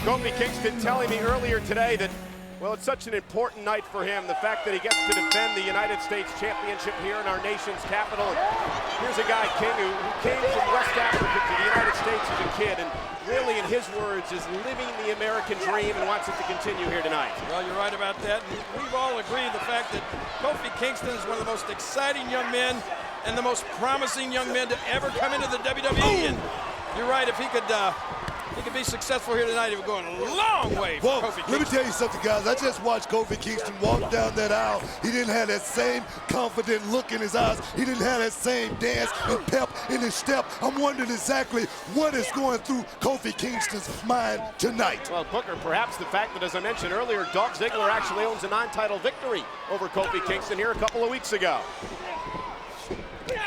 Kofi Kingston telling me earlier today that, well, it's such an important night for him, the fact that he gets to defend the United States Championship here in our nation's capital. And here's a guy, King, who came from West Africa to the United States as a kid, and really, in his words, is living the American dream and wants it to continue here tonight. Well, you're right about that. We've all agreed the fact that Kofi Kingston is one of the most exciting young men and the most promising young men to ever come into the WWE. And you're right, if he could be successful here tonight, he would go a long way for Kofi Kingston. Let me tell you something, guys. I just watched Kofi Kingston walk down that aisle. He didn't have that same confident look in his eyes. He didn't have that same dance and pep in his step. I'm wondering exactly what is going through Kofi Kingston's mind tonight. Well, Booker, perhaps the fact that, as I mentioned earlier, Dolph Ziggler actually owns a non-title victory over Kofi Kingston here a couple of weeks ago.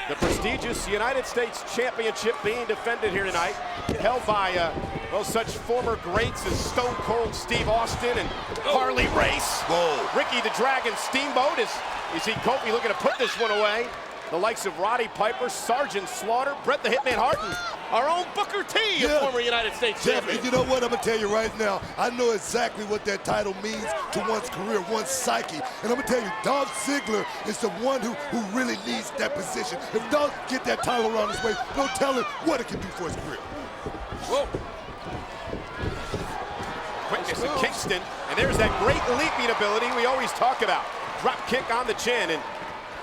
The prestigious United States Championship being defended here tonight, held by well, such former greats as Stone Cold Steve Austin and Harley Race. Whoa. Ricky the Dragon Steamboat. You see Kofi looking to put this one away. The likes of Roddy Piper, Sergeant Slaughter, Bret the Hitman Hart, and our own Booker T, a former United States champion. You know what, I'm going to tell you right now, I know exactly what that title means to one's career, one's psyche. And I'm going to tell you, Dolph Ziggler is the one who really needs that position. If Dolph get that title around his waist, no telling what it can do for his career. Whoa. Quickness of Kingston, and there's that great leaping ability we always talk about. Drop kick on the chin, and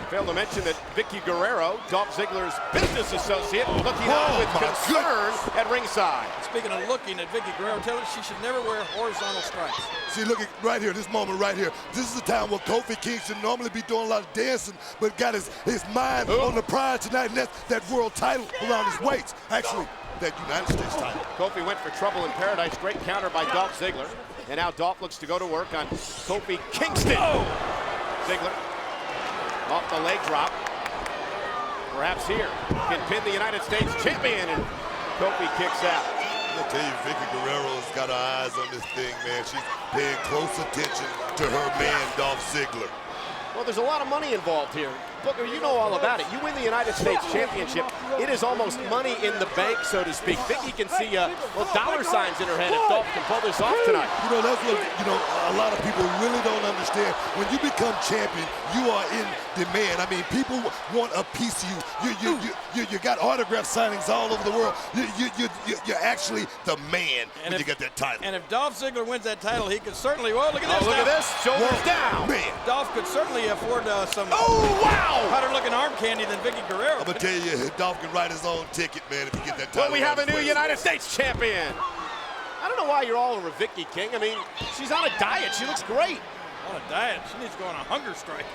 failed to mention that Vicky Guerrero, Dolph Ziggler's business associate, looking on with concern at ringside. Speaking of looking at Vicky Guerrero, tell her she should never wear horizontal stripes. See, look at right here, this moment right here. This is the time where Kofi Kingston normally be doing a lot of dancing, but got his mind on the prize tonight, and that's that world title around his waist. Actually, that United States title. Kofi went for trouble in paradise. Great counter by Dolph Ziggler. And now Dolph looks to go to work on Kofi Kingston. Ziggler off the leg drop. Perhaps here can pin the United States champion, and Kofi kicks out. I'm gonna tell you, Vicky Guerrero's got her eyes on this thing, man. She's paying close attention to her man, Dolph Ziggler. Well, there's a lot of money involved here. Booker, you know all about it. You win the United States Championship, it is almost money in the bank, so to speak. Vicky can see, well, dollar signs in her head if Dolph can pull this off tonight. You know, that's what, a lot of people really don't understand. When you become champion, you are in demand. I mean, people want a piece of you. You got autograph signings all over the world. You're actually the man when you get that title. And if Dolph Ziggler wins that title, he could certainly, well, look at this. Look at this, shoulders down. Man. Dolph could certainly afford some better-looking arm candy than Vicky Guerrero. I'm going to tell you, Dolph can write his own ticket, man, if you get that title. Well, we have a new United States champion. I don't know why you're all over Vicky, King. I mean, she's on a diet. She looks great. On a diet? She needs to go on a hunger strike.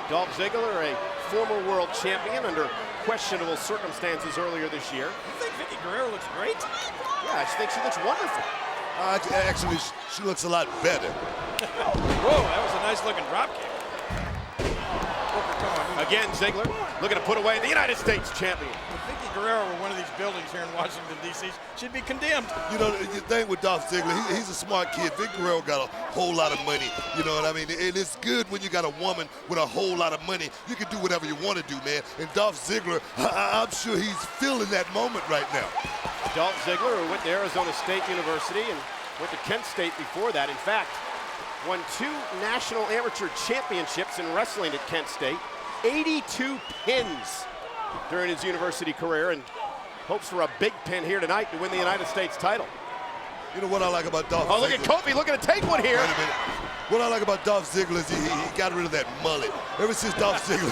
Dolph Ziggler, a former world champion under questionable circumstances earlier this year. You think Vicky Guerrero looks great? Yeah, I think she looks wonderful. Actually, she looks a lot better. Whoa, that was a nice-looking drop kick. Again, Ziggler looking to put away the United States champion. If Vicky Guerrero were one of these buildings here in Washington, D.C., she'd be condemned. You know, the thing with Dolph Ziggler, he's a smart kid. Vicky Guerrero got a whole lot of money, you know what I mean? And it's good when you got a woman with a whole lot of money. You can do whatever you want to do, man. And Dolph Ziggler, I'm sure he's feeling that moment right now. Dolph Ziggler, who went to Arizona State University and went to Kent State before that. In fact, won 2 national amateur championships in wrestling at Kent State, 82 pins during his university career, and hopes for a big pin here tonight to win the United States title. You know what I like about Dolph Ziggler? Oh, look at Kofi looking to take one here. Wait a minute. What I like about Dolph Ziggler is he got rid of that mullet. Ever since Dolph Ziggler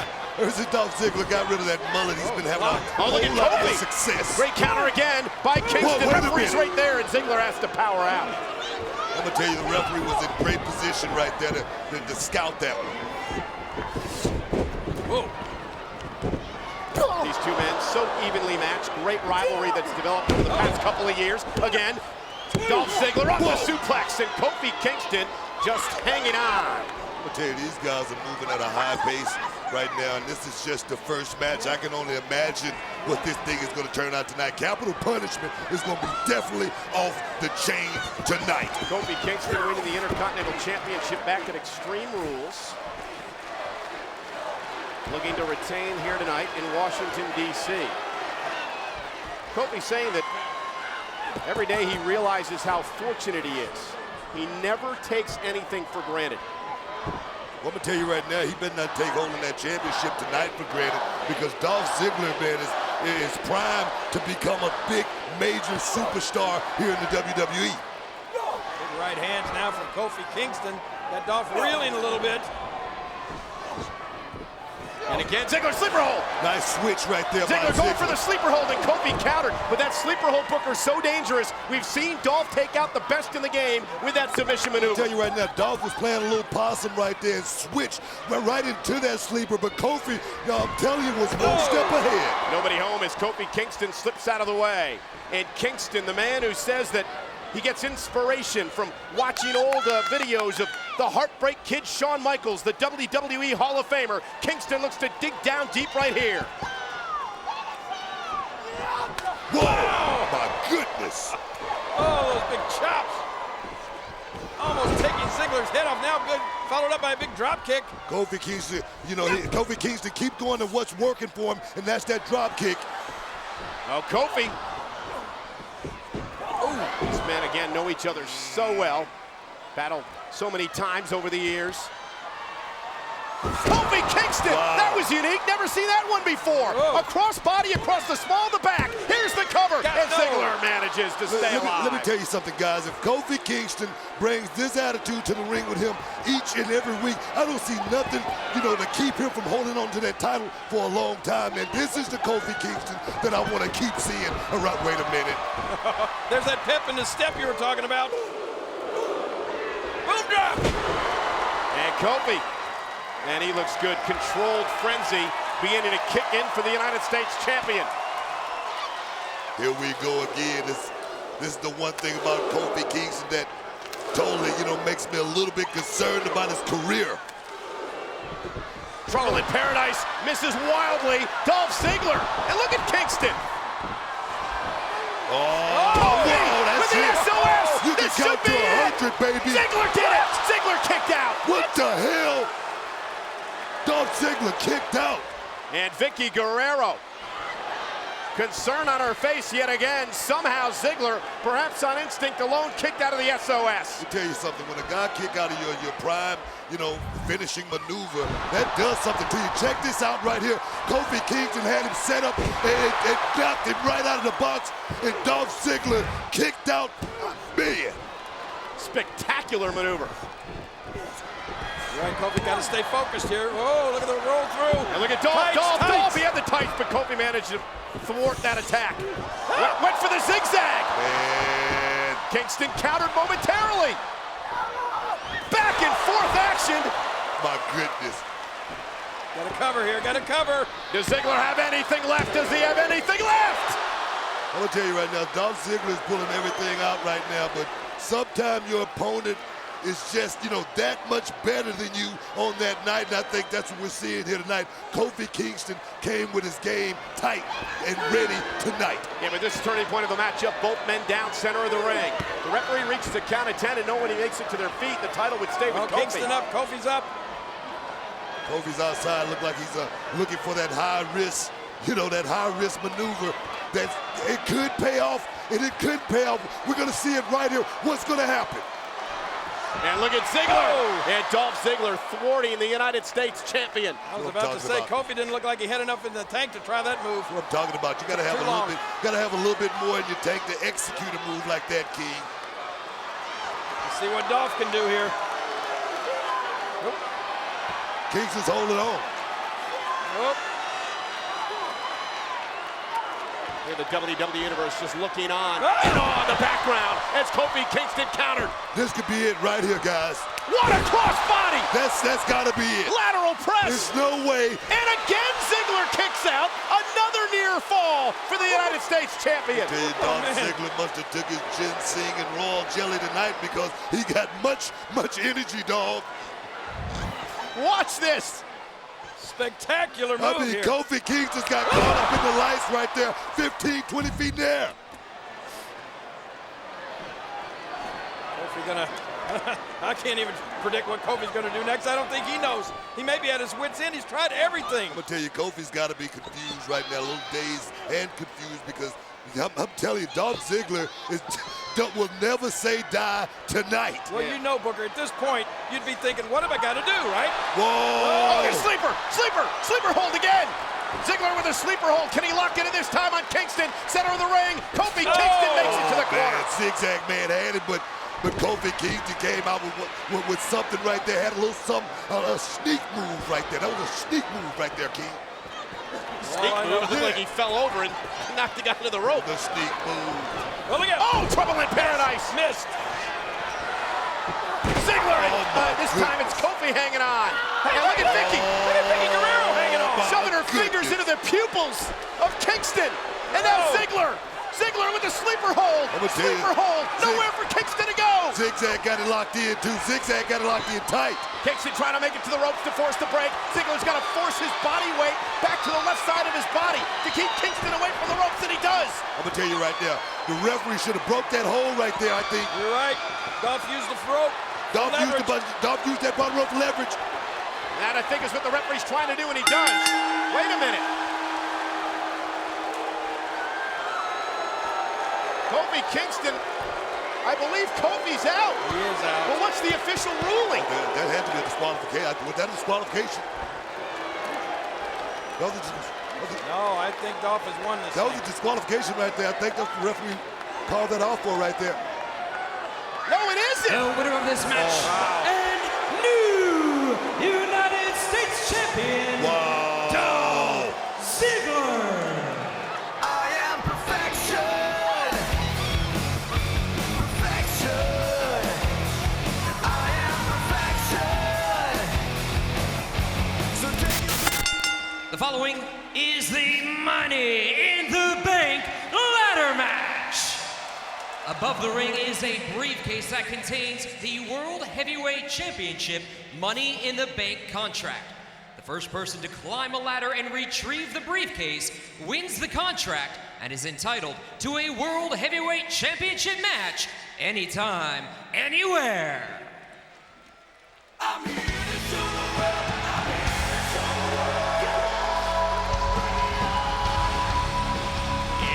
got rid of that mullet, he's been having a whole lot of success. Great counter again by Kingston. Referee's right there, and Ziggler has to power out. I'm going to tell you, the referee was in great position right there to scout that one. Whoa. These two men so evenly matched. Great rivalry that's developed over the past couple of years. Again, Dolph Ziggler off the suplex, and Kofi Kingston just hanging on. I'm going to tell you, these guys are moving at a high pace right now, and this is just the first match. I can only imagine what this thing is going to turn out tonight. Capital Punishment is going to be definitely off the chain tonight. Kofi Kingston winning the Intercontinental Championship back at Extreme Rules. Looking to retain here tonight in Washington, D.C. Kofi's saying that every day he realizes how fortunate he is. He never takes anything for granted. Well, I'm going to tell you right now, he better not take holding that championship tonight for granted, because Dolph Ziggler, man, is primed to become a big, major superstar here in the WWE. Big right hands now from Kofi Kingston. Got Dolph reeling a little bit. And again, Ziggler sleeper hold. Nice switch right there by Ziggler going Ziggler. for the sleeper hold, and Kofi countered. But that sleeper hold, Booker, so dangerous. We've seen Dolph take out the best in the game with that submission I'll maneuver. tell you right now, Dolph was playing a little possum right there and switched right into that sleeper. But Kofi, I'm telling you, was one step ahead. Nobody home as Kofi Kingston slips out of the way. And Kingston, the man who says that he gets inspiration from watching old videos of the Heartbreak Kid Shawn Michaels, the WWE Hall of Famer. Kingston looks to dig down deep right here. Whoa, my goodness. Oh, those big chops. Almost taking Ziggler's head off. Now good, followed up by a big drop kick. Kofi Kingston, Kofi Kingston keep going to what's working for him, and that's that drop kick. Oh, Kofi. Ooh, these men, again, know each other so well. Battled so many times over the years. Kofi Kingston, wow. That was unique. Never seen that one before. Whoa. A cross body across the small of the back. Here's the cover, and Ziggler manages to stay alive. Let me tell you something, guys. If Kofi Kingston brings this attitude to the ring with him each and every week, I don't see nothing, to keep him from holding on to that title for a long time. And this is the Kofi Kingston that I want to keep seeing. All right, wait a minute. There's that pep in the step you were talking about. Boom drop. And Kofi, and he looks good. Controlled frenzy beginning to kick in for the United States champion. Here we go again. This is the one thing about Kofi Kingston that totally, makes me a little bit concerned about his career. Trouble in Paradise misses wildly. Dolph Ziggler, and look at Kingston. Oh, With the it. SOS. You can This count should to be it. 100, baby. Ziggler did it. Ziggler kicked out. What the hell? Dolph Ziggler kicked out. And Vicky Guerrero. Concern on her face yet again. Somehow Ziggler, perhaps on instinct alone, kicked out of the SOS. Let me tell you something. When a guy kick out of your prime, finishing maneuver, that does something to you. Check this out right here. Kofi Kingston had him set up and knocked him right out of the box, and Dolph Ziggler kicked out. Man. Spectacular maneuver. Right, Kofi got to stay focused here. Oh, look at the roll through. And look at Dolph. Tights. Dolph, he had the tights, but Kofi managed to thwart that attack. Went for the zigzag. Man. Kingston countered momentarily. Back and forth action. My goodness. Got to cover here, got to cover. Does Ziggler have anything left? Does he have anything left? I'm going to tell you right now, Dolph Ziggler is pulling everything out right now, but sometimes your opponent is just, that much better than you on that night, and I think that's what we're seeing here tonight. Kofi Kingston came with his game tight and ready tonight. Yeah, but this is turning point of the matchup. Both men down center of the ring. The referee reaches the count of 10, and nobody makes it to their feet. The title would stay with Kofi. Kingston up, Kofi's up. Kofi's outside, look like he's looking for that high risk, that high risk maneuver that it could pay off, and it could pay off. We're gonna see it right here. What's gonna happen? And look at Ziggler. And Dolph Ziggler thwarting the United States champion. I was about to say, Kofi didn't look like he had enough in the tank to try that move. That's what I'm talking about. You gotta have a little bit more in your tank to execute a move like that, King. Let's see what Dolph can do here. Kingston's holding on. Here the WWE Universe just looking on. And on the background as Kofi Kingston countered. This could be it right here, guys. What a cross body! That's gotta be it. Lateral press. There's no way. And again, Ziggler kicks out. Another near fall for the United States champion. Dolph Ziggler must have took his ginseng and royal jelly tonight, because he got much energy, dog. Watch this. Spectacular move here. Kofi Kingston's got caught up in the lights right there, 15, 20 feet in the air. Kofi gonna, I can't even predict what Kofi's gonna do next. I don't think he knows. He may be at his wit's end. He's tried everything. I'm gonna tell you, Kofi's gotta be confused right now, a little dazed and confused, because I'm telling you, Dolph Ziggler will never say die tonight. Well, you know, Booker, at this point, you'd be thinking, what have I got to do, right? Whoa! Oh, here's sleeper hold again. Ziggler with a sleeper hold. Can he lock in it this time on Kingston? Center of the ring. Kofi Kingston makes it to the corner. Man, Zigzag man had it, but Kofi Kingston came out with something right there. Had a little something, a sneak move right there. That was a sneak move right there, King. Sneak move. It looked like he fell over and knocked the guy into the rope. The sneak move. Well, look at Oh, trouble in paradise. missed. Ziggler. This time it's Kofi hanging on. And look at Vicky. Look at Vicky Guerrero hanging on. Shoving her fingers into the pupils of Kingston. And now Ziggler. Ziggler with the sleeper hold. Sleeper hold. Nowhere for Kingston to go. Zigzag got it locked in, too. Zigzag got it locked in tight. Kingston trying to make it to the ropes to force the break. Ziggler's got to force his body weight back to the left side of his body to keep Kingston away from the ropes, and he does. I'm going to tell you right now, the referee should have broke that hole right there, I think. You're right. Dolph used the rope. Dolph used that bottom rope for leverage. That, I think, is what the referee's trying to do, and he does. Wait a minute. Kofi Kingston, I believe Kofi's out. He is out. Well, what's the official ruling? That had to be a disqualification. Was that a disqualification? No, I think Dolph has won this. That was a disqualification right there. I think that's the referee called that off for right there. No, it isn't. The winner of this match and new United States champion, Dolph Ziggler. I am perfection. Perfection. I am perfection. So take The following is the Money in the Bank ladder match. Above the ring is a briefcase that contains the World Heavyweight Championship Money in the Bank contract. The first person to climb a ladder and retrieve the briefcase wins the contract and is entitled to a World Heavyweight Championship match anytime, anywhere. I'm here to show the world. I'm here to show the world.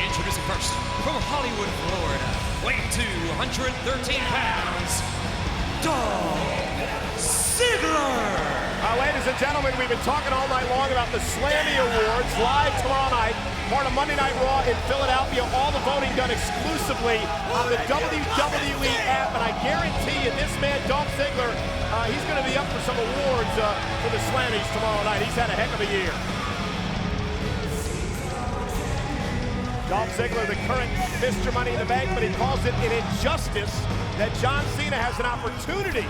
Introducing first, from Hollywood, Florida, weighing 213 pounds, Dolph Ziggler. Ladies and gentlemen, we've been talking all night long about the Slammy Awards, live tomorrow night, part of Monday Night Raw in Philadelphia. All the voting done exclusively on the WWE app, and I guarantee you this man, Dolph Ziggler, he's going to be up for some awards for the Slammies tomorrow night. He's had a heck of a year. Dolph Ziggler, the current Mr. Money in the Bank, but he calls it an injustice that John Cena has an opportunity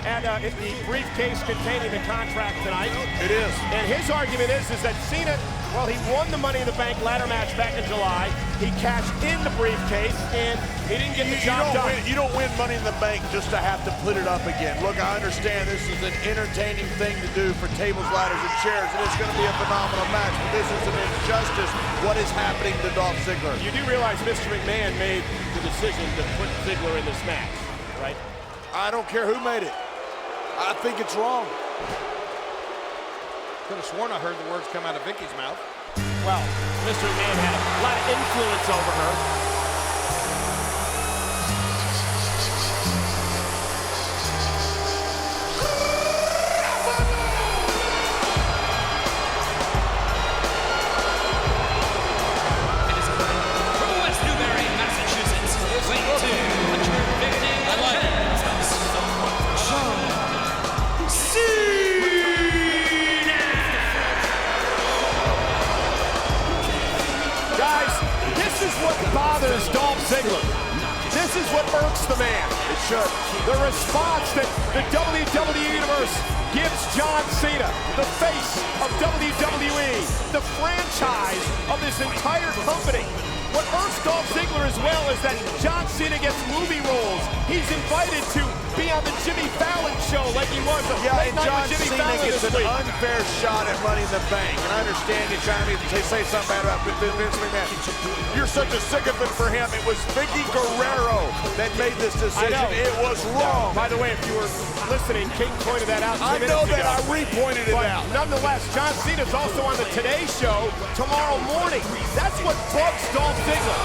at the briefcase containing the contract tonight. It is. And his argument is that Cena, well, he won the Money in the Bank ladder match back in July. He cashed in the briefcase, and he didn't get the job done. You don't win Money in the Bank just to have to put it up again. Look, I understand this is an entertaining thing to do for tables, ladders, and chairs, and it's going to be a phenomenal match, but this is an injustice. What is happening to Dolph Ziggler? You do realize Mr. McMahon made the decision to put Ziggler in this match, right? I don't care who made it. I think it's wrong. Could have sworn I heard the words come out of Vicky's mouth. Well, Mr. McMahon had a lot of influence over her. From West Newbury, Massachusetts, weighing 250 pounds, John Cena. Guys, this is what bothers Dolph Ziggler. This is what irks the man. It should. The response that the WWE Universe gives John Cena, the face of WWE, the franchise of this entire company. What irks Dolph Ziggler as well is that John Cena gets movie roles He's invited to be on the Jimmy Fallon show like he was. Yeah, Late and night John with Jimmy Cena Fallon gets this an week. unfair shot at Money in the Bank. And I understand you're trying to say something bad about Vince McMahon. You're such a sycophant for him. It was Vicky Guerrero that made this decision. It was wrong. By the way, if you were listening, King pointed that out 2 I minutes know ago. that. I re-pointed it But out. nonetheless, John Cena's also on the Today Show tomorrow morning. That's what bugs Dolph Ziggler.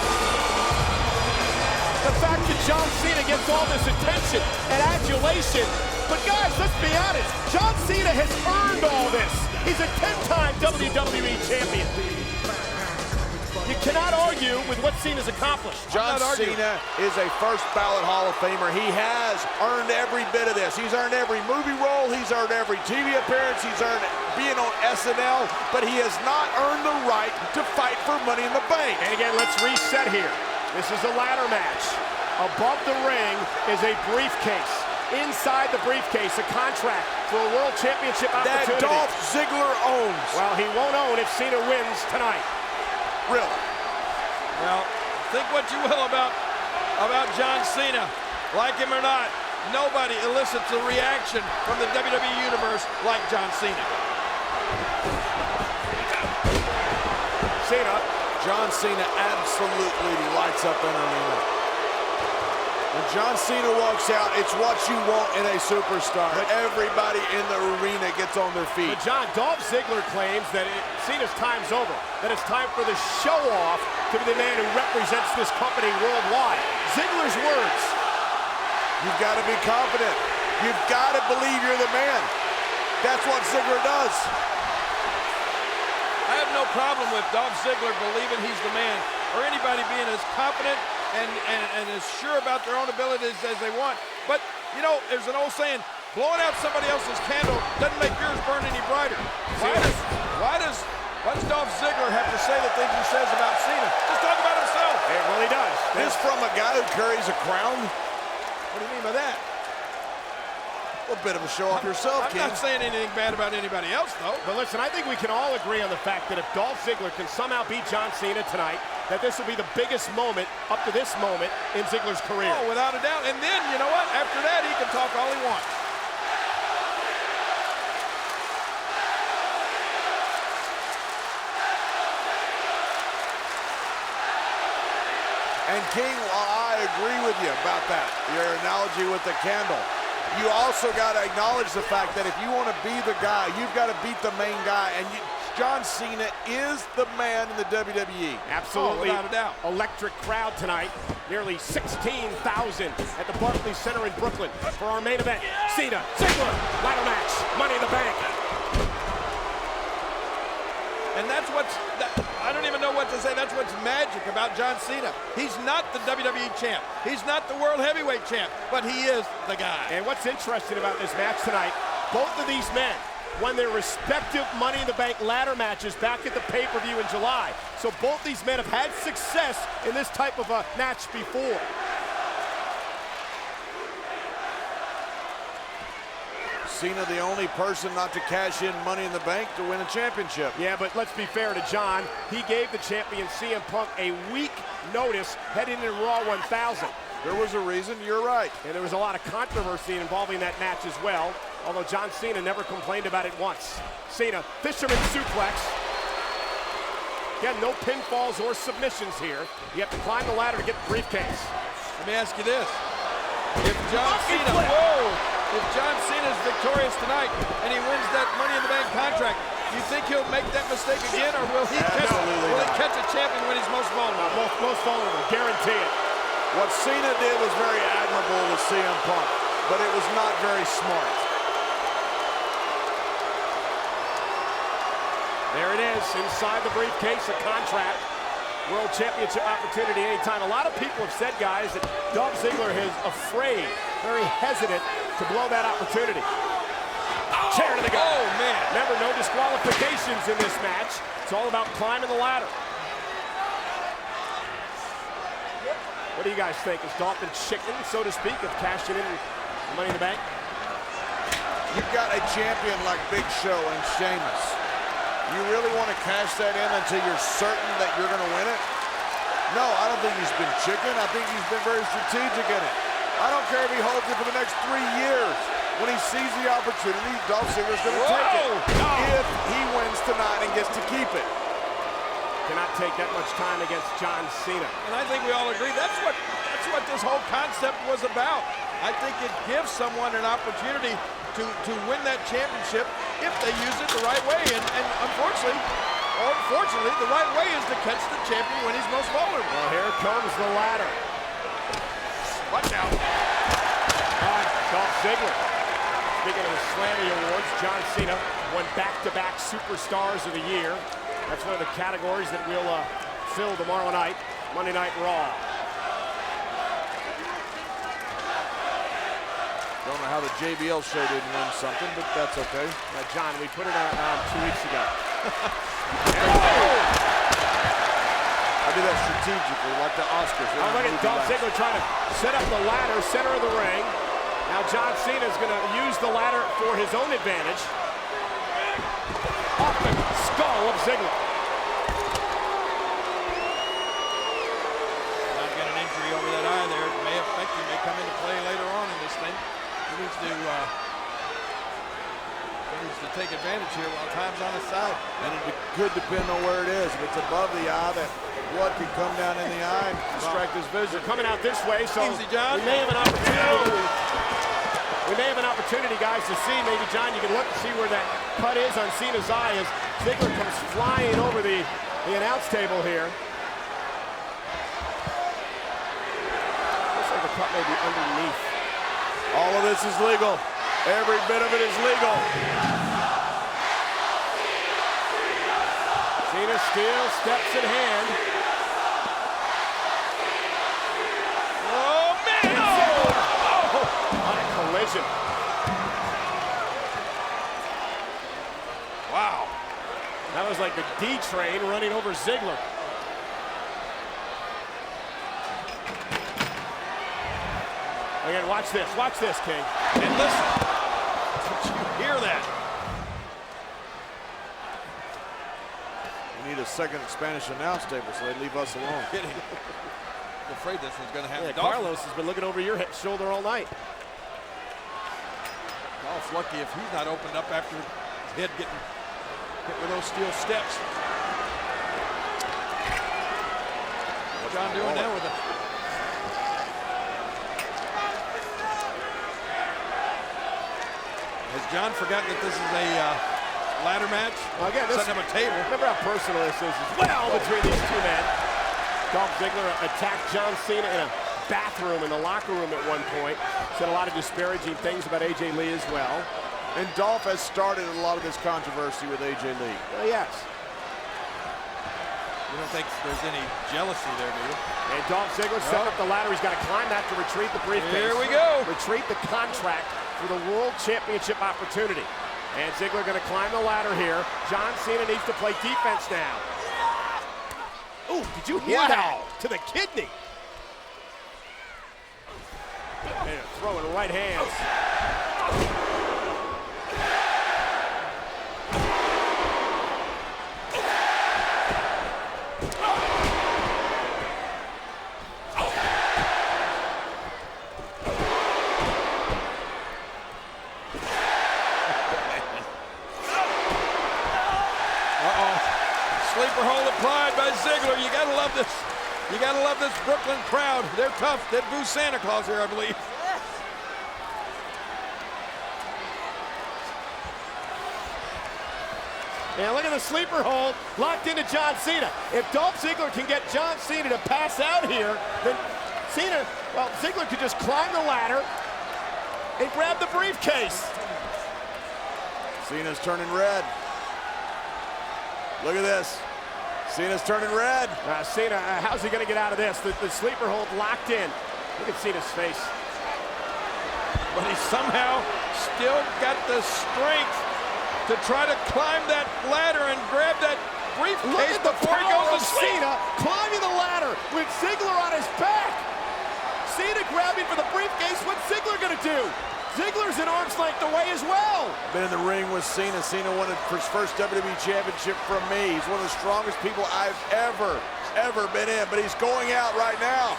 The fact that John Cena gets all this attention and adulation. But guys, let's be honest. John Cena has earned all this. He's a 10-time WWE champion. You cannot argue with what Cena's accomplished. John Cena is a first ballot Hall of Famer. He has earned every bit of this. He's earned every movie role. He's earned every TV appearance. He's earned being on SNL. But he has not earned the right to fight for Money in the Bank. And again, let's reset here. This is a ladder match. Above the ring is a briefcase. Inside the briefcase, a contract for a World Championship opportunity. That Dolph Ziggler owns. Well, he won't own if Cena wins tonight. Really? Well, think what you will about John Cena. Like him or not, nobody elicits a reaction from the WWE Universe like John Cena. Cena. John Cena absolutely lights up an arena. When John Cena walks out, it's what you want in a superstar. But everybody in the arena gets on their feet. But John, Dolph Ziggler claims that Cena's time's over, that it's time for the show-off to be the man who represents this company worldwide. Ziggler's words. You've got to be confident. You've got to believe you're the man. That's what Ziggler does. I have no problem with Dolph Ziggler believing he's the man, or anybody being as confident and as sure about their own abilities as they want. But, you know, there's an old saying, blowing out somebody else's candle doesn't make yours burn any brighter. Why does Dolph Ziggler have to say the things he says about Cena? Just talk about himself. It really does. This from a guy who carries a crown? What do you mean by that? A bit of a show off yourself, I'm King. not saying anything bad about anybody else, though. But listen, I think we can all agree on the fact that if Dolph Ziggler can somehow beat John Cena tonight, that this will be the biggest moment up to this moment in Ziggler's career. Oh, without a doubt. And then, you know what? After that, he can talk all he wants. And King, while I agree with you about that, your analogy with the candle, you also got to acknowledge the fact that if you want to be the guy, you've got to beat the main guy. And John Cena is the man in the WWE. Absolutely. Oh, without a doubt. Electric crowd tonight. Nearly 16,000 at the Barclays Center in Brooklyn for our main event. Cena, Ziggler, ladder match, Money in the Bank. And that's I don't even know what to say. That's what's magic about John Cena. He's not the WWE champ. He's not the World Heavyweight champ, but he is the guy. And what's interesting about this match tonight, both of these men won their respective Money in the Bank ladder matches back at the pay-per-view in July. So both these men have had success in this type of a match before. Cena the only person not to cash in Money in the Bank to win a championship. Yeah, but let's be fair to John. He gave the champion CM Punk a week notice heading into Raw 1000. There was a reason, you're right. And there was a lot of controversy involving that match as well, although John Cena never complained about it once. Cena, fisherman suplex. Again, no pinfalls or submissions here. You have to climb the ladder to get the briefcase. Let me ask you this. If John Cena is victorious tonight and he wins that Money in the Bank contract, you think he'll make that mistake again, or will he catch a champion when he's most vulnerable? Most vulnerable, guarantee it. What Cena did was very admirable with CM Punk, but it was not very smart. There it is, inside the briefcase, a contract. World Championship opportunity anytime. A lot of people have said, guys, that Dolph Ziggler is afraid, very hesitant to blow that opportunity. Chair to the gut. Oh, man. Remember, no disqualifications in this match. It's all about climbing the ladder. What do you guys think? Is Dolph been chicken, so to speak, of cashing in Money in the Bank? You've got a champion like Big Show and Sheamus. You really want to cash that in until you're certain that you're going to win it? No, I don't think he's been chicken. I think he's been very strategic in it. I don't care if he holds it for the next 3 years. When he sees the opportunity, Dolph Ziggler's going to take it. If he wins tonight and gets to keep it. Cannot take that much time against John Cena. And I think we all agree that's what this whole concept was about. I think it gives someone an opportunity to win that championship if they use it the right way. And unfortunately, or fortunately, the right way is to catch the champion when he's most vulnerable. Well, here comes the ladder. Watch out. Dolph Ziggler. Speaking of the Slammy Awards, John Cena won back-to-back Superstars of the Year. That's one of the categories that we'll fill tomorrow night, Monday Night Raw. Don't know how the JBL show didn't win something, but that's okay. John, we put it on 2 weeks ago. I do that strategically, like the Oscars. Oh, look at Dolph Ziggler trying to set up the ladder, center of the ring. Now John Cena is going to use the ladder for his own advantage. Off the skull of Ziggler. Not got an injury over that eye there. It may affect him, may come into play later on in this thing. He needs to take advantage here while time's on his side. And it could depend on where it is. If it's above the eye, that blood could come down in the eye and distract his vision. Coming out this way, so Easy, John. we may have an opportunity. We may have an opportunity, guys, to see. Maybe, John, you can look and see where that cut is on Cena's eye as Ziggler comes flying over the announce table here. Looks like the cut may be underneath. All of this is legal. Every bit of it is legal. Cena still steps in hand. Oh, man! On a collision. Wow. That was like the D train running over Ziggler. Again, watch this, King. And listen, did you hear that? We need a second Spanish announce table so they leave us alone. Kidding. I'm afraid this one's going to happen. Yeah, Carlos has been looking over your shoulder all night. Dolph's lucky if he's not opened up after his head getting hit with those steel steps. What's John doing now with it? Has John forgotten that this is a ladder match? Well, again, setting up a table. Remember how personal this is as well between these two men. Dolph Ziggler attacked John Cena in a bathroom in the locker room at one point. Said a lot of disparaging things about AJ Lee as well. And Dolph has started a lot of this controversy with AJ Lee. Yes. You don't think there's any jealousy there, do you? And Dolph Ziggler setting up the ladder. He's got to climb that to retrieve the briefcase. Here we go. Retrieve the contract for the World Championship opportunity. And Ziggler going to climb the ladder here. John Cena needs to play defense now. Ooh, did you hear that? To the kidney. And throwing right hands. Sleeper hold applied by Ziggler. You gotta love this. You gotta love this Brooklyn crowd. They're tough. They'd boo Santa Claus here, I believe. And look at the sleeper hold locked into John Cena. If Dolph Ziggler can get John Cena to pass out here, then Ziggler could just climb the ladder and grab the briefcase. Cena's turning red. Look at this. Cena's turning red. Cena, how's he going to get out of this? The sleeper hold locked in. Look at Cena's face. But he somehow still got the strength to try to climb that ladder and grab that briefcase. Look at the before he power goes of to sleep. Cena climbing the ladder with Ziggler on his back. Cena grabbing for the briefcase. What's Ziggler going to do? Ziggler's an arm's length away as well. Been in the ring with Cena. Cena won his first WWE Championship from me. He's one of the strongest people I've ever been in, but he's going out right now.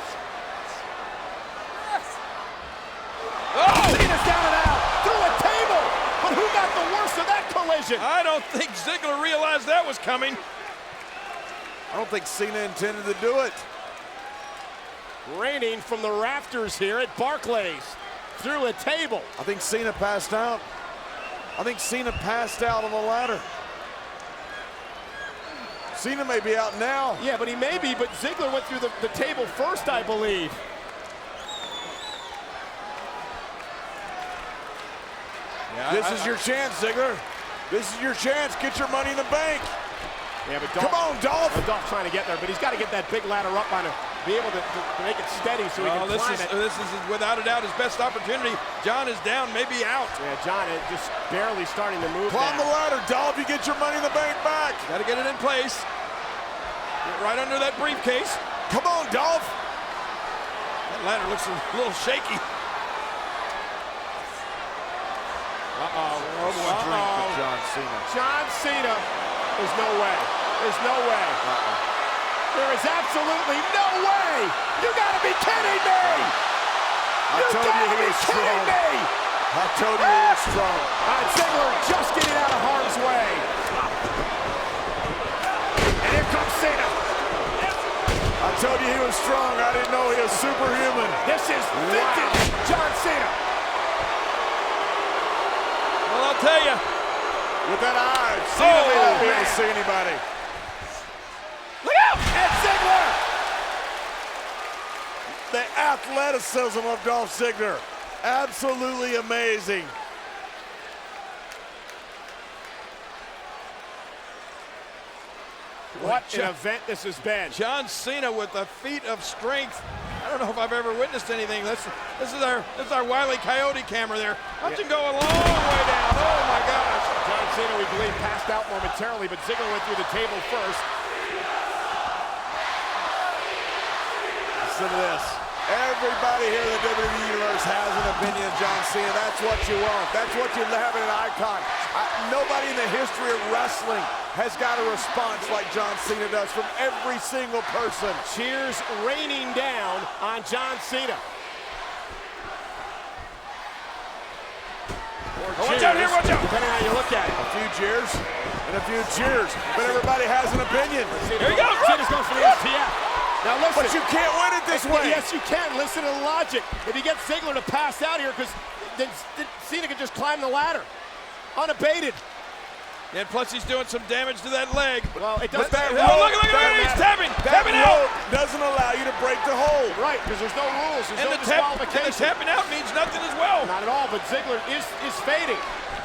decision. I don't think Ziggler realized that was coming. I don't think Cena intended to do it. Raining from the rafters here at Barclays through a table. I think Cena passed out. I think Cena passed out on the ladder. Cena may be out now. Yeah, but he may be, but Ziggler went through the table first, I believe. Yeah, This is your chance, Ziggler. This is your chance. Get your money in the bank. Yeah, but Dolph, Come on, Dolph. Dolph's trying to get there, but he's got to get that big ladder up on him, be able to make it steady so he can this climb it. is without a doubt his best opportunity. John is down, maybe out. Yeah, John is just barely starting to move Climb now. the ladder, Dolph. You get your money in the bank back. Got to get it in place. Get right under that briefcase. Come on, Dolph. That ladder looks a little shaky. Drink to John Cena. John Cena, there's no way. There's no way. There is absolutely no way. You gotta be kidding me. I told you he was strong. I told you he was strong. Ziggler just getting out of harm's way. And here comes Cena. I told you he was strong. I didn't know he was superhuman. This is vintage John Cena. Well, I'll tell you. With that eye, Cena may not be able to see anybody. Look out! And Ziggler. The athleticism of Dolph Ziggler. Absolutely amazing. What an event this has been. John Cena with a feat of strength. I don't know if I've ever witnessed anything. This is our Wile E. Coyote camera there. Watch him go a long way down. Oh my gosh. John Cena, we believe, passed out momentarily, but Ziggler went through the table first. Listen to this. Everybody here in the WWE Universe has an opinion of John Cena. That's what you want. That's what you have in an icon. Nobody in the history of wrestling has got a response like John Cena does from every single person. Cheers raining down on John Cena. Watch out here, watch out. Depending on how you look at it. A few cheers and a few cheers, but everybody has an opinion. Here you go. Cena's going for the STF. Now listen. But you can't win it this way. Yes, you can. Listen to the logic. If you get Ziggler to pass out here, because then Cena can just climb the ladder unabated. And plus he's doing some damage to that leg. Well, it doesn't matter. Oh, look at it. He's tapping. Tapping out. Doesn't allow you to break the hold. Right, because there's no rules. There's And no the disqualification. tapping out means nothing as well. Not at all, but Ziggler is fading.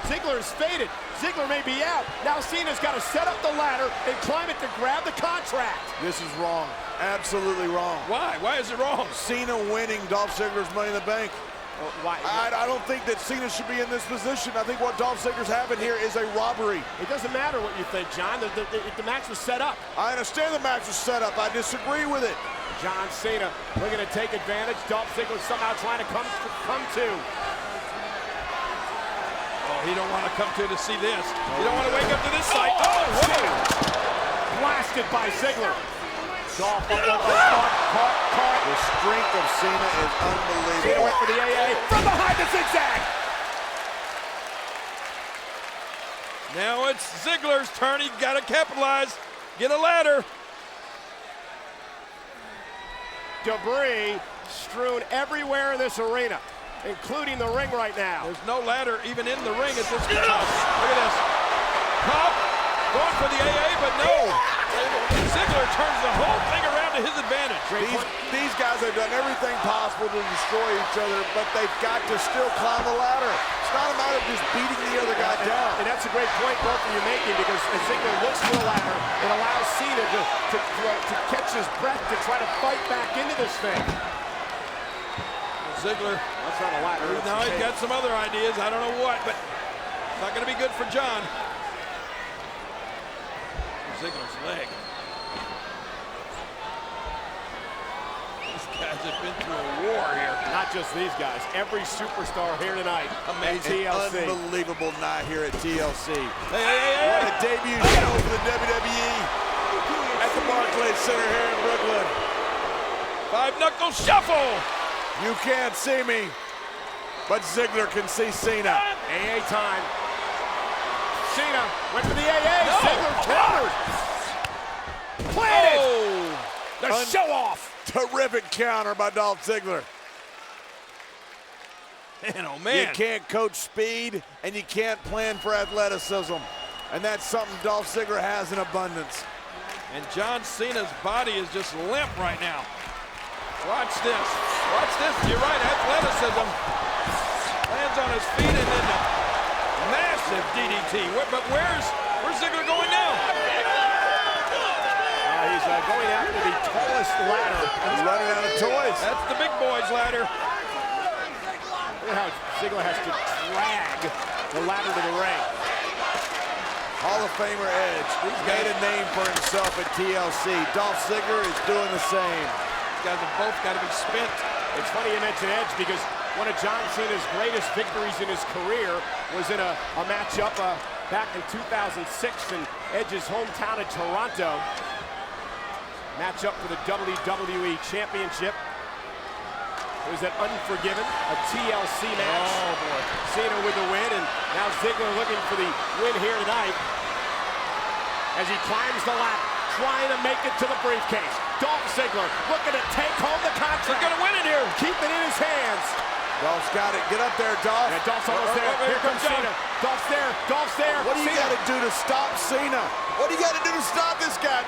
Ziggler is faded. Ziggler may be out. Now Cena's got to set up the ladder and climb it to grab the contract. This is wrong. Absolutely wrong. Why? Why is it wrong? Cena winning Dolph Ziggler's Money in the Bank. Well, why? I don't think that Cena should be in this position. I think what Dolph Ziggler's having here is a robbery. It doesn't matter what you think, John. The match was set up. I understand the match was set up. I disagree with it. John Cena looking to take advantage. Dolph Ziggler somehow trying to come to. Oh, he don't want to come to see this. You don't want to wake up to this sight. Blasted by Ziggler. Dolph caught. The strength of Cena is unbelievable. Cena went for the AA from behind the zigzag. Now it's Ziggler's turn. He's got to capitalize. Get a ladder. Debris strewn everywhere in this arena, including the ring right now. There's no ladder even in the ring at this point. Look at this. Pop going for the AA, but no. Ziggler turns the whole thing around to his advantage. These guys have done everything possible to destroy each other, but they've got to still climb the ladder. It's not a matter of just beating the other guy down. And that's a great point both of you making, because as Ziggler looks for a ladder, it allows Cena to catch his breath to try to fight back into this thing. Ziggler, That's not a ladder. now he's got some other ideas. I don't know what, but it's not going to be good for John. Ziggler's leg. These guys have been through a war here. Not just these guys. Every superstar here tonight. Amazing. At TLC. Unbelievable night here at TLC. Hey. What a debut show for the WWE at the Barclays Center here in Brooklyn. Five-knuckle shuffle. You can't see me, but Ziggler can see Cena. AA time. Cena went for the AA. No. Ziggler countered. Planted. Oh! The show off. Terrific counter by Dolph Ziggler. Man, oh You man. can't coach speed, and you can't plan for athleticism. And that's something Dolph Ziggler has in abundance. And John Cena's body is just limp right now. Watch this. Watch this. You're right, athleticism. Lands on his feet and then the massive DDT. But where's Ziggler going now? He's going after the tallest ladder. He's running out of toys. That's the big boy's ladder. Look at how Ziggler has to drag the ladder to the ring. Hall of Famer Edge. He's made a name for himself at TLC. Dolph Ziggler is doing the same. These guys have both got to be spent. It's funny you mention Edge because one of John Cena's greatest victories in his career was in a matchup back in 2006 in Edge's hometown of Toronto. Matchup for the WWE Championship. It was at Unforgiven, a TLC match. Oh, boy. Cena with the win, and now Ziggler looking for the win here tonight as he climbs the ladder, trying to make it to the briefcase. Dolph Ziggler looking to take home the contract. He's going to win it here. Keep it in his hands. Dolph's got it. Get up there, Dolph. Yeah, Dolph's almost there. Here comes Cena. Dolph's there. Dolph's there. What do you got to do to stop Cena? What do you got to do to stop this guy?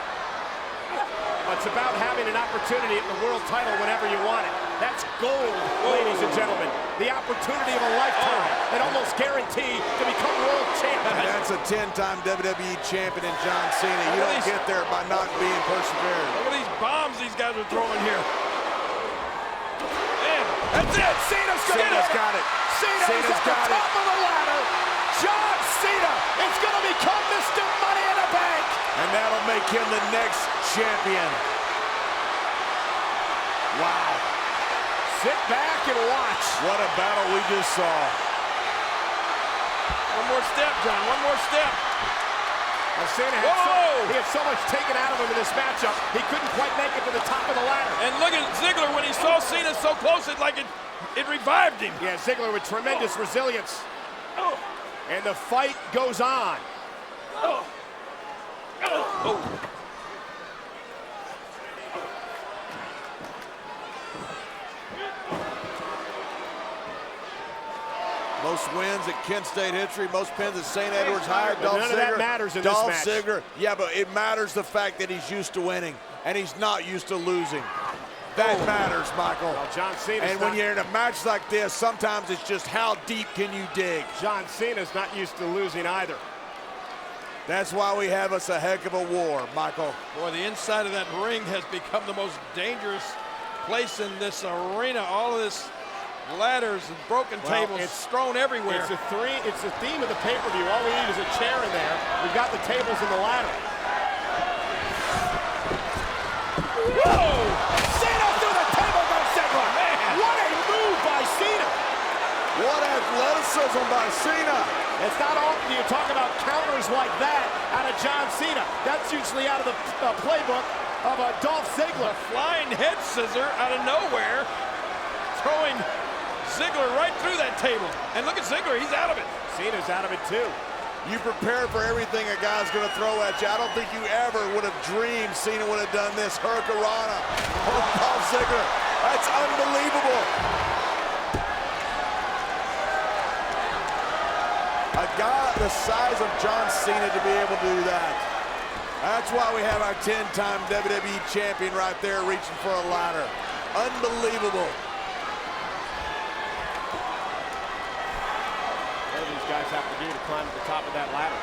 It's about having an opportunity at the world title whenever you want it. That's gold, ladies and gentlemen. The opportunity of a lifetime and almost guaranteed to become world champion. That's a 10-time WWE champion in John Cena. You don't get there by not being perseverant. Look at these bombs these guys are throwing here. Man, that's it. Cena's got it. Cena's Cena's at the got top it. of the ladder. John Cena is going to become Mr. Money in the Bank. And that'll make him the next champion. Wow. Sit back and watch. What a battle we just saw. One more step, John. One more step. Cena he had so much taken out of him in this matchup, he couldn't quite make it to the top of the ladder. And look at Ziggler when he saw Cena so close, it revived him. Yeah, Ziggler with tremendous resilience. And the fight goes on. Most wins at Kent State history, most pins at St. Edward's High. Dolph none Ziggler. of that matters in this Dolph match. Ziggler. Yeah, but it matters the fact that he's used to winning, and he's not used to losing. That matters, Michael. Well, John Cena's And when you're in a match like this, sometimes it's just how deep can you dig. John Cena's not used to losing either. That's why we have us a heck of a war, Michael. Boy, the inside of that ring has become the most dangerous place in this arena. All of this ladders and broken tables strewn everywhere. It's the theme of the pay-per-view. All we need is a chair in there. We've got the tables and the ladder. Whoa! Cena through the table, Dolph Ziggler. Man, what a move by Cena! What athleticism by Cena. It's not often you talk about counters like that out of John Cena. That's usually out of the playbook of Dolph Ziggler. A flying head scissor out of nowhere, throwing Ziggler right through that table. And look at Ziggler, he's out of it. Cena's out of it too. You prepare for everything a guy's going to throw at you. I don't think you ever would have dreamed Cena would have done this. Hurricanrana on Dolph Ziggler. That's unbelievable. A guy the size of John Cena to be able to do that. That's why we have our 10-time WWE champion right there reaching for a ladder. Unbelievable. What do these guys have to do to climb to the top of that ladder?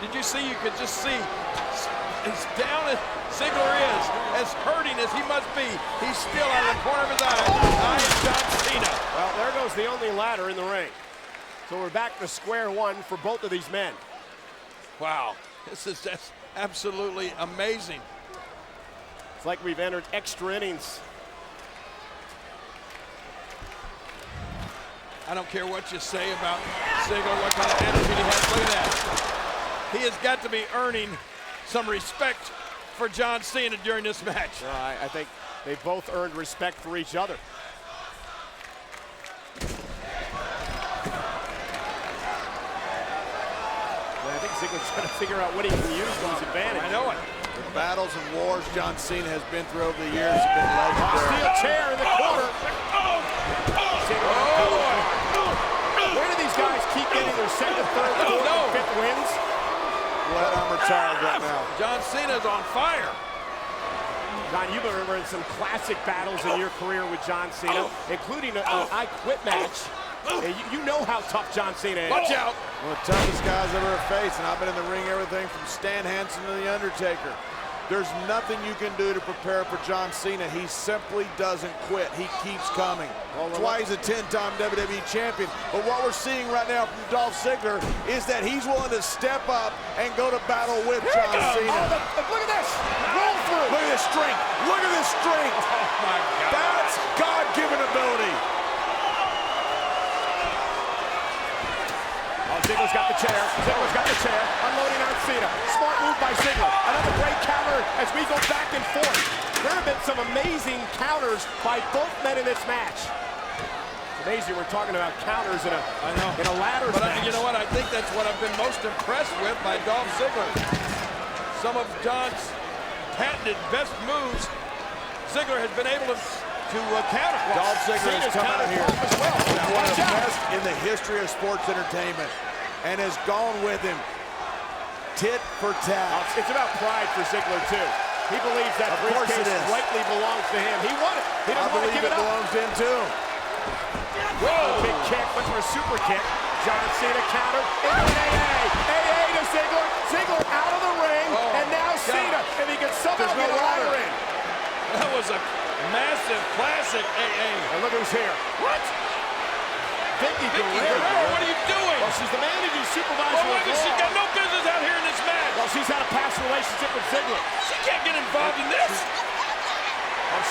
Did you see? You could just see as down as Ziggler is, as hurting as he must be, he's still out of the corner of his eye. I am John Cena. Well, there goes the only ladder in the ring. So we're back to square one for both of these men. Wow, this is just absolutely amazing. It's like we've entered extra innings. I don't care what you say about Ziggler, what kind of energy he has. Look at that. He has got to be earning some respect for John Cena during this match. I think they both earned respect for each other. Ziggler's trying to figure out what he can use to his advantage. I know it. The battles and wars John Cena has been through over the years have been legendary. Steel chair in the corner. Where do these guys keep getting their second, third, fourth, and fifth wins? Glad I'm retired right now. John Cena's on fire. John, you've been remembering some classic battles in your career with John Cena, including an I Quit match. You know how tough John Cena is. Watch out. One of the toughest guys I've ever faced, and I've been in the ring everything from Stan Hansen to The Undertaker. There's nothing you can do to prepare for John Cena. He simply doesn't quit. He keeps coming. That's why he's a 10-time WWE champion. But what we're seeing right now from Dolph Ziggler is that he's willing to step up and go to battle with John Cena. Look at this. Roll through. Look at this strength. Look at this strength. Oh, my God. That's God-given ability. Ziggler's got the chair. Ziggler's got the chair. Unloading on Cena. Smart move by Ziggler. Another great counter as we go back and forth. There have been some amazing counters by both men in this match. It's amazing we're talking about counters in a ladder match. But you know what? I think that's what I've been most impressed with by Dolph Ziggler. Some of John's patented best moves, Ziggler has been able to counter. Dolph Ziggler has come out here as well. one of the best in the history of sports entertainment and has gone with him tit for tat. It's about pride for Ziggler, too. He believes that briefcase rightly belongs to him. He won it. He doesn't want to give it up. belongs to him, too. Whoa! Big kick, went for a super kick. John Cena counter into an AA. AA to Ziggler. Ziggler out of the ring. And now Cena, if he can somehow get a ladder in. That was a massive classic AA. And look who's here. What? Vicky Guerrero, what are you doing? Well, she's the managing supervisor. Well, she's got no business out here in this match. Well, she's had a past relationship with Ziggler. She can't get involved in this.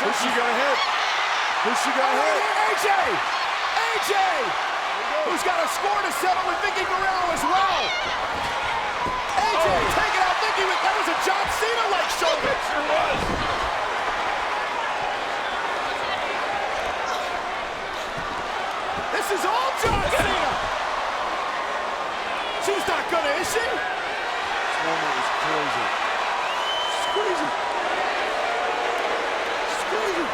Who's she gonna hit? Who's she gonna hit? AJ! AJ! Who's got a score to settle with Vicky Guerrero as well. AJ taking out Vicky with, that was a John Cena-like shoulder. It sure was. This is all John Cena. She's not gonna, is she? This woman is crazy. She's crazy. She's crazy.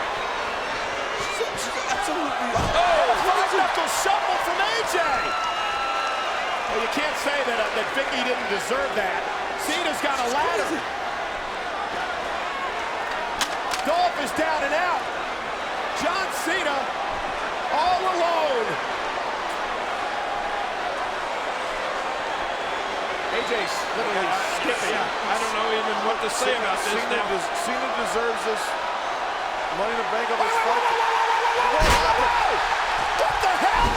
She's absolutely. Five-knuckle shuffle from AJ. Well, you can't say that Vicky didn't deserve that. Cena's got a ladder. Dolph is down and out. John Cena all alone. AJ's literally skipping. I don't know even what to say about this now. Cena deserves this Money in the Bank of his fight. What the hell?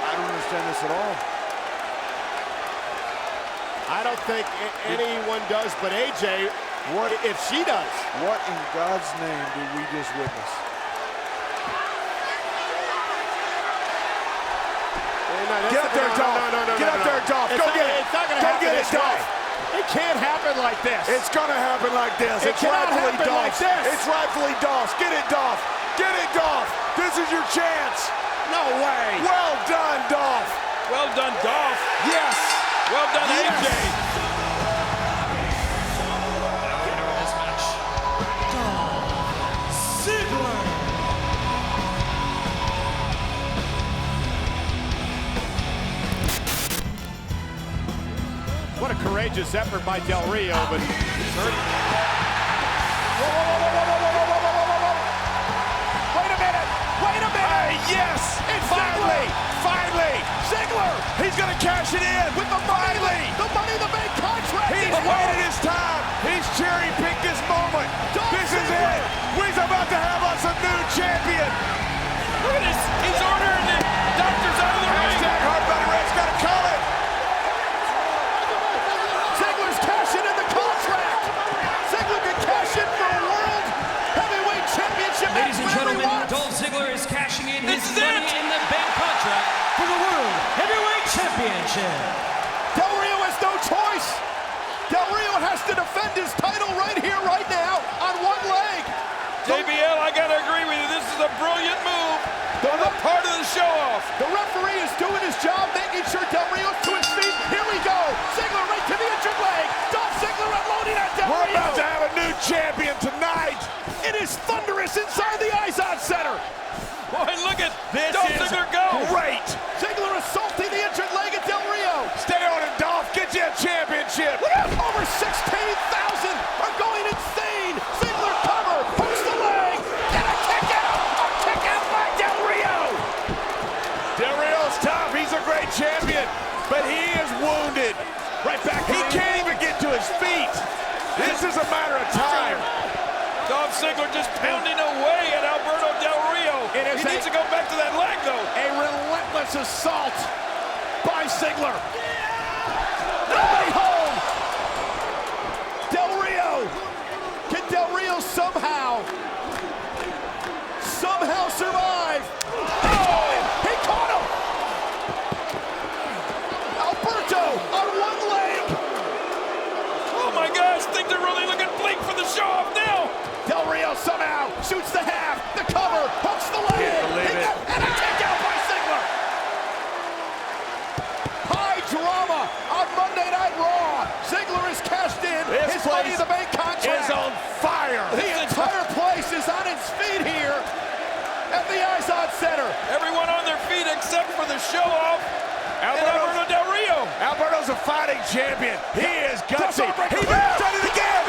I don't understand this at all. I don't think anyone does, but AJ, what if she does? What in God's name did we just witness? Get up there, Dolph. Get up there, Dolph. Go get it. It's not gonna happen this way. It can't happen like this. It's gonna happen like this. It cannot happen like this. It's rightfully Dolph's. Get it, Dolph. Get it, Dolph. This is your chance. No way. Well done, Dolph. Well done, Dolph. Yes. Well done, Yes. AJ. Winner of this match, Dolph Ziggler. What a courageous effort by Del Rio, but he's hurt. Wait a minute! Wait a minute! Yes. Finally! Finally. Ziggler! He's gonna cash it in. With the Money in the Bank contract! He's waited his time. He's cherry-picked this moment. This is it. We're about to have us a new champion. Look at this. He's ordering the doctors out of the ring. Hashtag Hardbody Red's gotta call it. Ziggler's cashing in the contract! Ziggler can cash in for a World Heavyweight Championship Ladies and match whenever he gentlemen, wants. Dolph Del Rio has no choice. Del Rio has to defend his title right here, right now, on one leg. JBL, I gotta agree with you. This is a brilliant move on the part of the show-off. The referee is doing his job, making sure Del Rio's to his feet. Here we go. Ziggler right to the injured leg. Dolph Ziggler unloading on Del Rio. We're about to have a new champion tonight. It is thunderous inside the Izod Center. Boy, look at This Dolph is Ziggler go. great. Ziggler assaulting the injured leg of Del Rio. Stay on it, Dolph. Get you a championship. Look out. Over 16,000 are going insane. Ziggler cover, post the leg, and a kick out. A kick out by Del Rio. Del Rio's tough. He's a great champion, but he is wounded. Right back. He can't even get to his feet. This is a matter of time. Dolph Ziggler just pounding away at Alberto Del Rio. It is He needs to go back to that leg, though. A relentless assault by Ziggler. Nobody home. Del Rio. Can Del Rio somehow survive? Oh, he caught him. Alberto on one leg. Oh my gosh, things are really looking bleak for the show-off now. Del Rio somehow shoots the half, the cover, hooks the leg. Can't believe it. And a takedown by Ziggler. High drama on Monday Night Raw. Ziggler has cashed in his Money in the Bank contract. Is on fire. The entire place is on its feet here at the Izod Center. Everyone on their feet except for the show-off and Alberto Del Rio. Alberto's a fighting champion. He is gutsy. He done it again.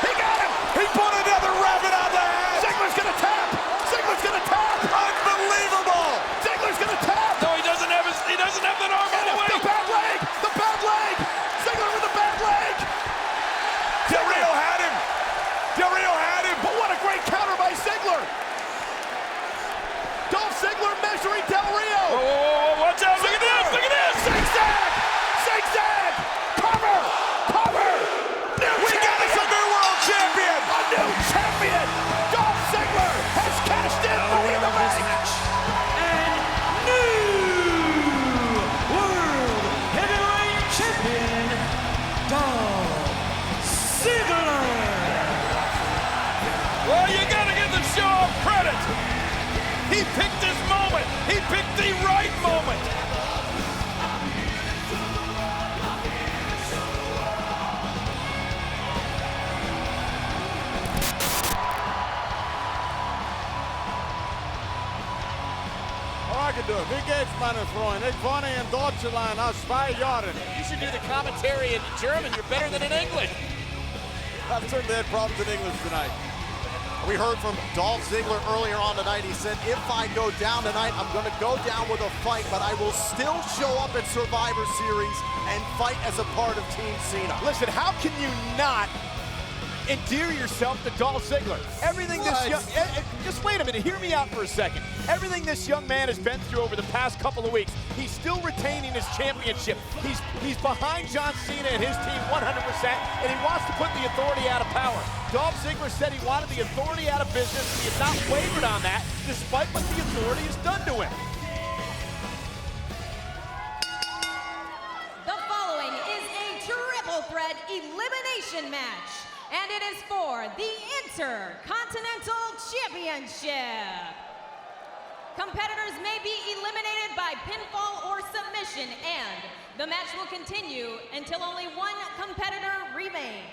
He got him. He put another rabbit on the head. Ziggler's gonna tap. Ziggler's gonna tap. Unbelievable. Ziggler's gonna tap. No, he doesn't have that arm all the way. The bad leg. The bad leg. Ziggler with the bad leg. Del Rio had him. Del Rio had him. But what a great counter by Ziggler. Dolph Ziggler measuring Del Rio. Whoa, watch out, look at this, look at this. Zigzag. Zigzag. Cover. Cover. We got us a new world champion. A new champion. Dolph Ziggler has cashed in Money in the Bank. And new World Heavyweight Champion, Dolph Ziggler. Well, you gotta give the show-off credit. He picked his moment. He picked the right moment. Wie geht's, meine Freunde? Ich wohne in Deutschland aus 2 Jahren. You should do the commentary in German. You're better than in English. I've certainly had problems in English tonight. We heard from Dolph Ziggler earlier on tonight. He said, if I go down tonight, I'm going to go down with a fight, but I will still show up at Survivor Series and fight as a part of Team Cena. Listen, how can you not endear yourself to Dolph Ziggler? Everything this young, just wait a minute, hear me out for a second. Everything this young man has been through over the past couple of weeks, he's still retaining his championship. He's behind John Cena and his team 100%, and he wants to put the authority out of power. Dolph Ziggler said he wanted the authority out of business, and he has not wavered on that, despite what the authority has done to him. The following is a triple threat elimination match, and it is for the Intercontinental Championship. Competitors may be eliminated by pinfall or submission, and the match will continue until only one competitor remains.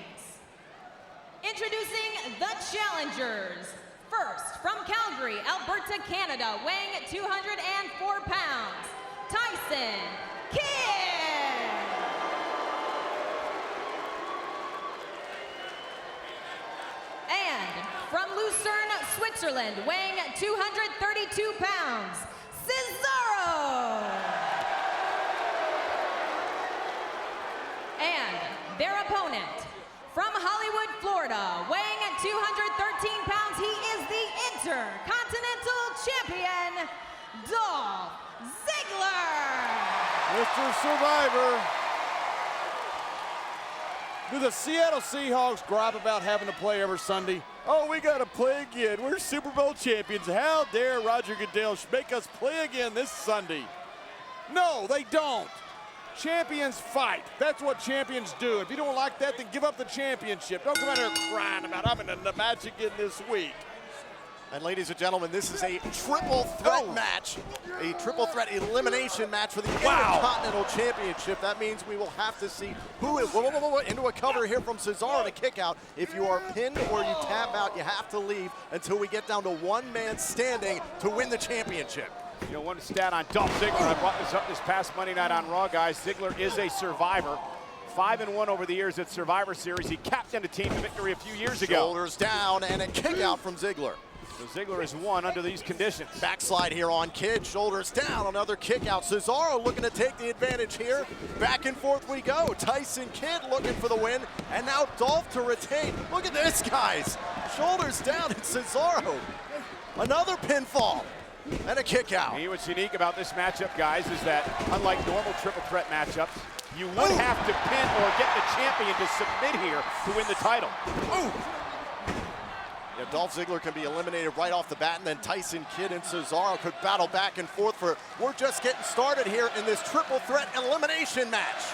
Introducing the challengers. First, from Calgary, Alberta, Canada, weighing 204 pounds, Tyson Kidd. And from Lucerne, Switzerland, weighing 232 pounds, Cesaro. And their opponent, from Hollywood, Florida, weighing 213 pounds, he is the Intercontinental Champion, Dolph Ziggler. Mr. Survivor. Do the Seattle Seahawks gripe about having to play every Sunday? Oh, we got to play again. We're Super Bowl champions. How dare Roger Goodell make us play again this Sunday? No, they don't. Champions fight. That's what champions do. If you don't like that, then give up the championship. Don't come out here crying about I'm in the match again this week. And ladies and gentlemen, this is a triple threat match, a triple threat elimination match for the Intercontinental Championship. That means we will have to see who is into a cover here from Cesaro and a kick out. If you are pinned or you tap out, you have to leave until we get down to one man standing to win the championship. You know, one stat on Dolph Ziggler, I brought this up this past Monday night on Raw, guys. Ziggler is a survivor. 5-1 over the years at Survivor Series. He captained a team to victory a few years ago. Shoulders down and a kick out from Ziggler. So Ziggler has won under these conditions. Backslide here on Kidd, shoulders down, another kick out. Cesaro looking to take the advantage here. Back and forth we go. Tyson Kidd looking for the win, and now Dolph to retain. Look at this, guys. Shoulders down, and Cesaro. Another pinfall. And a kick out. And what's unique about this matchup, guys, is that unlike normal triple threat matchups, you would have to pin or get the champion to submit here to win the title. Yeah, Dolph Ziggler can be eliminated right off the bat, and then Tyson Kidd and Cesaro could battle back and forth for. We're just getting started here in this triple threat elimination match.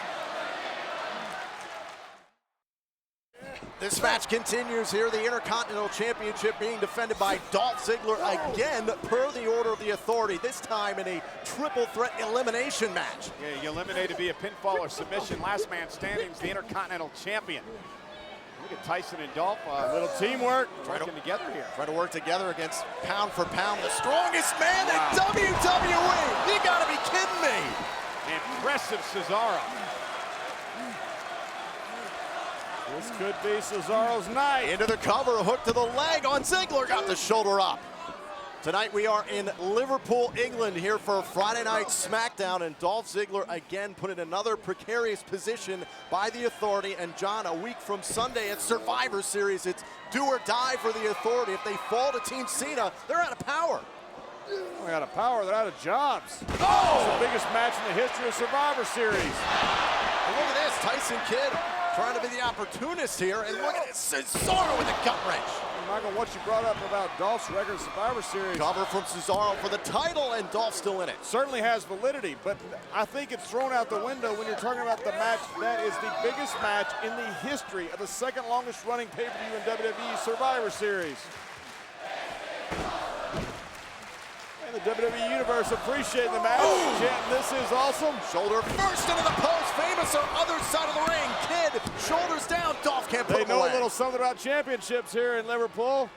This match continues here, the Intercontinental Championship being defended by Dolph Ziggler again per the order of the Authority, this time in a triple threat elimination match. Yeah, you eliminated via pinfall or submission. Last man standing is the Intercontinental Champion. Look at Tyson and Dolph. A little teamwork, working together here. Trying to work together against pound for pound the strongest man in WWE. You gotta be kidding me. Impressive Cesaro. This could be Cesaro's night. Into the cover, a hook to the leg on Ziggler, got the shoulder up. Tonight we are in Liverpool, England here for Friday Night SmackDown, and Dolph Ziggler again put in another precarious position by the Authority. And John, a week from Sunday at Survivor Series, it's do or die for the Authority. If they fall to Team Cena, they're out of power. They're out of power, they're out of jobs. Oh! It's the biggest match in the history of Survivor Series. And look at this, Tyson Kidd trying to be the opportunist here, and look at this, Cesaro with a gut wrench. Michael, what you brought up about Dolph's record in Survivor Series. Cover from Cesaro for the title, and Dolph still in it. Certainly has validity, but I think it's thrown out the window when you're talking about the match that is the biggest match in the history of the second longest running pay-per-view in WWE Survivor Series. And the WWE Universe appreciating the match. Chanting, this is awesome. Shoulder first into the post, famous on other side of the ring. Kidd, shoulders down, Dolph can't put They him know away. a little something about championships here in Liverpool.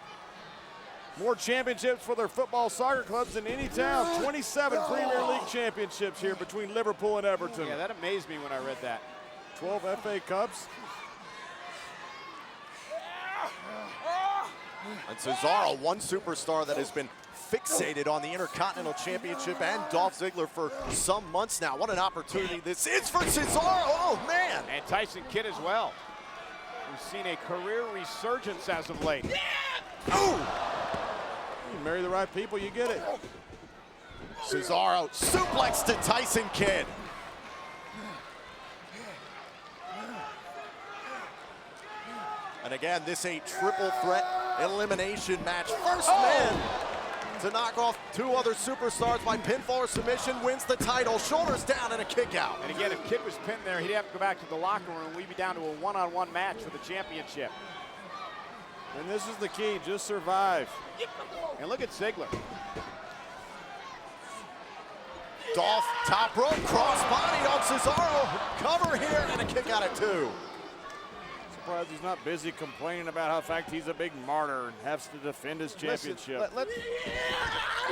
More championships for their football soccer clubs than any town. 27 Premier League championships here between Liverpool and Everton. Yeah, that amazed me when I read that. 12 FA Cups. And Cesaro, one superstar that has been fixated on the Intercontinental Championship and Dolph Ziggler for some months now. What an opportunity this is for Cesaro. Oh, man. And Tyson Kidd as well. We've seen a career resurgence as of late. You marry the right people, you get it. Cesaro suplex to Tyson Kidd. And again, this a triple threat elimination match. First man to knock off two other superstars by pinfall or submission wins the title. Shoulders down and a kick out. And again, if Kidd was pinned there, he'd have to go back to the locker room. We'd be down to a one-on-one match for the championship. And this is the key, just survive. And look at Ziggler. Dolph, top rope, cross body on Cesaro. Cover here and a kick out at 2. Surprised he's not busy complaining about how fact he's a big martyr and has to defend his championship. I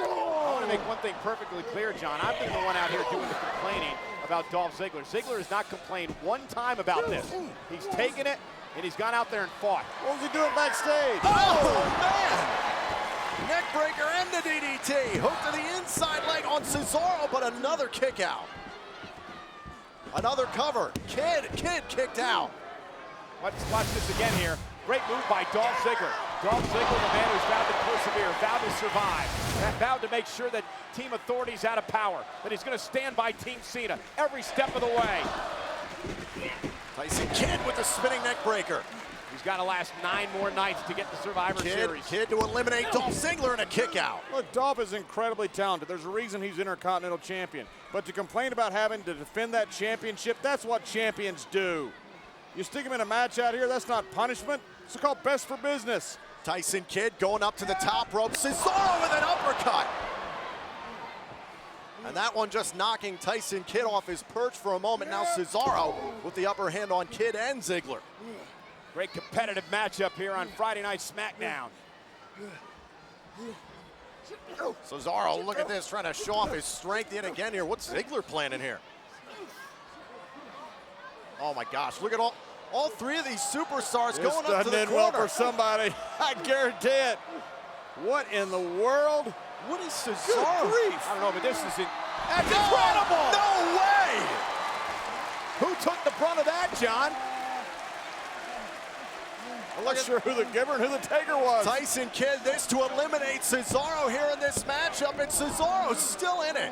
want to make one thing perfectly clear, John. I've been the one out here doing the complaining about Dolph Ziggler. Ziggler has not complained one time about this. He's taken it, and he's gone out there and fought. What was he doing backstage? Oh, man! Neck breaker and the DDT. Hook to the inside leg on Cesaro, but another kick out. Another cover. Kidd kicked out. Let's watch this again here. Great move by Dolph Ziggler. Dolph Ziggler, the man who's vowed to persevere, vowed to survive, vowed to make sure that Team Authority's out of power, that he's going to stand by Team Cena every step of the way. Tyson Kidd with the spinning neck breaker. He's got to last 9 more nights to get the Survivor Series. Kid to eliminate Dolph Ziggler in a kick out. Look, Dolph is incredibly talented. There's a reason he's Intercontinental Champion. But to complain about having to defend that championship, that's what champions do. You stick him in a match out here, that's not punishment. It's called best for business. Tyson Kidd going up to the top rope. Cesaro with an uppercut. And that one just knocking Tyson Kidd off his perch for a moment. Now Cesaro with the upper hand on Kidd and Ziggler. Great competitive matchup here on Friday Night SmackDown. Cesaro, look at this, trying to show off his strength yet again here. What's Ziggler planning here? Oh my gosh, look at all 3 of these superstars This going up to doesn't the end well corner. for somebody. I guarantee it. What in the world? What is Good Cesaro? grief. I don't know, but this is That's incredible! No way! Who took the brunt of that, John? I'm not sure who the giver and who the taker was. Tyson Kidd, this to eliminate Cesaro here in this matchup, and Cesaro's still in it.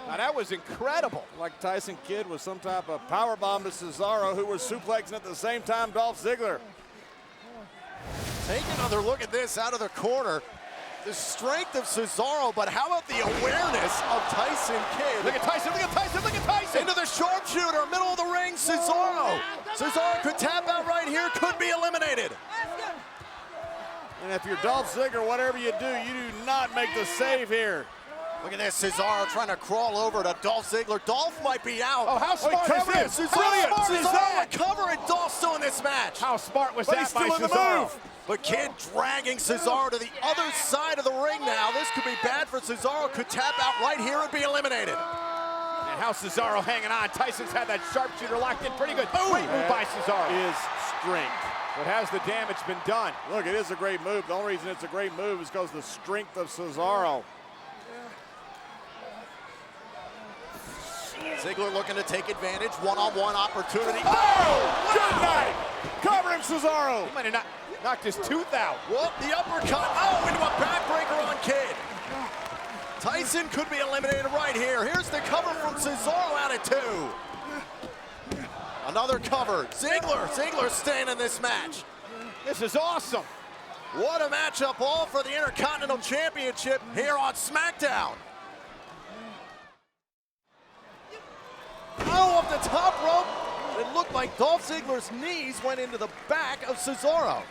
Now that was incredible. Like Tyson Kidd was some type of powerbomb to Cesaro, who was suplexing at the same time Dolph Ziggler. Take another look at this out of the corner. The strength of Cesaro, but how about the awareness of Tyson Kidd? Look at Tyson, look at Tyson, look at Tyson! Into the sharpshooter, middle of the ring, Cesaro. Cesaro could tap out right here, could be eliminated. And if you're Dolph Ziggler, whatever you do not make the save here. Look at this, Cesaro trying to crawl over to Dolph Ziggler. Dolph might be out. Oh, how smart is this? Cesaro recovering, Dolph still in this match. How smart was But that he's by still in the Cesaro? move. But Kidd dragging Cesaro to the other side of the ring now. This could be bad for Cesaro. Could tap out right here and be eliminated. And how Cesaro hanging on. Tyson's had that sharpshooter locked in pretty good. Great move by Cesaro. Is strength. But has the damage been done? Look, it is a great move. The only reason it's a great move is because of the strength of Cesaro. Ziggler looking to take advantage. One-on-one opportunity. Oh, good night. Cover him, Cesaro. He might have knocked his tooth out. Whoop, the uppercut. Oh, into a backbreaker on Kidd. Tyson could be eliminated right here. Here's the cover from Cesaro out at 2. Another cover. Ziggler staying in this match. This is awesome. What a matchup, all for the Intercontinental Championship here on SmackDown. Oh, up the top rope. It looked like Dolph Ziggler's knees went into the back of Cesaro.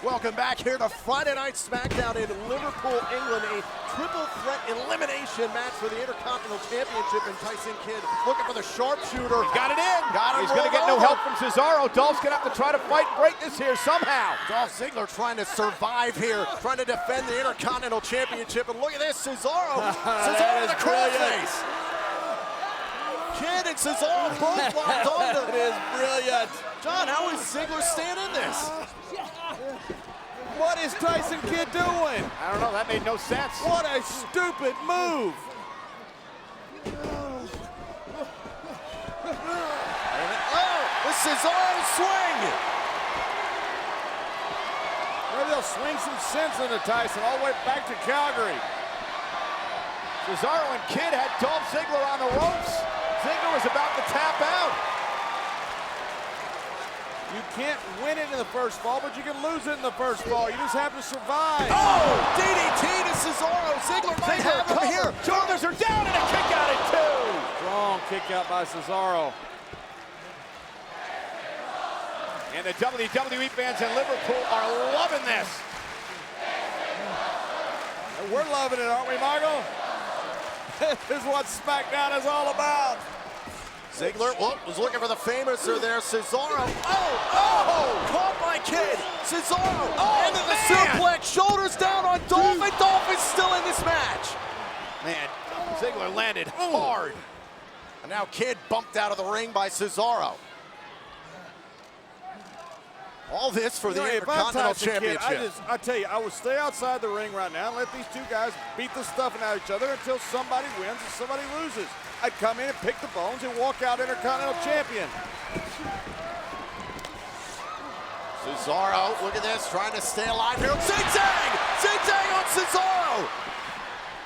Welcome back here to Friday Night SmackDown in Liverpool, England. A triple threat elimination match for the Intercontinental Championship. And Tyson Kidd looking for the sharpshooter. He's got it in. Got him. He's going to get no help from Cesaro. Dolph's going to have to try to fight and break this here somehow. Dolph Ziggler trying to survive here, trying to defend the Intercontinental Championship. And look at this, Cesaro. Cesaro with a crossface. Kidd and Cesaro both locked on. That is brilliant. John, how is Ziggler staying in this? What is Tyson Kidd doing? I don't know. That made no sense. What a stupid move. Oh, the Cesaro swing. Maybe they'll swing some sense into Tyson all the way back to Calgary. Cesaro and Kidd had Dolph Ziggler on the ropes. Ziggler was about to tap out. You can't win it in the first fall, but you can lose it in the first fall. You just have to survive. Oh, DDT to Cesaro. Ziggler might have him here. Shoulders are down and a kick out at 2. Strong kick out by Cesaro. And the WWE fans in Liverpool are loving this. And we're loving it, aren't we, Michael? This is what SmackDown is all about. Ziggler was looking for the famouser there. Cesaro. Oh, caught by Kidd. Cesaro into the suplex. Shoulders down on Dolph, and Dolph is still in this match. Man, Ziggler landed hard. And now Kidd bumped out of the ring by Cesaro. All this for the Intercontinental Championship. I tell you, I would stay outside the ring right now and let these two guys beat the stuffing out of each other until somebody wins and somebody loses. I'd come in and pick the bones and walk out Intercontinental Champion. Cesaro, look at this, trying to stay alive here. Zigzag! Zigzag on Cesaro!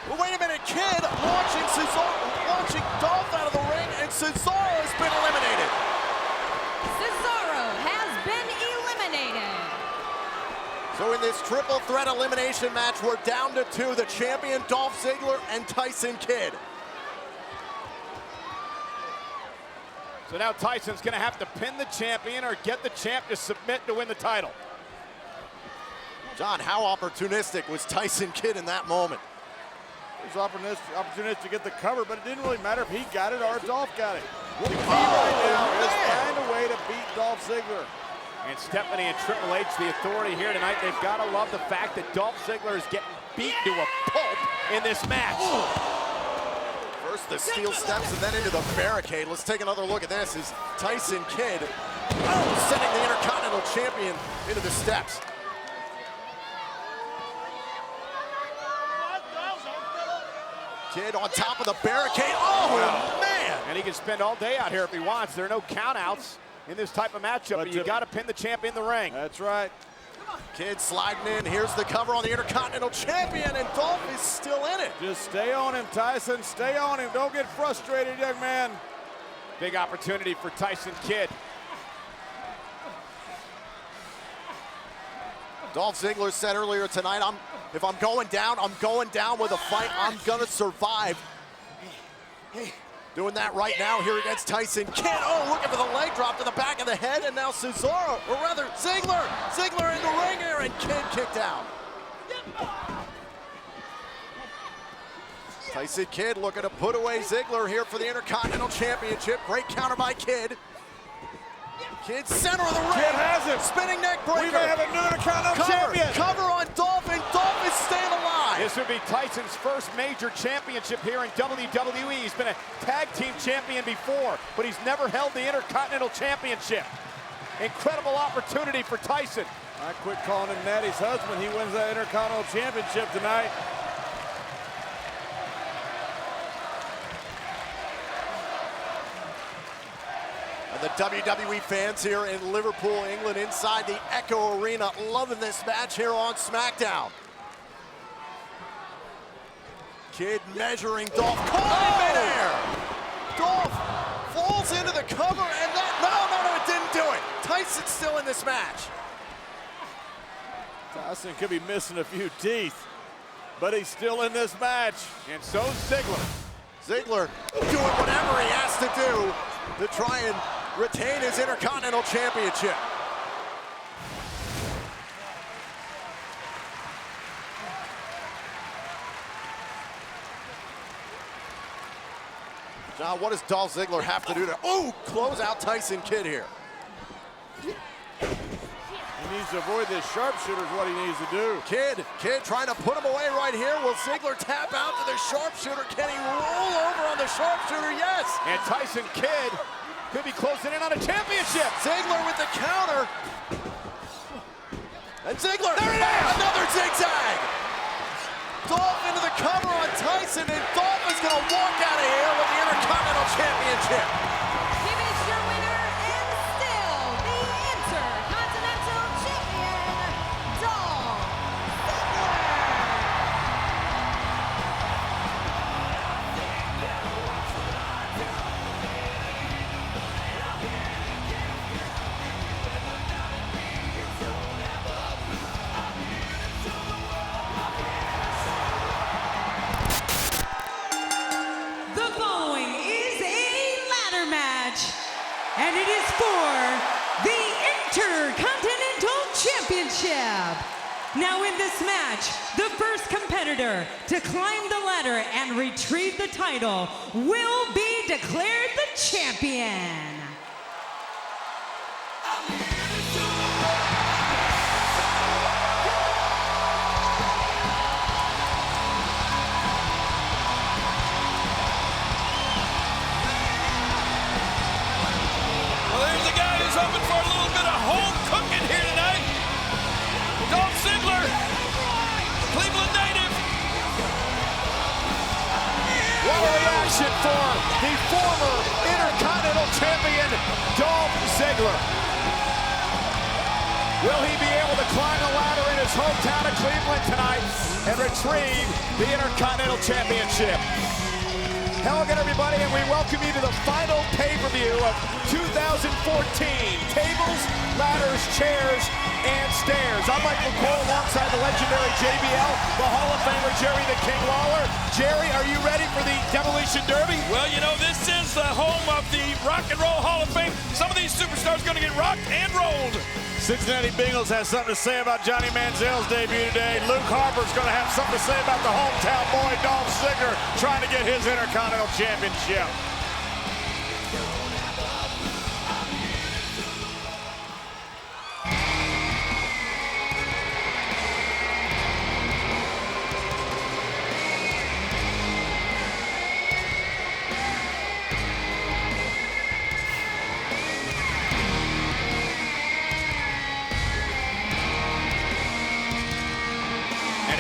Well, wait a minute, Kidd launching Dolph out of the ring, and Cesaro has been eliminated. Cesaro has been eliminated. So in this triple threat elimination match, we're down to 2, the champion Dolph Ziggler and Tyson Kidd. So now Tyson's going to have to pin the champion or get the champ to submit to win the title. John, how opportunistic was Tyson Kidd in that moment? It was opportunistic to get the cover, but it didn't really matter if he got it or if Dolph got it. The key right now is find a way to beat Dolph Ziggler. And Stephanie and Triple H, the authority here tonight, they've got to love the fact that Dolph Ziggler is getting beat to a pulp in this match. First the steel steps and then into the barricade. Let's take another look at this as Tyson Kidd sending the Intercontinental Champion into the steps. Kidd on top of the barricade. Oh, man! And he can spend all day out here if he wants. There are no countouts in this type of matchup, but you got to pin the champ in the ring. That's right. Kidd sliding in. Here's the cover on the Intercontinental Champion, and Dolph is still in it. Just stay on him, Tyson. Stay on him. Don't get frustrated, young man. Big opportunity for Tyson Kidd. Dolph Ziggler said earlier tonight, if I'm going down with a fight. I'm gonna survive. Doing that right now here against Tyson Kidd. Oh, looking for the leg drop to the back of the head, and now Cesaro, or rather Ziggler in the ring here, and Kidd kicked out. Tyson Kidd looking to put away Ziggler here for the Intercontinental Championship. Great counter by Kidd. Kidd center of the ring. Kidd has it. Spinning neck breaker. We may have a new Intercontinental Champion. Cover on Dolph, and Dolph is staying alive. This would be Tyson's first major championship here in WWE. He's been a tag team champion before, but he's never held the Intercontinental Championship. Incredible opportunity for Tyson. I quit calling him Natty's husband. He wins that Intercontinental Championship tonight. The WWE fans here in Liverpool, England, inside the Echo Arena, loving this match here on SmackDown. Kidd measuring Dolph, caught in midair. Dolph falls into the cover, and no, it didn't do it. Tyson's still in this match. Tyson could be missing a few teeth, but he's still in this match. And so's Ziggler. Ziggler doing whatever he has to do to try and retain his Intercontinental Championship. John, what does Dolph Ziggler have to do to, close out Tyson Kidd here? He needs to avoid this sharpshooter is what he needs to do. Kidd trying to put him away right here. Will Ziggler tap out to the sharpshooter? Can he roll over on the sharpshooter? Yes. And Tyson Kidd could be closing in on a championship. Ziggler with the counter. And Ziggler, there it is! Another zigzag. Dolph into the cover on Tyson, and Dolph is going to walk out of here with the Intercontinental Championship. Here is your winner and still the Intercontinental Champion, Dolph Ziggler. The following is a ladder match, and it is for the Intercontinental Championship. Now in this match, the first competitor to climb the ladder and retrieve the title will be declared the champion. Well, there's a guy who's hoping for a little bit of home cooking here tonight. Dolph Ziggler, Cleveland native. What a reaction for the former Intercontinental Champion, Dolph Ziggler. Will he be able to climb the ladder in his hometown of Cleveland tonight and retrieve the Intercontinental Championship? Hello again, everybody, and we welcome you to the final pay-per-view of 2014. Tables, ladders, chairs, and stairs. I'm Michael Cole alongside the legendary JBL, the Hall of Famer Jerry the King Lawler. Jerry, are you ready for the Demolition Derby? Well, you know, this is the home of the Rock and Roll Hall of Fame. Some of these superstars going to get rocked and rolled. Cincinnati Bengals has something to say about Johnny Manziel's debut today. Luke Harper's going to have something to say about the hometown boy, Dolph Ziggler, trying to get his Intercontinental Championship.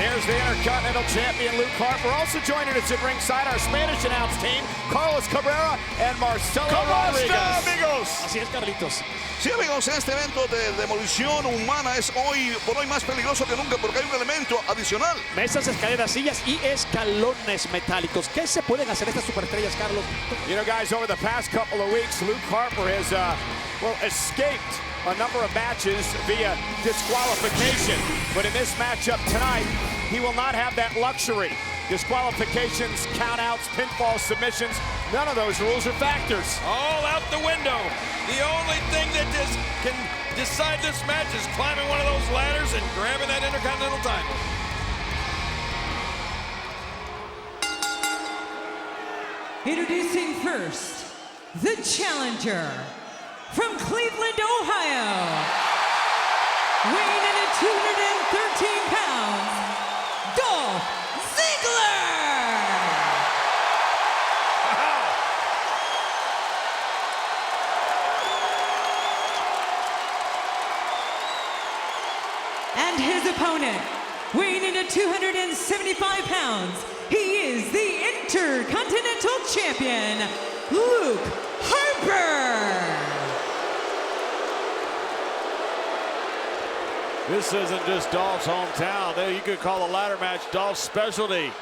Here's the Intercontinental Champion Luke Harper. Also joining us at ringside, our Spanish announce team, Carlos Cabrera and Marcelo Rodriguez. Amigos? Así es, Carlitos. Sí, amigos, este evento de demolición humana es hoy por hoy más peligroso que nunca porque hay un elemento adicional. Mesas, escaleras, sillas y escalones metálicos. ¿Qué se pueden hacer estas superestrellas, Carlos? You know, guys, over the past couple of weeks, Luke Harper has, escaped a number of matches via disqualification. But in this matchup tonight, he will not have that luxury. Disqualifications, countouts, pinfall submissions, none of those rules are factors. All out the window. The only thing that can decide this match is climbing one of those ladders and grabbing that Intercontinental title. Introducing first, the challenger from Cleveland, Ohio, weighing in at 213 pounds, Dolph Ziggler! And his opponent, weighing in at 275 pounds, he is the Intercontinental Champion, Luke Harper! This isn't just Dolph's hometown. You could call the ladder match Dolph's specialty.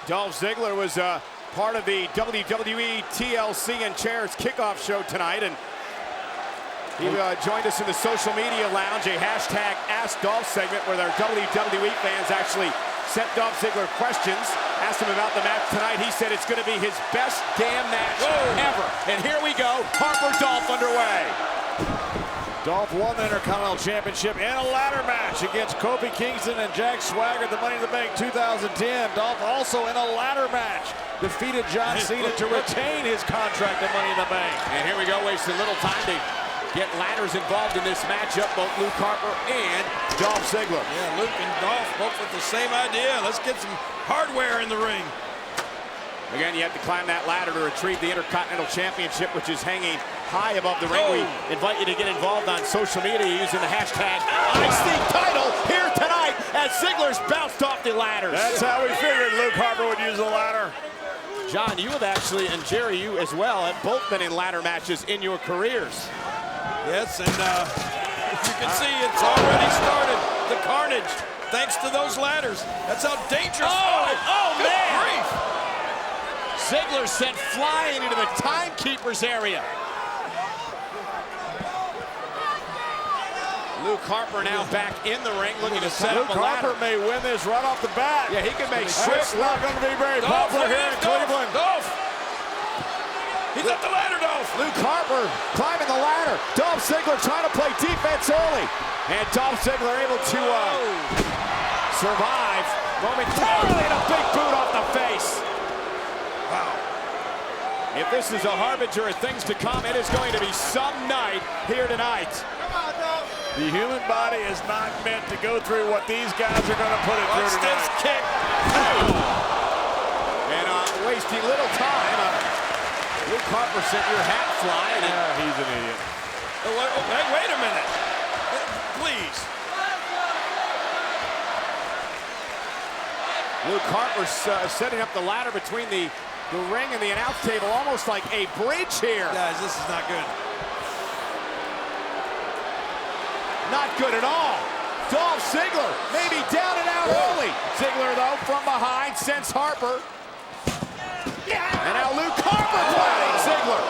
Dolph Ziggler was part of the WWE TLC and Chairs kickoff show tonight, and he joined us in the social media lounge, a hashtag Ask Dolph segment where their WWE fans actually sent Dolph Ziggler questions, asked him about the match tonight. He said it's going to be his best damn match ever. And here we go, Harper-Dolph underway. Dolph won the Intercontinental Championship in a ladder match against Kofi Kingston and Jack Swagger at the Money in the Bank 2010. Dolph also in a ladder match defeated John Cena to retain his contract at Money in the Bank. And here we go, wasting little time to get ladders involved in this matchup, both Luke Harper and Dolph Ziggler. Yeah, Luke and Dolph both with the same idea. Let's get some hardware in the ring. Again, you have to climb that ladder to retrieve the Intercontinental Championship, which is hanging high above the ring. We invite you to get involved on social media using the hashtag IC title here tonight as Ziggler's bounced off the ladders. That's how we figured Luke Harper would use the ladder. John, you have actually, and Jerry, you as well, have both been in ladder matches in your careers. Yes, and as you can see, it's already started. The carnage, thanks to those ladders. That's how dangerous. Oh man! Grief. Ziggler sent flying into the timekeeper's area. Luke Harper now back in the ring, looking to set up a ladder. Luke Harper may win this right off the bat. Yeah, he can make It's swift not going to be very popular here in Cleveland. Dolph! He's up the ladder, Dolph! Luke Harper climbing the ladder. Dolph Ziggler trying to play defense early. And Dolph Ziggler able to survive momentarily, and a big boot off the face. Wow. If this is a harbinger of things to come, it is going to be some night here tonight. Come on, Dolph. The human body is not meant to go through what these guys are going to put it through tonight. This kick. And wasting little time, Luke Harper sent your hat flying. Yeah, he's an idiot. Wait a minute. Please. Luke Harper setting up the ladder between the ring and the announce table, almost like a bridge here. Guys, this is not good. Not good at all. Dolph Ziggler maybe down and out early. Ziggler, though, from behind, sends Harper. And now Luke Harper planning Ziggler.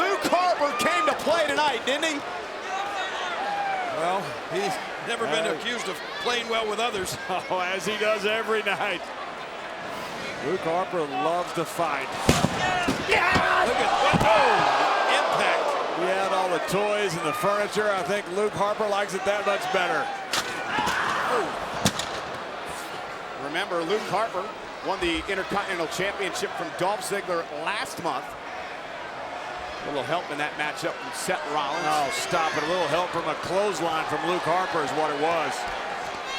Luke Harper came to play tonight, didn't he? Well, he's never been accused of playing well with others. Oh, as he does every night. Luke Harper loves to fight. Yeah! Look at impact. He had all the toys and the furniture. I think Luke Harper likes it that much better. Remember, Luke Harper won the Intercontinental Championship from Dolph Ziggler last month. A little help in that matchup from Seth Rollins. Oh, stop it. A little help from a clothesline from Luke Harper is what it was.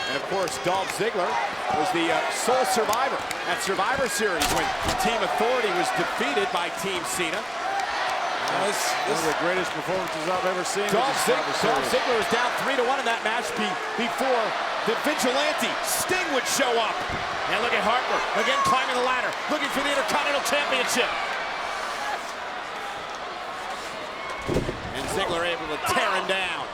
And of course, Dolph Ziggler was the sole survivor at Survivor Series when Team Authority was defeated by Team Cena. This is one of the greatest performances I've ever seen. Dolph Ziggler was down 3-1 in that match before the Vigilante Sting would show up. And look at Harper again climbing the ladder, looking for the Intercontinental Championship. And Ziggler able to tear him down.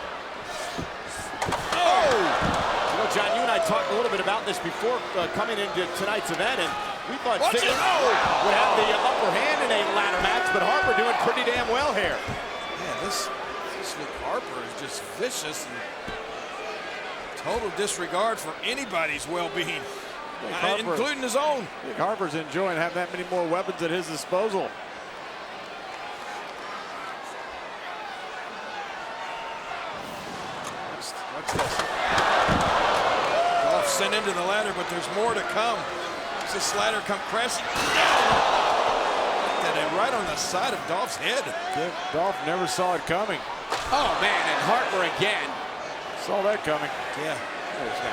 Oh! You know, John, you and I talked a little bit about this before coming into tonight's event, and we thought Ziggler would have the upper hand in a ladder match, but Harper doing pretty damn well here. Yeah, this Luke Harper is just vicious and total disregard for anybody's well-being, including his own. Harper's enjoying having that many more weapons at his disposal. Watch this. Dolph sent into the ladder, but there's more to come. Does this ladder come crashing down? Right on the side of Dolph's head. Dolph never saw it coming. Oh, man, and Harper again. Saw that coming. Yeah.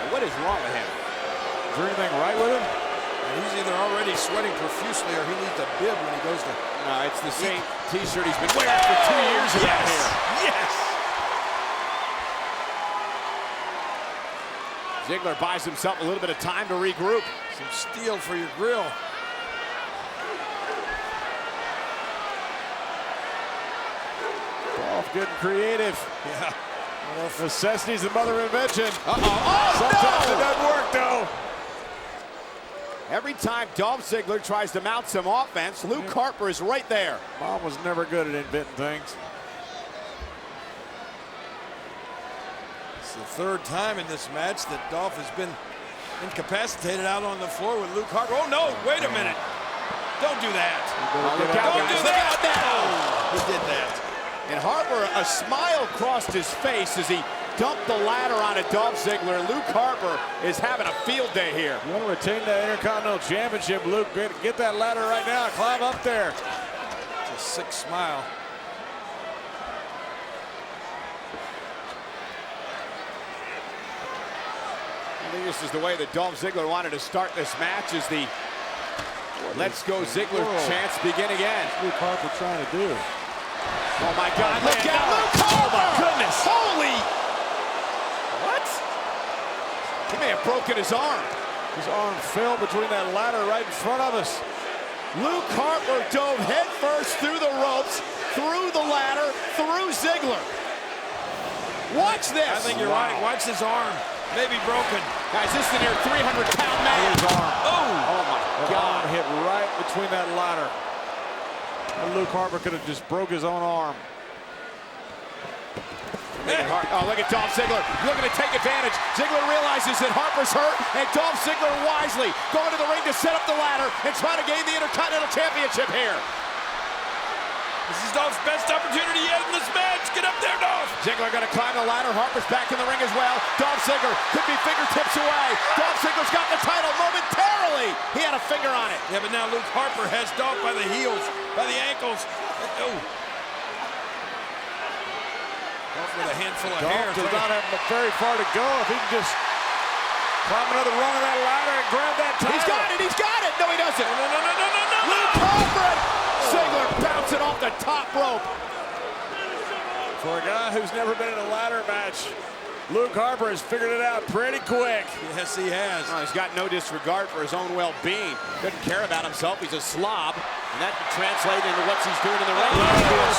What is wrong with him? Is there anything right with him? He's either already sweating profusely or he needs a bib when he goes to... No, it's the same T-shirt he's been wearing for 2 years around here. Yes! Ziggler buys himself a little bit of time to regroup. Some steel for your grill. Dolph getting creative. Yeah. Well, necessity's the mother of invention. Oh, sometimes it doesn't work, though. Every time Dolph Ziggler tries to mount some offense, Luke Harper is right there. Mom was never good at inventing things. It's the third time in this match that Dolph has been incapacitated out on the floor with Luke Harper. Oh, no, wait a minute. Don't do that. Don't do that now. He did that. And Harper, a smile crossed his face as he dumped the ladder onto Dolph Ziggler. Luke Harper is having a field day here. You want to retain that Intercontinental Championship, Luke? Get that ladder right now. Climb up there. It's a sick smile. I think this is the way that Dolph Ziggler wanted to start this match, as the Let's Go Ziggler chants begin again. What's Luke Harper trying to do? Oh my God, look out, Luke Harper! Oh my goodness! Holy! What? He may have broken his arm. His arm fell between that ladder right in front of us. Luke Harper dove headfirst through the ropes, through the ladder, through Ziggler. Watch this. I think you're right. Watch his arm. Maybe broken. Guys, this is a near 300-pound man. His arm. Oh my God. Arm hit right between that ladder. Luke Harper could have just broke his own arm. Oh, look at Dolph Ziggler looking to take advantage. Ziggler realizes that Harper's hurt, and Dolph Ziggler wisely going to the ring to set up the ladder and try to gain the Intercontinental Championship here. This is Dolph's best opportunity yet in this match. Get up there, Dolph. Ziggler going to climb the ladder. Harper's back in the ring as well. Dolph Ziggler could be fingertips away. Dolph Ziggler's got the title momentarily. He had a finger on it. Yeah, but now Luke Harper has Dolph by the heels, by the ankles. Oh. Dolph with a handful of hair. Dolph does not have very far to go. If he can just climb another rung of that ladder and grab that title. He's got it. He's got it. No, he doesn't. No. Luke Harper. Ziggler bouncing off the top rope. For a guy who's never been in a ladder match, Luke Harper has figured it out pretty quick. Yes, he has. Oh, he's got no disregard for his own well-being. Doesn't care about himself. He's a slob, and that can translate into what he's doing in the ring. He might be a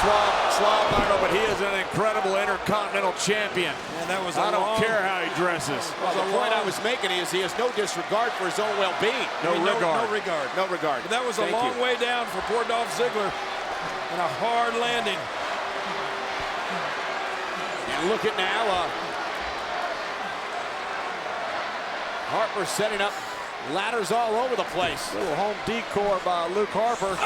slob, Michael, but he is an incredible Intercontinental Champion. And that was I don't care how he dresses. Well, the point I was making is he has no disregard for his own well-being. No regard. No regard. But that was a long way down for poor Dolph Ziggler, and a hard landing. And look at now, Harper setting up ladders all over the place. Little home decor by Luke Harper.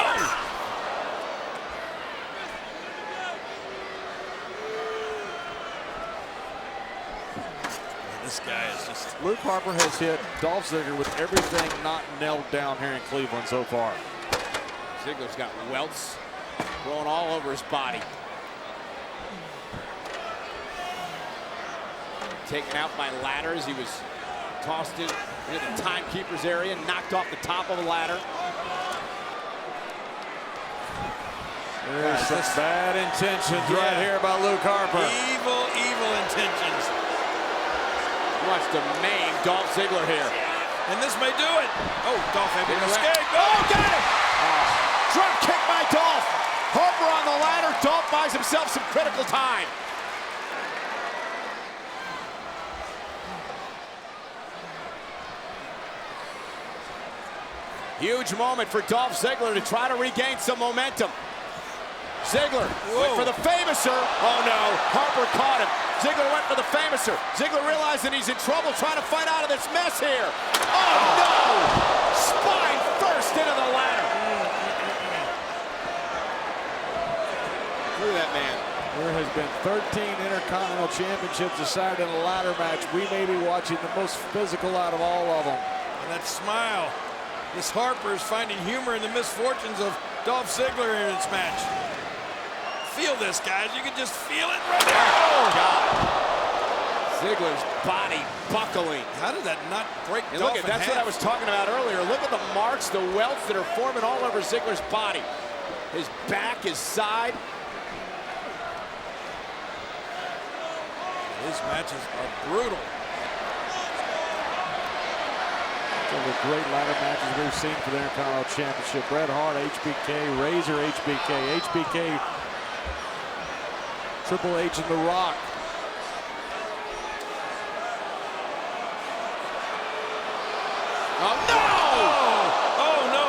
This guy is just... Luke Harper has hit Dolph Ziggler with everything not nailed down here in Cleveland so far. Ziggler's got welts growing all over his body. Taken out by ladders. He was tossed into the timekeeper's area, knocked off the top of a ladder. There's some bad intentions right here by Luke Harper. Evil, evil intentions. He wants to maim Dolph Ziggler here. And this may do it. Oh, Dolph able to escape. Oh, got it! Drop kick by Dolph. Harper on the ladder. Dolph buys himself some critical time. Huge moment for Dolph Ziggler to try to regain some momentum. Ziggler went for the famouser. Oh no, Harper caught him. Ziggler went for the famouser. Ziggler realizing he's in trouble trying to fight out of this mess here. Oh no! Spine first into the ladder. Look at that man. There has been 13 Intercontinental Championships decided in a ladder match. We may be watching the most physical out of all of them. And that smile. This Harper is finding humor in the misfortunes of Dolph Ziggler in this match. Feel this, guys. You can just feel it right there. Oh, God. Ziggler's body buckling. How did that not break And Dolph look at in that's half? what I was talking about earlier. Look at the marks, the welts that are forming all over Ziggler's body. His back, his side. His matches are brutal. Some of the great ladder matches we've seen for the Intercontinental Championship. Bret Hart, HBK, Razor, HBK, Triple H and The Rock. Oh, no! Oh, no!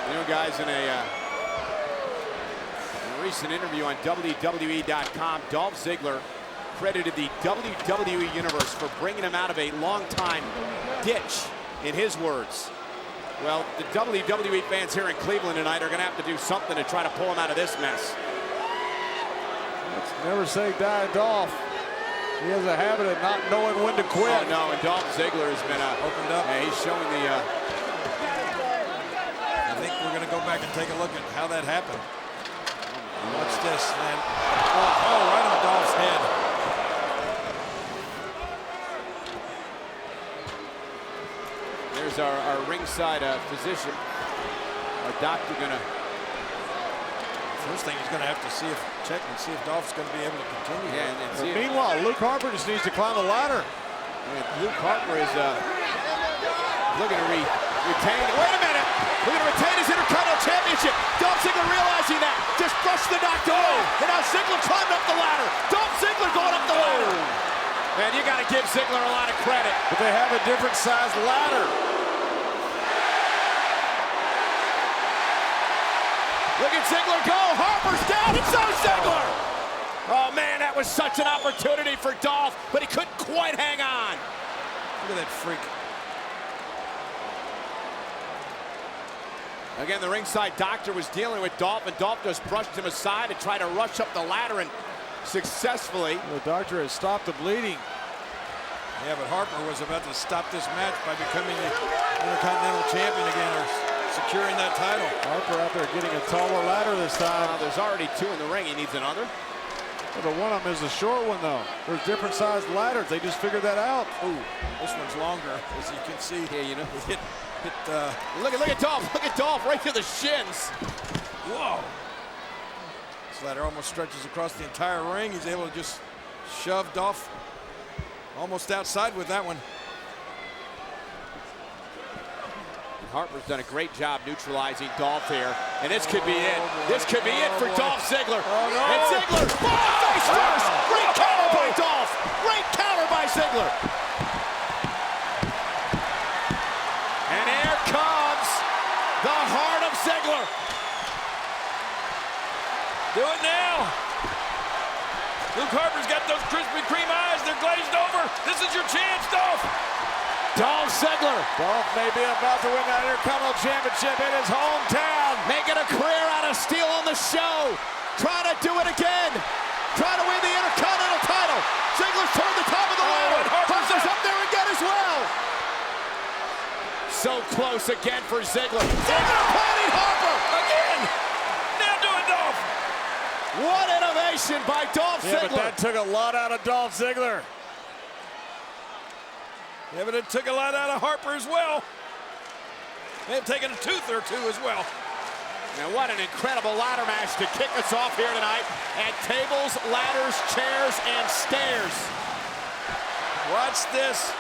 You know, guys, in a recent interview on WWE.com, Dolph Ziggler credited the WWE Universe for bringing him out of a long-time ditch, in his words. Well, the WWE fans here in Cleveland tonight are going to have to do something to try to pull him out of this mess. Let's never say die, Dolph. He has a habit of not knowing when to quit. Oh, no, and Dolph Ziggler has been opened up. Yeah, he's showing the... I think we're going to go back and take a look at how that happened. Watch this, man. Oh, right on Dolph's head. There's our ringside physician. Our doctor gonna... First thing he's gonna have to see check and see if Dolph's gonna be able to continue. Yeah, and see if, meanwhile, Luke Harper just needs to climb the ladder. Luke Harper is looking to retain. Wait a minute! We're gonna retain his Intercontinental Championship. Dolph Ziggler realizing that, just brushed the doctor away. And now Ziggler climbed up the ladder. Dolph Ziggler going up the ladder. Man, you gotta give Ziggler a lot of credit. But they have a different sized ladder. Look at Ziggler go. Harper's down, and so Ziggler. Oh, man, that was such an opportunity for Dolph, but he couldn't quite hang on. Look at that freak. Again, the ringside doctor was dealing with Dolph, and Dolph just brushed him aside and tried to rush up the ladder, and successfully. The doctor has stopped the bleeding. Yeah, but Harper was about to stop this match by becoming the Intercontinental Champion again, or securing that title. Harper out there getting a taller ladder this time. There's already two in the ring. He needs another. Well, the one of them is the short one, though. There's different sized ladders. They just figured that out. Ooh, this one's longer, as you can see. Yeah, you know. Look at Dolph. Look at Dolph right to the shins. Whoa. This ladder almost stretches across the entire ring. He's able to just shove Dolph almost outside with that one. Harper's done a great job neutralizing Dolph here, and this could be it. This could be it for Dolph Ziggler. Oh, no. And Ziggler, face first. Great counter by Dolph. Great counter by Ziggler. And here comes the heart of Ziggler. Do it now. Luke Harper's got those Krispy Kreme eyes. They're glazed over. This is your chance, Dolph. Dolph Ziggler. Dolph may be about to win that Intercontinental Championship in his hometown. Making a career out of steel on the show. Trying to do it again. Trying to win the Intercontinental title. Ziggler's toward the top of the ladder. Harper's up there again as well. So close again for Ziggler. Ziggler planting Harper. Again. Now do it, Dolph. What innovation by Dolph Ziggler. But that took a lot out of Dolph Ziggler. Yeah, but it took a lot out of Harper as well. May have taken a tooth or two as well. And what an incredible ladder match to kick us off here tonight at tables, ladders, chairs, and stairs. Watch this.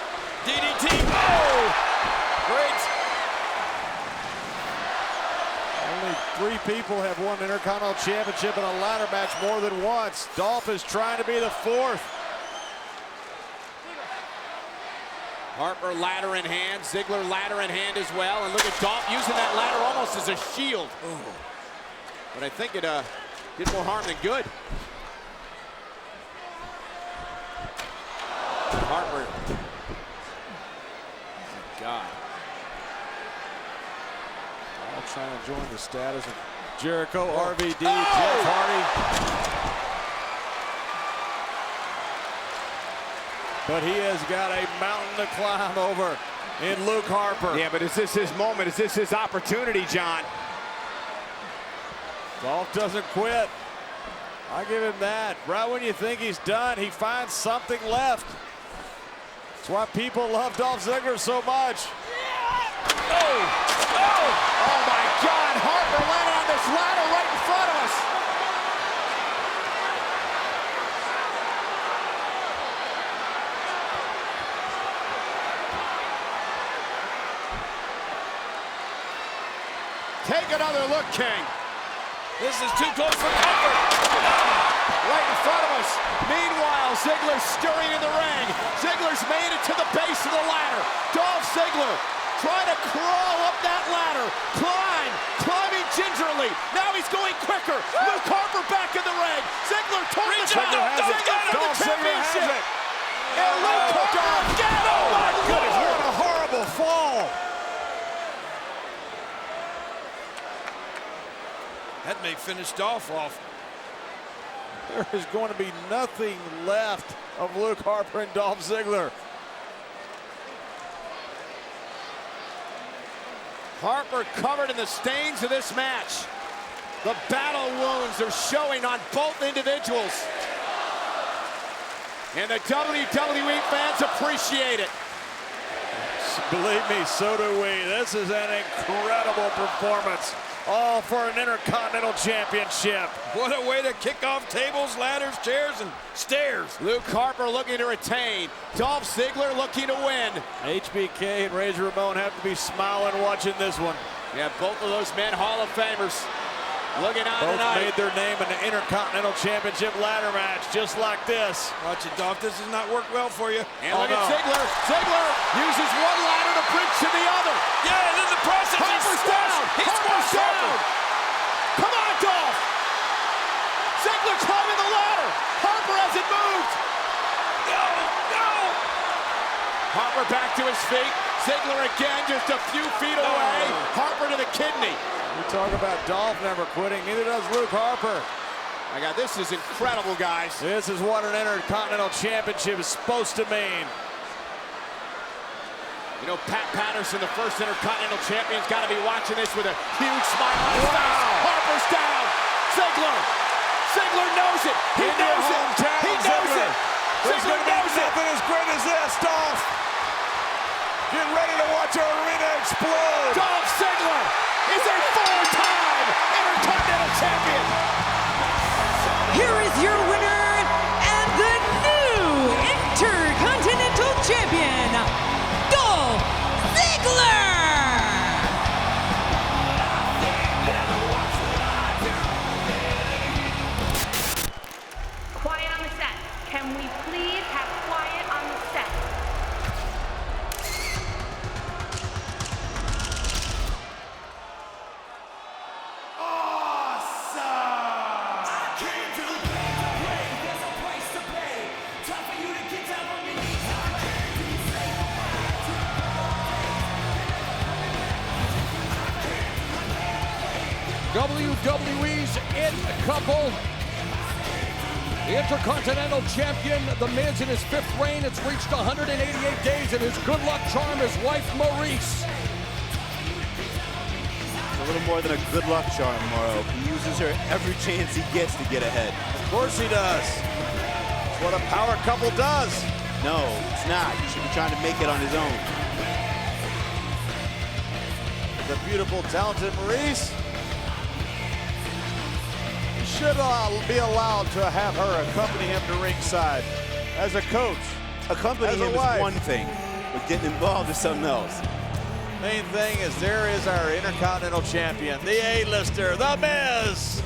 DDT. Oh! Great. Only 3 people have won the Intercontinental Championship in a ladder match more than once. Dolph is trying to be the 4th. Harper ladder in hand, Ziggler ladder in hand as well, and look at Dolph using that ladder almost as a shield. Ooh. But I think it did more harm than good. Harper. Oh, God. All trying to join the status of Jericho, RVD, Jeff Hardy. But he has got a mountain to climb over in Luke Harper. Yeah, but is this his moment? Is this his opportunity, John? Dolph doesn't quit. I give him that. Right when you think he's done, he finds something left. That's why people love Dolph Ziggler so much. Oh! Oh! Oh my God! Harper landed on this ladder right in front of us. Take another look, King. This is too close for comfort. Right in front of us. Meanwhile, Ziggler's stirring in the ring. Ziggler's made it to the base of the ladder. Dolph Ziggler trying to crawl up that ladder. Climbing gingerly. Now he's going quicker. Luke Harper back in the ring. Ziggler toward the top. Ziggler for the championship. And Luke Harper again. Oh my goodness, what a horrible fall. That may finish Dolph off. There is going to be nothing left of Luke Harper and Dolph Ziggler. Harper covered in the stains of this match. The battle wounds are showing on both individuals. And the WWE fans appreciate it. Believe me, so do we. This is an incredible performance. All for an Intercontinental Championship. What a way to kick off tables, ladders, chairs, and stairs. Luke Harper looking to retain. Dolph Ziggler looking to win. HBK and Razor Ramon have to be smiling watching this one. Yeah, both of those men Hall of Famers. Looking on both tonight. Made their name in the Intercontinental Championship ladder match, just like this. Watch it, Dolph. This has not worked well for you. And look at Ziggler. Ziggler uses one ladder to bridge to the other. Yeah, and in the process, Harper's down. Harper's down. Come on, Dolph. Ziggler climbing the ladder. Harper hasn't moved. No. Harper back to his feet. Ziggler again, just a few feet away. Harper to the kidney. We talk about Dolph never quitting. Neither does Luke Harper. My God, this is incredible, guys. This is what an Intercontinental Championship is supposed to mean. You know, Pat Patterson, the first Intercontinental Champion, has got to be watching this with a huge smile on his face. Harper's down. Ziggler knows it. He knows it. He knows it. Ziggler knows it. Nothing as great as this, Dolph. Get ready to watch our arena explode. Dolph Ziggler is a four-time Intercontinental Champion. Here is your winner and the new Intercontinental Champion, Dolph Ziggler. Quiet on the set. Can we please have quiet on the set? I came to the place WWE's It Couple. The Intercontinental Champion, The Miz, in his 5th reign. It's reached 188 days, and his good luck charm, his wife, Maurice. A little more than a good luck charm, Mauro. He uses her every chance he gets to get ahead. Of course he does. It's what a power couple does. No, it's not. He should be trying to make it on his own. The beautiful, talented Maurice should be allowed to have her accompany him to ringside as a coach. Accompanying him is one thing, but getting involved is something else. Main thing is there is our Intercontinental Champion, the A-lister, The Miz.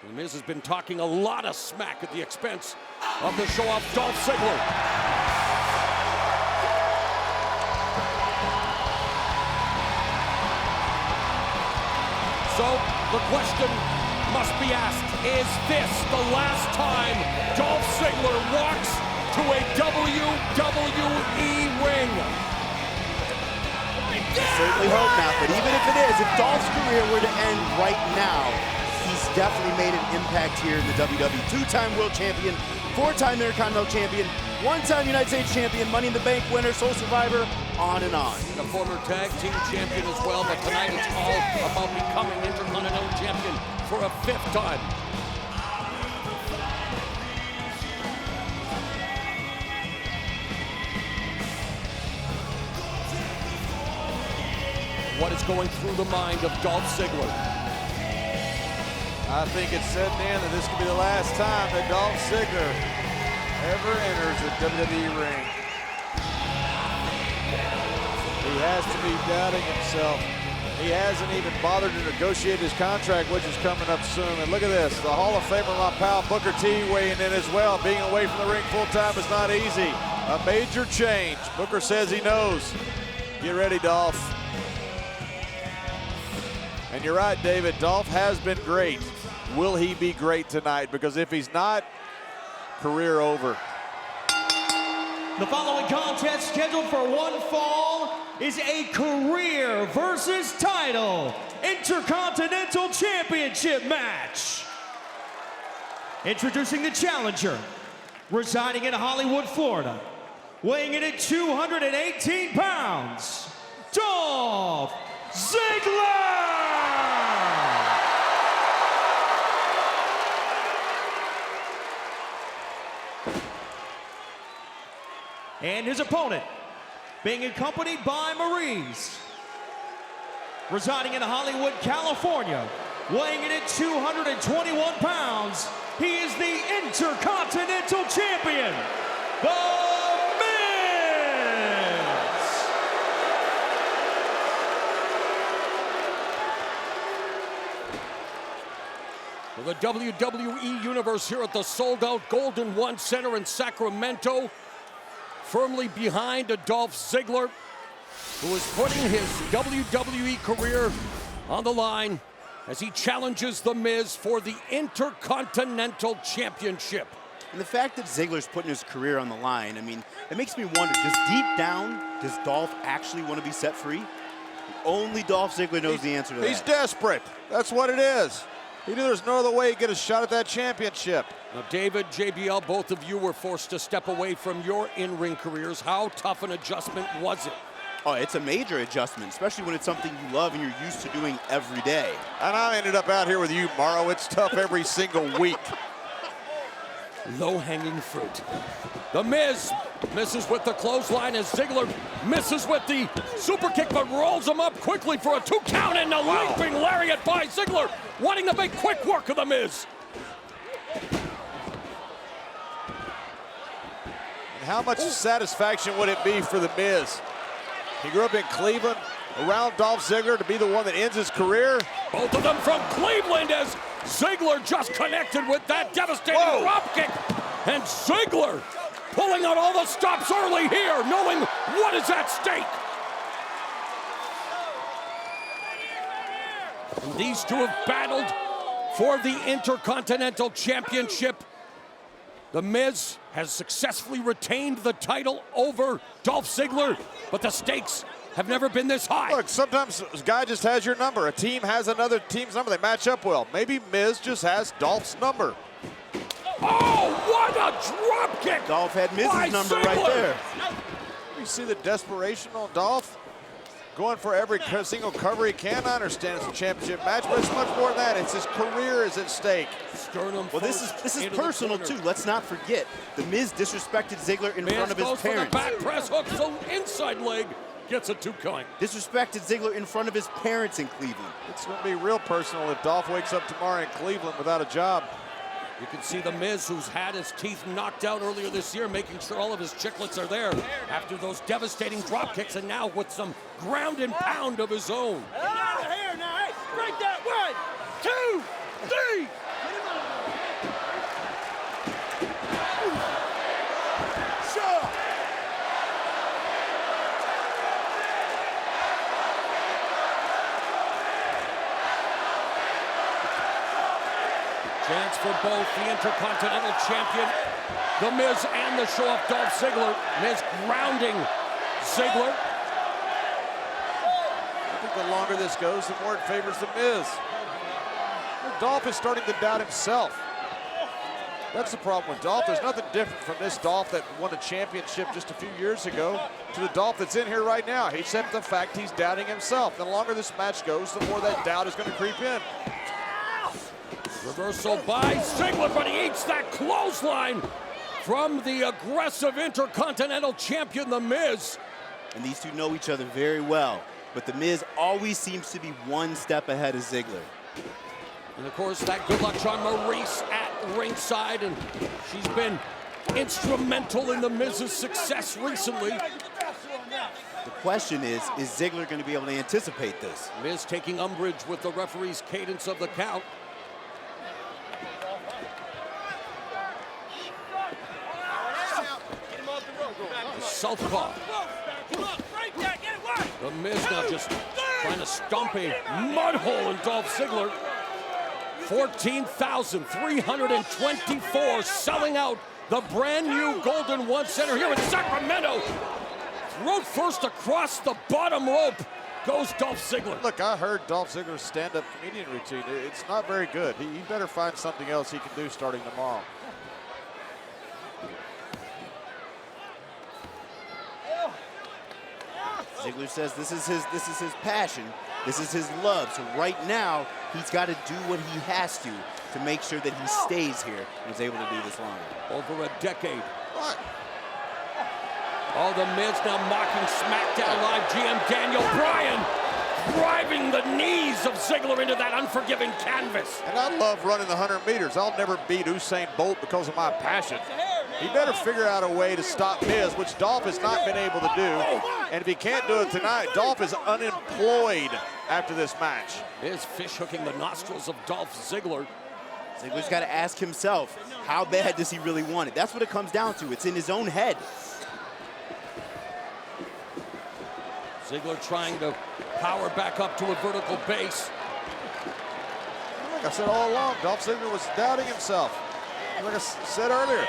The Miz has been talking a lot of smack at the expense of the show-off Dolph Ziggler. So the question must be asked, is this the last time Dolph Ziggler walks to a WWE ring? Certainly hope not, but even if it is, if Dolph's career were to end right now, he's definitely made an impact here in the WWE. 2-time world champion, 4-time Intercontinental champion, 1-time United States champion, Money in the Bank winner, Soul Survivor, on and on. The former tag team champion as well, but tonight it's all about becoming Intercontinental champion for a 5th time. What is going through the mind of Dolph Ziggler? I think it's setting in that this could be the last time that Dolph Ziggler ever enters a WWE ring. He has to be doubting himself. He hasn't even bothered to negotiate his contract, which is coming up soon. And look at this, the Hall of Famer, my pal Booker T, weighing in as well. Being away from the ring full time is not easy. A major change. Booker says he knows. Get ready, Dolph. And you're right, David, Dolph has been great. Will he be great tonight? Because if he's not, career over. The following contest, scheduled for one fall, is a career versus title Intercontinental Championship match. Introducing the challenger, residing in Hollywood, Florida, weighing in at 218 pounds, Dolph Ziggler! And his opponent, being accompanied by Maurice, residing in Hollywood, California, weighing in at 221 pounds, he is the Intercontinental Champion, The Miz! For the WWE Universe here at the sold-out Golden One Center in Sacramento, firmly behind a Dolph Ziggler, who is putting his WWE career on the line as he challenges The Miz for the Intercontinental Championship. And the fact that Ziggler's putting his career on the line, I mean, it makes me wonder, does deep down, does Dolph actually want to be set free? Only Dolph Ziggler knows the answer to that. He's desperate. That's what it is. He knew there's no other way to get a shot at that championship. Now, David, JBL, both of you were forced to step away from your in-ring careers. How tough an adjustment was it? Oh, it's a major adjustment, especially when it's something you love and you're used to doing every day. And I ended up out here with you, Mauro. It's tough every single week. Low-hanging fruit. The Miz misses with the clothesline as Ziggler misses with the super kick, but rolls him up quickly for a 2 count, and a leaping lariat by Ziggler, wanting to make quick work of The Miz. And how much satisfaction would it be for The Miz? He grew up in Cleveland, around Dolph Ziggler to be the one that ends his career. Both of them from Cleveland as Ziggler just connected with that devastating dropkick. And Ziggler pulling out all the stops early here, knowing what is at stake. And these two have battled for the Intercontinental Championship. The Miz has successfully retained the title over Dolph Ziggler, but the stakes have never been this high. Look, sometimes a guy just has your number. A team has another team's number. They match up well. Maybe Miz just has Dolph's number. Oh, what a drop kick! Dolph had Miz's number right there. You see the desperation on Dolph? Going for every single cover he can. I understand it's a championship match, but it's much more than that. It's his career is at stake. Sternum. Well, this is personal too. Let's not forget the Miz disrespected Ziggler in front of his parents. For the back press hook, so inside leg gets a 2 count. Disrespected Ziggler in front of his parents in Cleveland. It's going to be real personal if Dolph wakes up tomorrow in Cleveland without a job. You can see the Miz, who's had his teeth knocked out earlier this year, making sure all of his chiclets are there after those devastating drop kicks, and now with some ground and pound of his own. Get out of here now. Hey, break that. 1, 2, 3. Chance for both the Intercontinental Champion, The Miz, and the show-off Dolph Ziggler. Miz grounding Ziggler. I think the longer this goes, the more it favors The Miz. Dolph is starting to doubt himself. That's the problem with Dolph. There's nothing different from this Dolph that won a championship just a few years ago to the Dolph that's in here right now, except the fact he's doubting himself. The longer this match goes, the more that doubt is going to creep in. Reversal by Ziggler, but he eats that clothesline from the aggressive Intercontinental Champion, The Miz. And these two know each other very well, but The Miz always seems to be one step ahead of Ziggler. And of course, that good luck charm, Maurice at ringside, and she's been instrumental in The Miz's success recently. The question is Ziggler going to be able to anticipate this? Miz taking umbrage with the referee's cadence of the count. Southpaw. The Miz now just trying to stomp a mud hole in Dolph Ziggler. 14,324 selling out the brand new Golden One Center here in Sacramento. Throat first across the bottom rope goes Dolph Ziggler. Look, I heard Dolph Ziggler's stand-up comedian routine. It's not very good. He better find something else he can do starting tomorrow. Ziggler says this is his passion, this is his love. So right now, he's got to do what he has to make sure that he stays here and is able to do this longer. Over a decade. Oh, the Miz now mocking SmackDown Live GM Daniel Bryan, driving the knees of Ziggler into that unforgiving canvas. And I love running the 100 meters. I'll never beat Usain Bolt because of my passion. He better figure out a way to stop Miz, which Dolph has not been able to do. And if he can't do it tonight, Dolph is unemployed after this match. Miz fish hooking the nostrils of Dolph Ziggler. Ziggler's got to ask himself, how bad does he really want it? That's what it comes down to. It's in his own head. Ziggler trying to power back up to a vertical base. Like I said all along, Dolph Ziggler was doubting himself. Like I said earlier,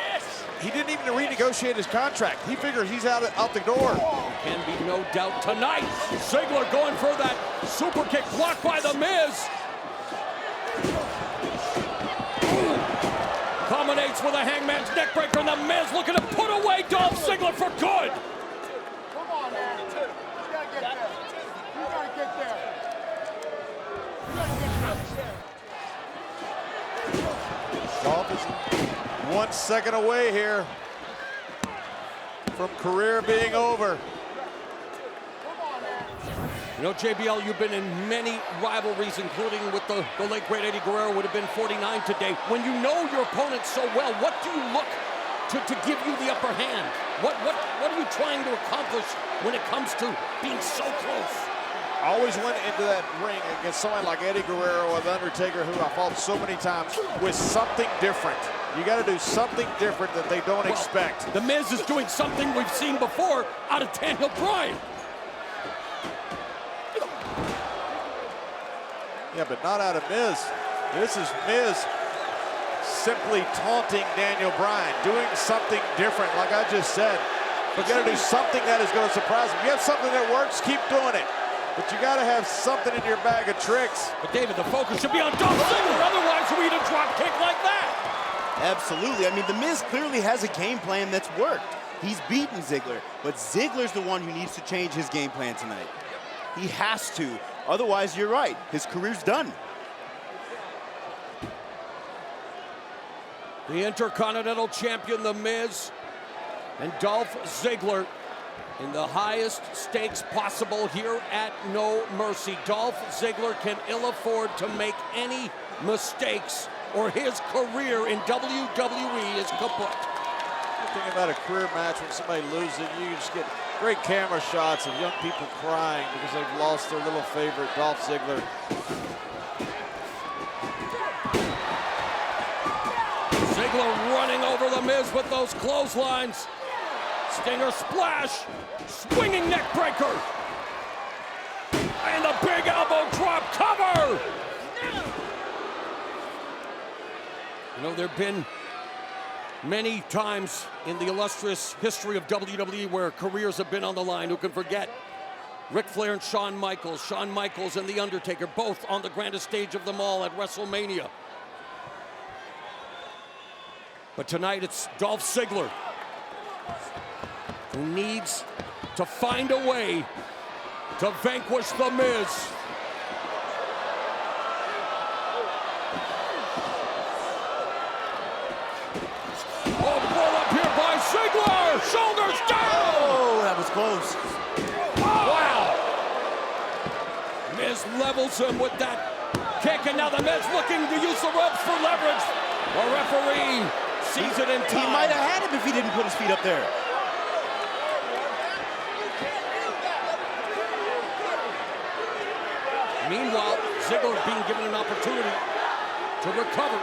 he didn't even renegotiate his contract. He figures he's out the door. Can be no doubt tonight. Ziggler going for that super kick blocked by The Miz. Culminates with a hangman's neckbreaker, and The Miz looking to put away Dolph Ziggler for good. Come on, man. You gotta get there. You gotta get there. Dolph is 1 second away here from career being over. You know, JBL, you've been in many rivalries, including with the late great Eddie Guerrero, would have been 49 today. When you know your opponent so well, what do you look to give you the upper hand? What are you trying to accomplish when it comes to being so close? always went into that ring against someone like Eddie Guerrero or The Undertaker, who I fought so many times, with something different. You got to do something different that they don't expect. The Miz is doing something we've seen before out of Daniel Bryan. Yeah, but not out of Miz. This is Miz simply taunting Daniel Bryan, doing something different, like I just said. You got to do something that is going to surprise him. You have something that works, keep doing it. But you got to have something in your bag of tricks. But David, the focus should be on Dolph Ziggler. Otherwise, we need a drop kick like that. Absolutely. I mean, The Miz clearly has a game plan that's worked. He's beaten Ziggler, but Ziggler's the one who needs to change his game plan tonight. He has to. Otherwise, you're right. His career's done. The Intercontinental Champion, The Miz, and Dolph Ziggler in the highest stakes possible here at No Mercy. Dolph Ziggler can ill afford to make any mistakes, or his career in WWE is kaput. The thing about a career match, when somebody loses, you just get great camera shots of young people crying because they've lost their little favorite, Dolph Ziggler. Ziggler running over The Miz with those clotheslines. Stinger splash, swinging neck breaker. And the big elbow drop cover. You know, there have been many times in the illustrious history of WWE where careers have been on the line. Who can forget Ric Flair and Shawn Michaels? Shawn Michaels and The Undertaker, both on the grandest stage of them all at WrestleMania. But tonight it's Dolph Ziggler, who needs to find a way to vanquish The Miz. Oh, roll up here by Ziggler! Shoulders down! Oh, that was close. Wow! Miz levels him with that kick, and now The Miz looking to use the ropes for leverage. The referee sees it in time. He might have had him if he didn't put his feet up there. Meanwhile, Ziggler being given an opportunity to recover.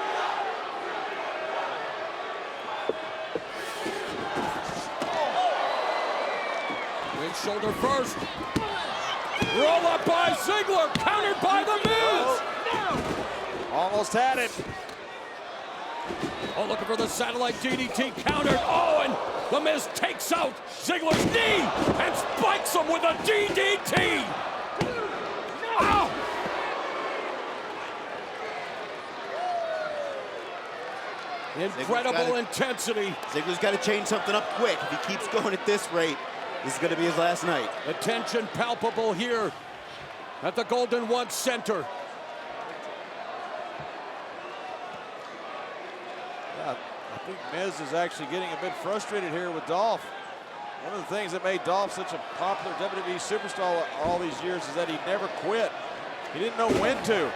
Great shoulder first. Roll up by Ziggler, countered by The Miz. Almost had it. Oh, looking for the satellite DDT countered. Oh, and The Miz takes out Ziggler's knee and spikes him with a DDT. Ow! Incredible intensity. Ziggler's got to change something up quick. If he keeps going at this rate, this is going to be his last night. The tension palpable here at the Golden One Center. Yeah, I think Miz is actually getting a bit frustrated here with Dolph. One of the things that made Dolph such a popular WWE superstar all these years is that he never quit. He didn't know when to.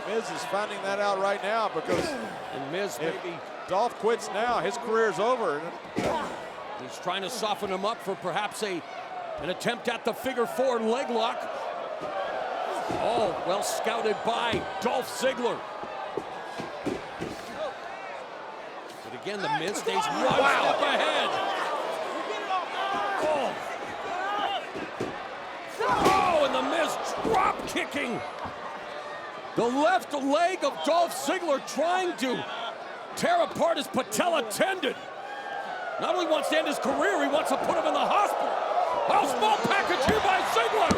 Miz is finding that out right now, because and Miz maybe Dolph quits now, his career's over. He's trying to soften him up for perhaps an attempt at the figure four leg lock. Oh, well scouted by Dolph Ziggler. But again, The Miz stays one step ahead. Oh, and The Miz drop kicking. The left leg of Dolph Ziggler trying to tear apart his patella tendon. Not only wants to end his career, he wants to put him in the hospital. Oh, small package here by Ziggler.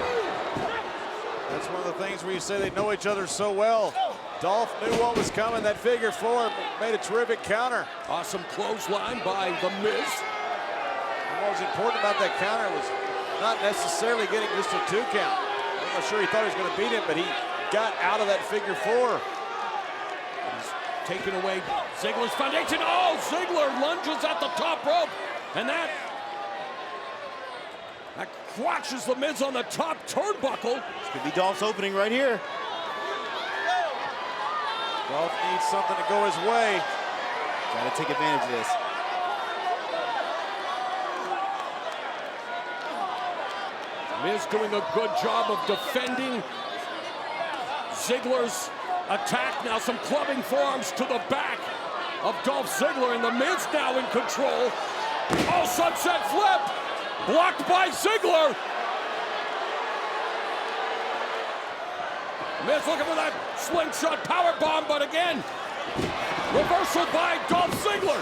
That's one of the things where you say they know each other so well. Dolph knew what was coming. That figure four made a terrific counter. Awesome clothesline by The Miz. And what was important about that counter was not necessarily getting just a 2 count. I'm not sure he thought he was going to beat him, but he got out of that figure four. He's taken away Ziggler's foundation. Oh, Ziggler lunges at the top rope. And that crotches The Miz on the top turnbuckle. This could be Dolph's opening right here. Dolph needs something to go his way. Got to take advantage of this. Miz doing a good job of defending Ziggler's attack. Now some clubbing forearms to the back of Dolph Ziggler, and the Miz now in control. Oh, sunset flip! Blocked by Ziggler. Miz looking for that slingshot powerbomb, but again, reversal by Dolph Ziggler.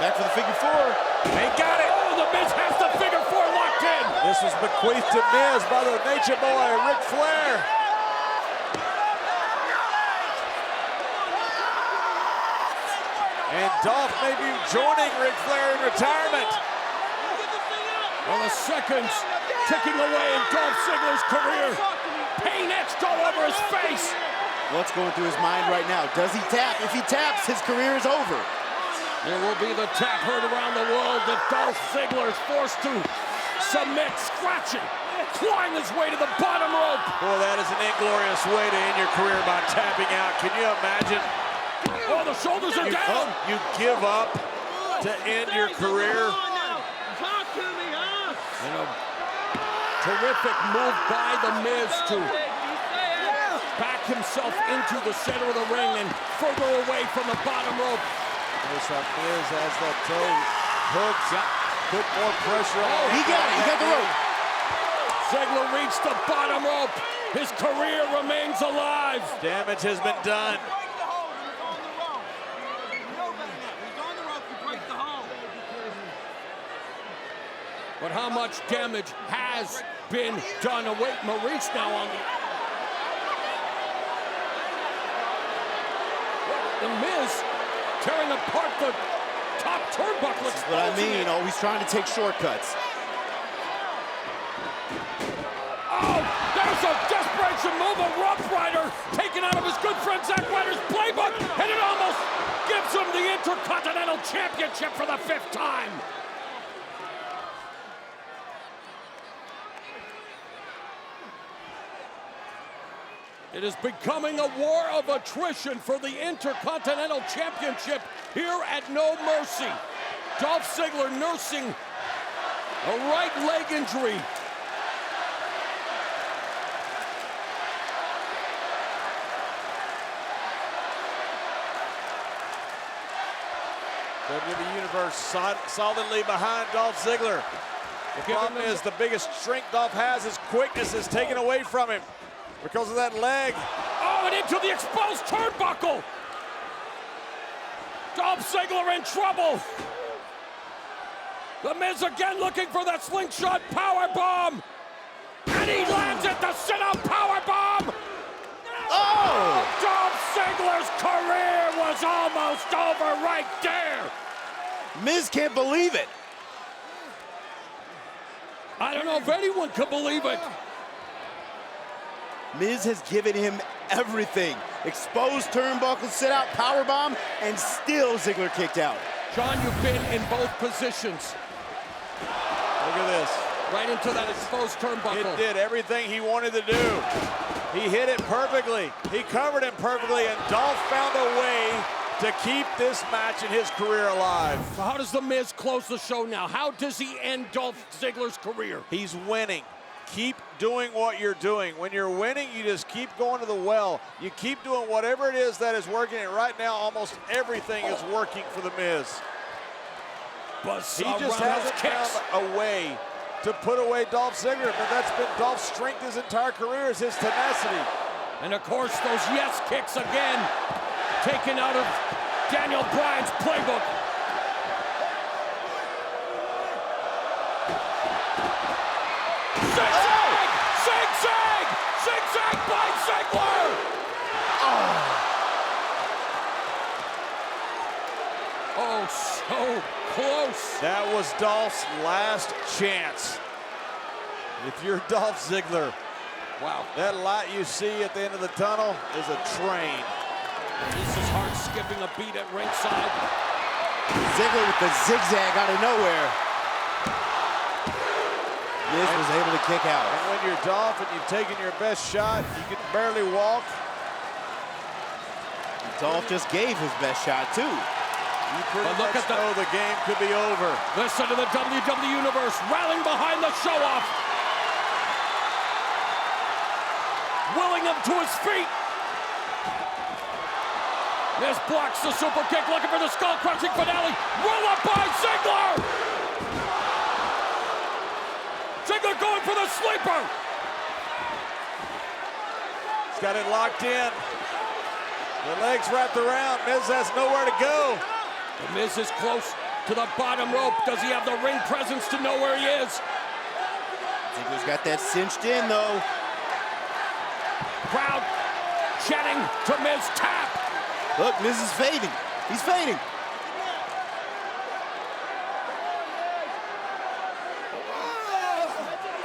Back for the figure four. They got it. Oh, the Miz has the figure four locked in. This was bequeathed to Miz by the Nature Boy, Ric Flair. And Dolph may be joining Ric Flair in retirement. Well, the seconds ticking away in Dolph Ziggler's career. Pain etched all over his face. What's going through his mind right now? Does he tap? If he taps, his career is over. There will be the tap heard around the world that Dolph Ziggler is forced to submit, scratching, clawing his way to the bottom rope. Boy, that is an inglorious way to end your career by tapping out. Can you imagine? Oh, the shoulders are down. You give up to end your career. And a terrific move by the Miz to back himself into the center of the ring and further away from the bottom rope. Notice how Miz has that toe hooked. Put more pressure on. He got it. He got the rope. Ziggler reached the bottom rope. His career remains alive. Damage has been done. But how much damage has been done? Await Maurice now on the Miz tearing apart the top turnbuckle. That's what I mean. Always trying to take shortcuts. Oh, there's a desperation move. A Rough Rider taken out of his good friend Zack Ryder's playbook, and it almost gives him the Intercontinental Championship for the 5th time. It is becoming a war of attrition for the Intercontinental Championship here at No Mercy. Dolph Ziggler nursing a right leg injury. WWE Universe solidly behind Dolph Ziggler. The problem is the biggest strength Dolph has, his quickness, is taken away from him because of that leg. Oh, and into the exposed turnbuckle. Dolph Ziggler in trouble. The Miz again looking for that slingshot powerbomb. And he lands at the sit-up powerbomb. Oh! Dolph Ziggler's career was almost over right there. Miz can't believe it. I don't know if anyone can believe it. Miz has given him everything. Exposed turnbuckle, sit-out powerbomb, and still Ziggler kicked out. John, you've been in both positions. Look at this. Right into that exposed turnbuckle. It did everything he wanted to do. He hit it perfectly. He covered him perfectly, and Dolph found a way to keep this match in his career alive. So how does The Miz close the show now? How does he end Dolph Ziggler's career? He's winning. Keep doing what you're doing. When you're winning, you just keep going to the well. You keep doing whatever it is that is working, and right now almost everything is working for The Miz. He just hasn't found a way to put away Dolph Ziggler, but that's been Dolph's strength his entire career, is his tenacity. And of course, those yes kicks again, taken out of Daniel Bryan's playbook. Zigzag! Zigzag! Zigzag by Ziggler! Oh, so close. That was Dolph's last chance. If you're Dolph Ziggler, wow, that light you see at the end of the tunnel is a train. This is Hart skipping a beat at ringside. Ziggler with the zigzag out of nowhere. Miz was able to kick out. And when you're Dolph and you've taken your best shot, you can barely walk. Dolph just gave his best shot too. You pretty much know the game could be over. Listen to the WWE Universe rallying behind the show-off. willing him to his feet. Miz blocks the super kick, looking for the skull-crushing finale. Roll up by Ziggler. Ziggler going for the sleeper. He's got it locked in. The legs wrapped around. Miz has nowhere to go. The Miz is close to the bottom rope. Does he have the ring presence to know where he is? Ziggler's got that cinched in, though. Crowd chanting to Miz tap. Look, Miz is fading. He's fading.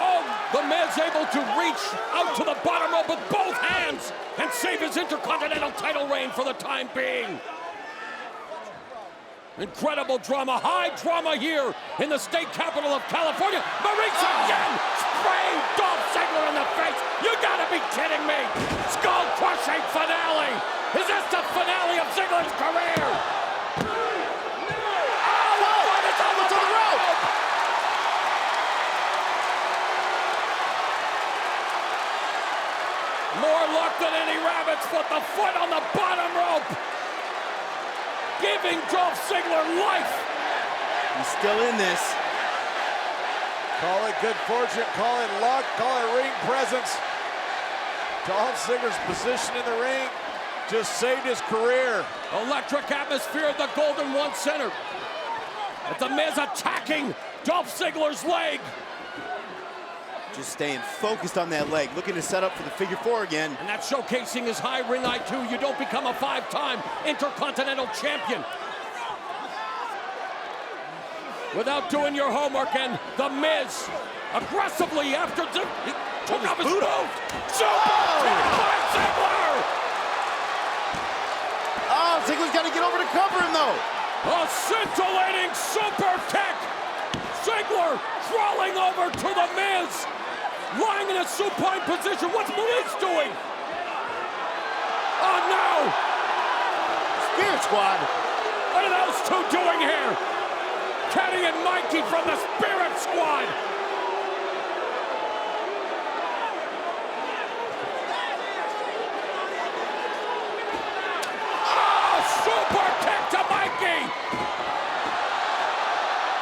Oh, the Miz able to reach out to the bottom rope with both hands and save his Intercontinental title reign for the time being. Incredible drama, high drama here in the state capital of California. Maurice again spraying Dolph Ziggler in the face. You gotta be kidding me. Skull-crushing finale. Is this the finale of Ziggler's career? Oh, but it's over to the rope. More luck than any rabbit's foot. The foot on the bottom rope. Giving Dolph Ziggler life. He's still in this. Call it good fortune, call it luck, call it ring presence. Dolph Ziggler's position in the ring just saved his career. Electric atmosphere at the Golden One Center. At the Miz attacking Dolph Ziggler's leg. Just staying focused on that leg, looking to set up for the figure four again. And that's showcasing his high ring IQ. You don't become a 5-time Intercontinental Champion without doing your homework. And the Miz aggressively after he took off his boot. Super kick by Ziggler! Oh, Ziggler's got to get over to cover him, though. A scintillating super kick. Ziggler crawling over to the Miz. Lying in a supine position. What's Maurice doing? Oh, no! Spirit Squad. What are those two doing here? Kenny and Mikey from the Spirit Squad. Oh, super kick to Mikey.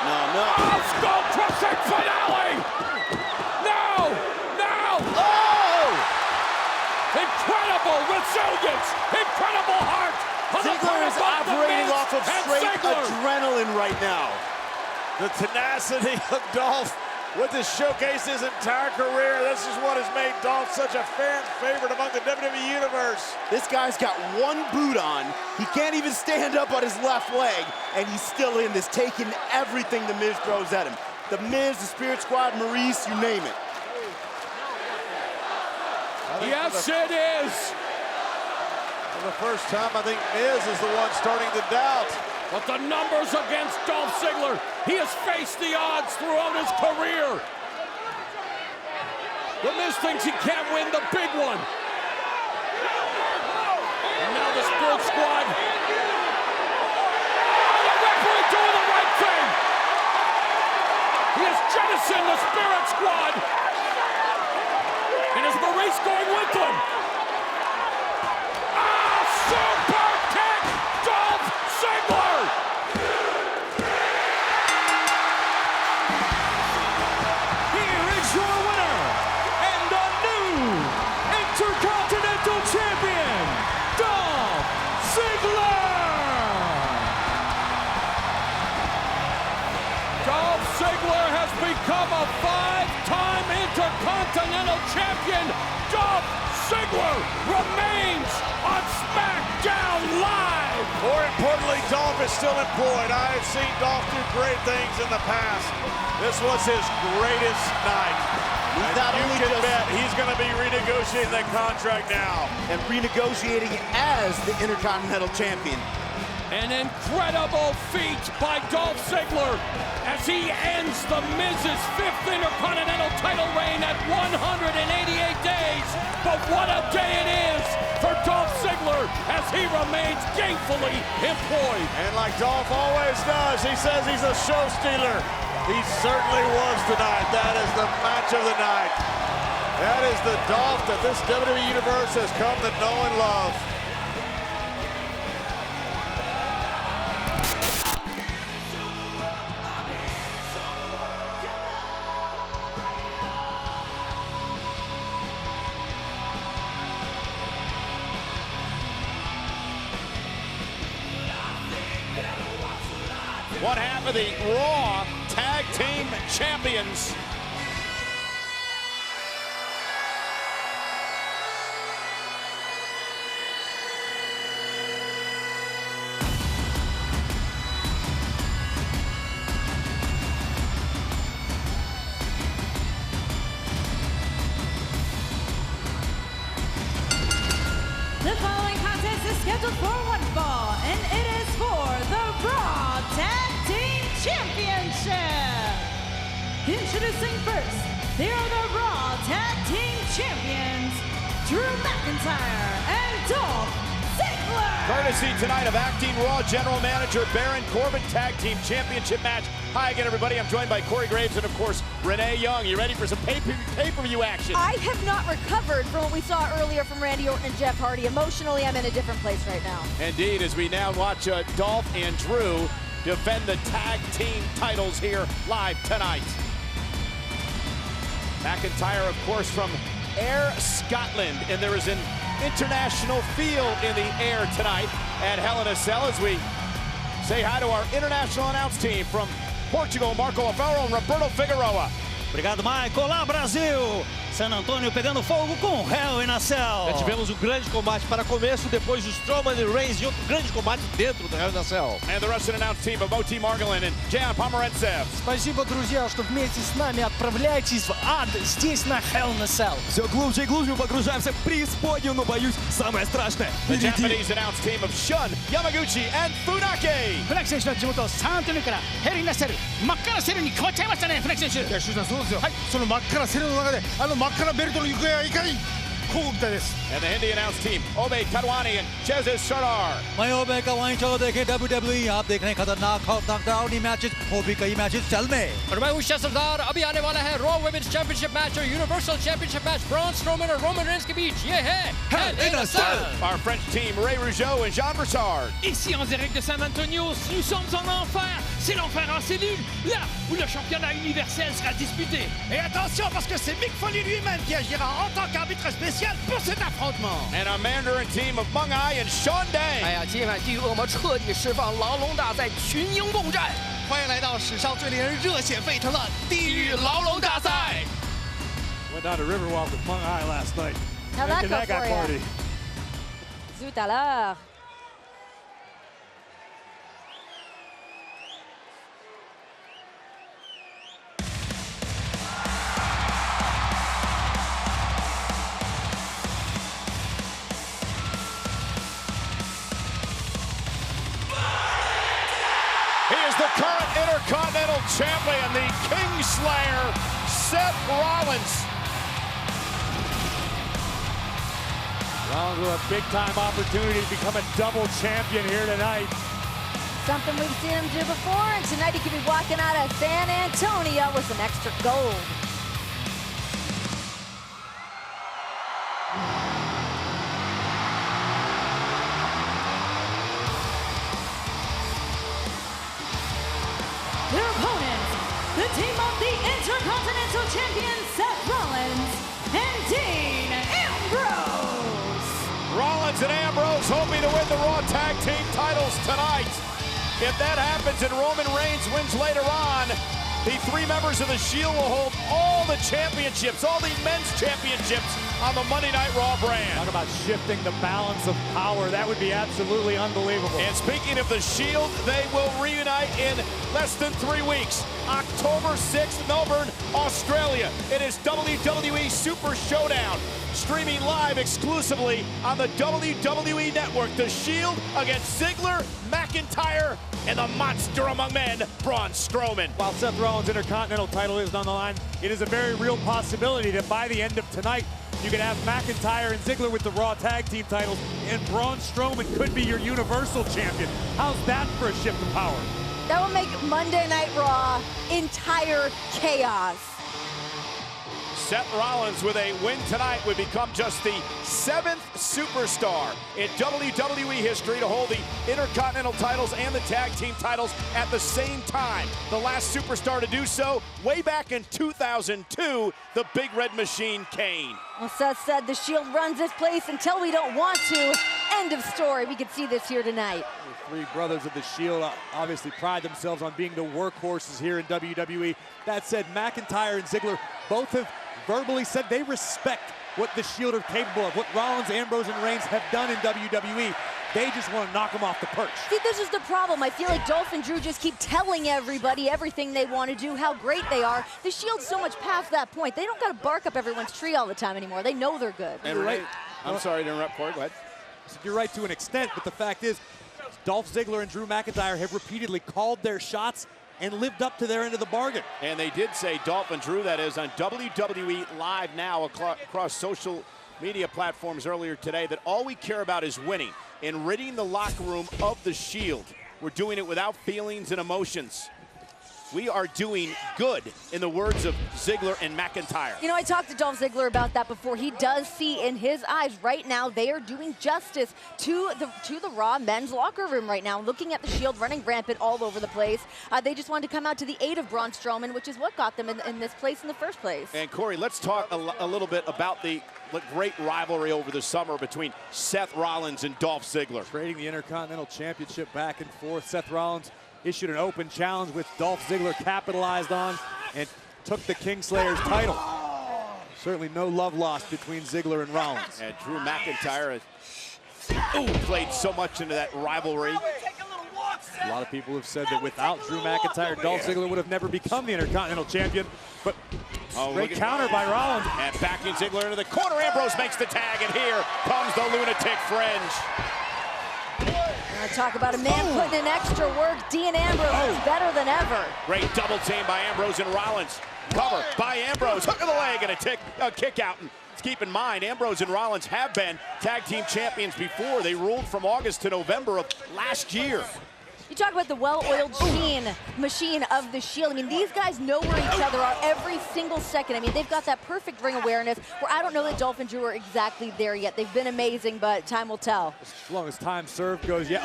No. Oh, skull-crushing finale. Incredible resilience, incredible heart. Ziggler is operating off of straight adrenaline right now. The tenacity of Dolph with to showcase his entire career. This is what has made Dolph such a fan favorite among the WWE Universe. This guy's got one boot on. He can't even stand up on his left leg, and he's still in this, taking everything The Miz throws at him. The Miz, the Spirit Squad, Maurice, you name it. Yes, it is. For the first time, I think Miz is the one starting to doubt. But the numbers against Dolph Ziggler, he has faced the odds throughout his career. The Miz thinks he can't win the big one. And now the Spirit Squad. Oh, the referee doing the right thing. He has jettisoned the Spirit Squad. And is Maurice going with them? Ah, super kick, Dolph Ziggler! Here is your winner and the new Intercontinental Champion, Dolph Ziggler! Dolph Ziggler has become a 5-time Intercontinental Champion. Dolph Ziggler remains on SmackDown Live. More importantly, Dolph is still employed. I have seen Dolph do great things in the past. This was his greatest night. You can bet he's going to be renegotiating that contract now. And renegotiating as the Intercontinental Champion. An incredible feat by Dolph Ziggler as he ends The Miz's 5th Intercontinental title reign at 188 days. But what a day it is for Dolph Ziggler as he remains gainfully employed. And like Dolph always does, he says he's a show stealer. He certainly was tonight. That is the match of the night. That is the Dolph that this WWE Universe has come to know and love. One half of the Raw Tag Team Champions. The following contest is scheduled for one fall, and it is for the Raw Tag Team Championship. Introducing first, they are the Raw Tag Team Champions, Drew McIntyre and Dolph Ziggler. Courtesy tonight of Acting Raw General Manager Baron Corbin. Tag Team Championship match. Hi again, everybody. I'm joined by Corey Graves and, of course, Renee Young. You ready for some pay-per-view action? I have not recovered from what we saw earlier from Randy Orton and Jeff Hardy. Emotionally, I'm in a different place right now. Indeed, as we now watch Dolph and Drew defend the tag team titles here live tonight. McIntyre, of course, from Ayr, Scotland, and there is an international feel in the air tonight at Hell in a Cell as we say hi to our international announce team from Portugal, Marco Alvaro and Roberto Figueroa. Obrigado, Michael. Olá, Brasil! San Antonio pegando fogo com Hell in a Cell. Já tivemos um grande combate para começo, depois o Strowman e Reigns e outro grande combate dentro do Hell in a Cell. And the Russian announce team of Moti Margolin and Jan Pomerantsev. Спасибо, друзья, что вместе с нами отправляетесь в ад здесь на Hell in a Cell. Все глубже и глубже погружаемся в преисподнюю, но боюсь, самое страшное The впереди. Japanese announce team of Shun, Yamaguchi and Funaki. 船木選手は地元サンアントニオからヘルインナセル真っ赤なセルに変わっちゃいましたね、船木選手。いや、シュウさん、そうですよ。はい、その真っ赤なセルの中であの真っ赤なベルトの行方はいかにこうみたいです。 And the Hindi announce team, Obey Kadwani and Chezes Sardar. मैं ओबे का वहीं चलो देखें WWE आप देख रहे हैं खतरनाक नॉकडाउन मैचेस वो भी कई मैचेस चल में और मैं हूं सरदार अभी आने वाला है रॉ वुमेन्स चैंपियनशिप मैच और universal championship match Braun Strowman और रोमन रेंस के बीच ये है Hell in a Cell. Our French team, Ray Rougeau and Jean Broussard. Ici en direct de San Antonio, nous sommes en enfer. C'est l'enfer en cellule, là où le championnat universel sera disputé. Et attention parce que c'est Mick Foley lui-même qui agira en tant qu'arbitre spécial pour cet affrontement. And a Mandarin team of Meng Ai and Sean Dang. 哎呀，今晚地狱恶魔彻底释放，牢笼大赛群英共战。欢迎来到史上最令人热血沸腾的地狱牢笼大赛。 Went down to Riverwalk with Meng Ai last night. How'd that go guy for you? party. Zut à l'heure. He is the current Intercontinental Champion, the Kingslayer, Seth Rollins. Rollins with a big-time opportunity to become a double champion here tonight. Something we've seen him do before, and tonight he could be walking out of San Antonio with some extra gold. Their opponents, the team of the Intercontinental Champion Seth Rollins and Dean Ambrose. Rollins and Ambrose hoping to win the Raw Tag Team titles tonight. If that happens and Roman Reigns wins later on, the three members of the Shield will hold all the championships, all the men's championships on the Monday Night Raw brand. Talk about shifting the balance of power. That would be absolutely unbelievable. And speaking of the Shield, they will reunite in less than 3 weeks. October 6th, Melbourne, Australia. It is WWE Super Showdown, streaming live exclusively on the WWE Network. The Shield against Ziggler, McIntyre, and the monster among men, Braun Strowman. While Seth Rollins' Intercontinental title is on the line, it is a very real possibility that by the end of tonight, you could have McIntyre and Ziggler with the Raw Tag Team titles, and Braun Strowman could be your Universal Champion. How's that for a shift of power? That will make Monday Night Raw entire chaos. Seth Rollins with a win tonight would become just the 7th superstar in WWE history to hold the Intercontinental titles and the tag team titles at the same time. The last superstar to do so way back in 2002, the Big Red Machine, Kane. Well, Seth said the Shield runs this place until we don't want to. End of story. We could see this here tonight. The three brothers of the Shield obviously pride themselves on being the workhorses here in WWE. That said, McIntyre and Ziggler both have verbally said they respect what the Shield are capable of, what Rollins, Ambrose, and Reigns have done in WWE. They just want to knock them off the perch. See, this is the problem. I feel like Dolph and Drew just keep telling everybody everything they want to do, how great they are. The Shield's so much past that point. They don't got to bark up everyone's tree all the time anymore. They know they're good. And right. I'm sorry to interrupt, Corey. Go ahead. You're right to an extent, but the fact is, Dolph Ziggler and Drew McIntyre have repeatedly called their shots and lived up to their end of the bargain. And they did say, Dolph and Drew, that is, on WWE Live now across social media platforms earlier today, that all we care about is winning and ridding the locker room of the Shield. We're doing it without feelings and emotions. We are doing good, in the words of Ziggler and McIntyre. You know, I talked to Dolph Ziggler about that before. He does see in his eyes right now they are doing justice to the Raw men's locker room right now. Looking at the Shield running rampant all over the place. They just wanted to come out to the aid of Braun Strowman, which is what got them in this place in the first place. And Corey, let's talk a little bit about the great rivalry over the summer between Seth Rollins and Dolph Ziggler. Trading the Intercontinental Championship back and forth. Seth Rollins issued an open challenge, which Dolph Ziggler capitalized on and took the Kingslayer's title. Certainly no love lost between Ziggler and Rollins. And Drew McIntyre played so much into that rivalry. A lot of people have said that without Drew McIntyre, Dolph Ziggler would have never become the Intercontinental Champion. But great counter by Rollins. And backing Ziggler into the corner. Ambrose makes the tag, and here comes the lunatic fringe. Talk about a man putting in extra work. Dean Ambrose is better than ever. Great double team by Ambrose and Rollins. Cover by Ambrose. Hook of the leg and a kick out. And keep in mind, Ambrose and Rollins have been tag team champions before. They ruled from August to November of last year. You talk about the well-oiled machine of the Shield. I mean, these guys know where each other are every single second. I mean, they've got that perfect ring awareness where I don't know that Dolph and Drew are exactly there yet. They've been amazing, but time will tell. As long as time served goes, yeah.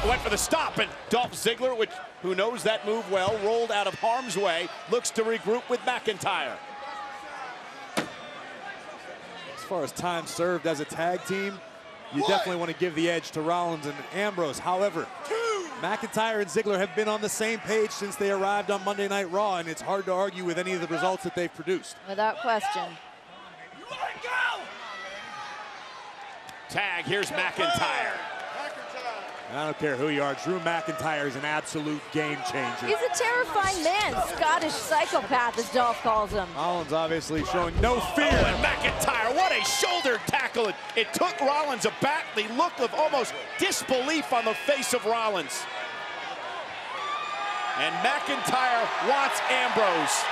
Went for the stop, and Dolph Ziggler, who knows that move well, rolled out of harm's way, looks to regroup with McIntyre. As far as time served as a tag team, you definitely want to give the edge to Rollins and Ambrose. However, McIntyre and Ziggler have been on the same page since they arrived on Monday Night Raw, and it's hard to argue with any of the results that they've produced. Without question. Tag, here's McIntyre. I don't care who you are, Drew McIntyre is an absolute game changer. He's a terrifying man, Scottish psychopath, as Dolph calls him. Rollins obviously showing no fear. And McIntyre, what a shoulder tackle. It took Rollins aback, the look of almost disbelief on the face of Rollins. And McIntyre wants Ambrose.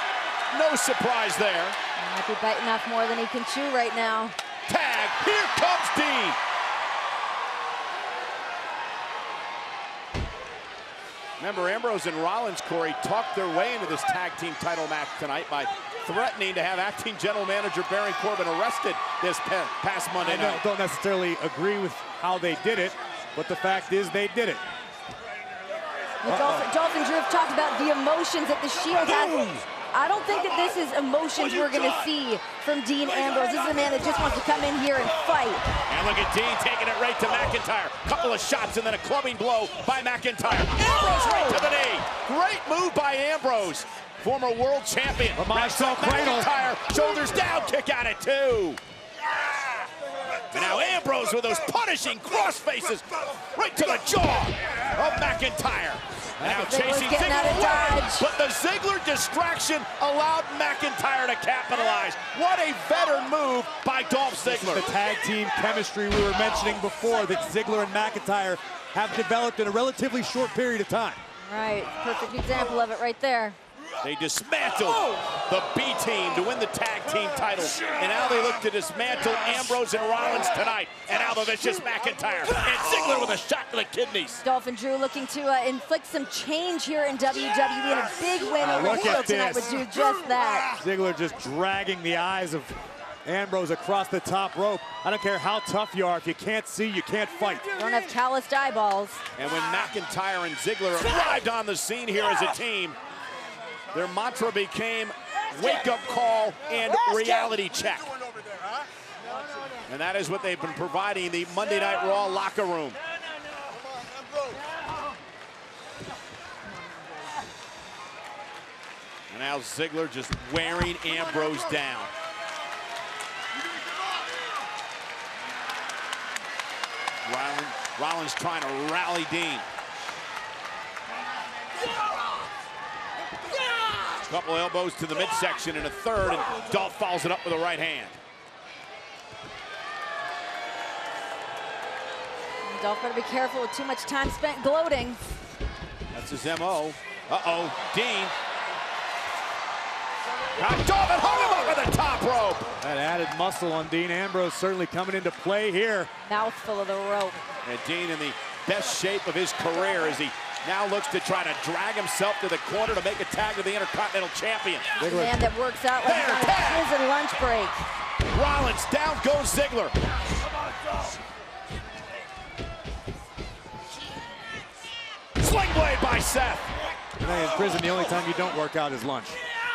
No surprise there. He might be biting off more than he can chew right now. Tag, here comes Dean. Remember, Ambrose and Rollins, Corey, talked their way into this tag team title match tonight by threatening to have acting general manager Baron Corbin arrested this past Monday night. I don't necessarily agree with how they did it, but the fact is they did it. Dolph and Drew have talked about the emotions that the Shield has. I don't think that this is emotions we're going to see from Dean Ambrose. This is a man that just wants to come in here and fight. And look at Dean taking it right to McIntyre. Couple of shots and then a clubbing blow by McIntyre. Ambrose right to the knee. Great move by Ambrose. Former world champion. McIntyre, shoulders down, kick out at 2. And now Ambrose with those punishing cross faces right to the jaw of McIntyre. And now chasing Ziggler away, but the Ziggler distraction allowed McIntyre to capitalize. What a better move by Dolph Ziggler. The tag team chemistry we were mentioning before that Ziggler and McIntyre have developed in a relatively short period of time. Right, perfect example of it right there. They dismantled the B team to win the tag team titles. And now they look to dismantle Ambrose and Rollins tonight. And now the vicious McIntyre. And Ziggler with a shot to the kidneys. Dolph and Drew looking to inflict some change here in WWE, and a big win over heel tonight would do just that. Ziggler just dragging the eyes of Ambrose across the top rope. I don't care how tough you are. If you can't see, you can't fight. Don't have calloused eyeballs. And when McIntyre and Ziggler arrived on the scene here as a team, their mantra became wake-up call and reality check. And that is what they've been providing the Monday Night Raw locker room. And now Ziggler just wearing Ambrose down. Rollins trying to rally Dean. Couple elbows to the midsection in a third, and Dolph follows it up with a right hand. Dolph better be careful with too much time spent gloating. That's his MO. Uh-oh, Dean. Dolph and hung him over the top rope. That added muscle on Dean Ambrose certainly coming into play here. Mouthful of the rope. And Dean in the best shape of his career as he now looks to try to drag himself to the corner to make a tag to the Intercontinental Champion. The man that works out like he's on a prison lunch break. Rollins, down goes Ziggler. Sling blade by Seth. In prison, the only time you don't work out is lunch.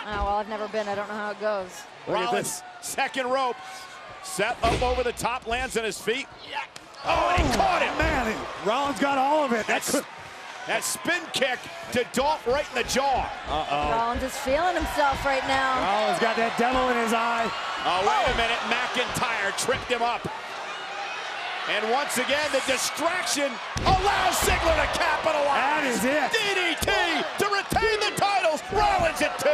Oh, well, I've never been. I don't know how it goes. Rollins, second rope. Seth up over the top, lands on his feet. Oh, and he caught him. Man, Rollins got all of it. That spin kick to Dolph right in the jaw. Rollins is feeling himself right now. Rollins got that devil in his eye. Oh, wait a minute. McIntyre tripped him up. And once again, the distraction allows Ziggler to capitalize. That is it. DDT to retain the titles. Rollins at 2.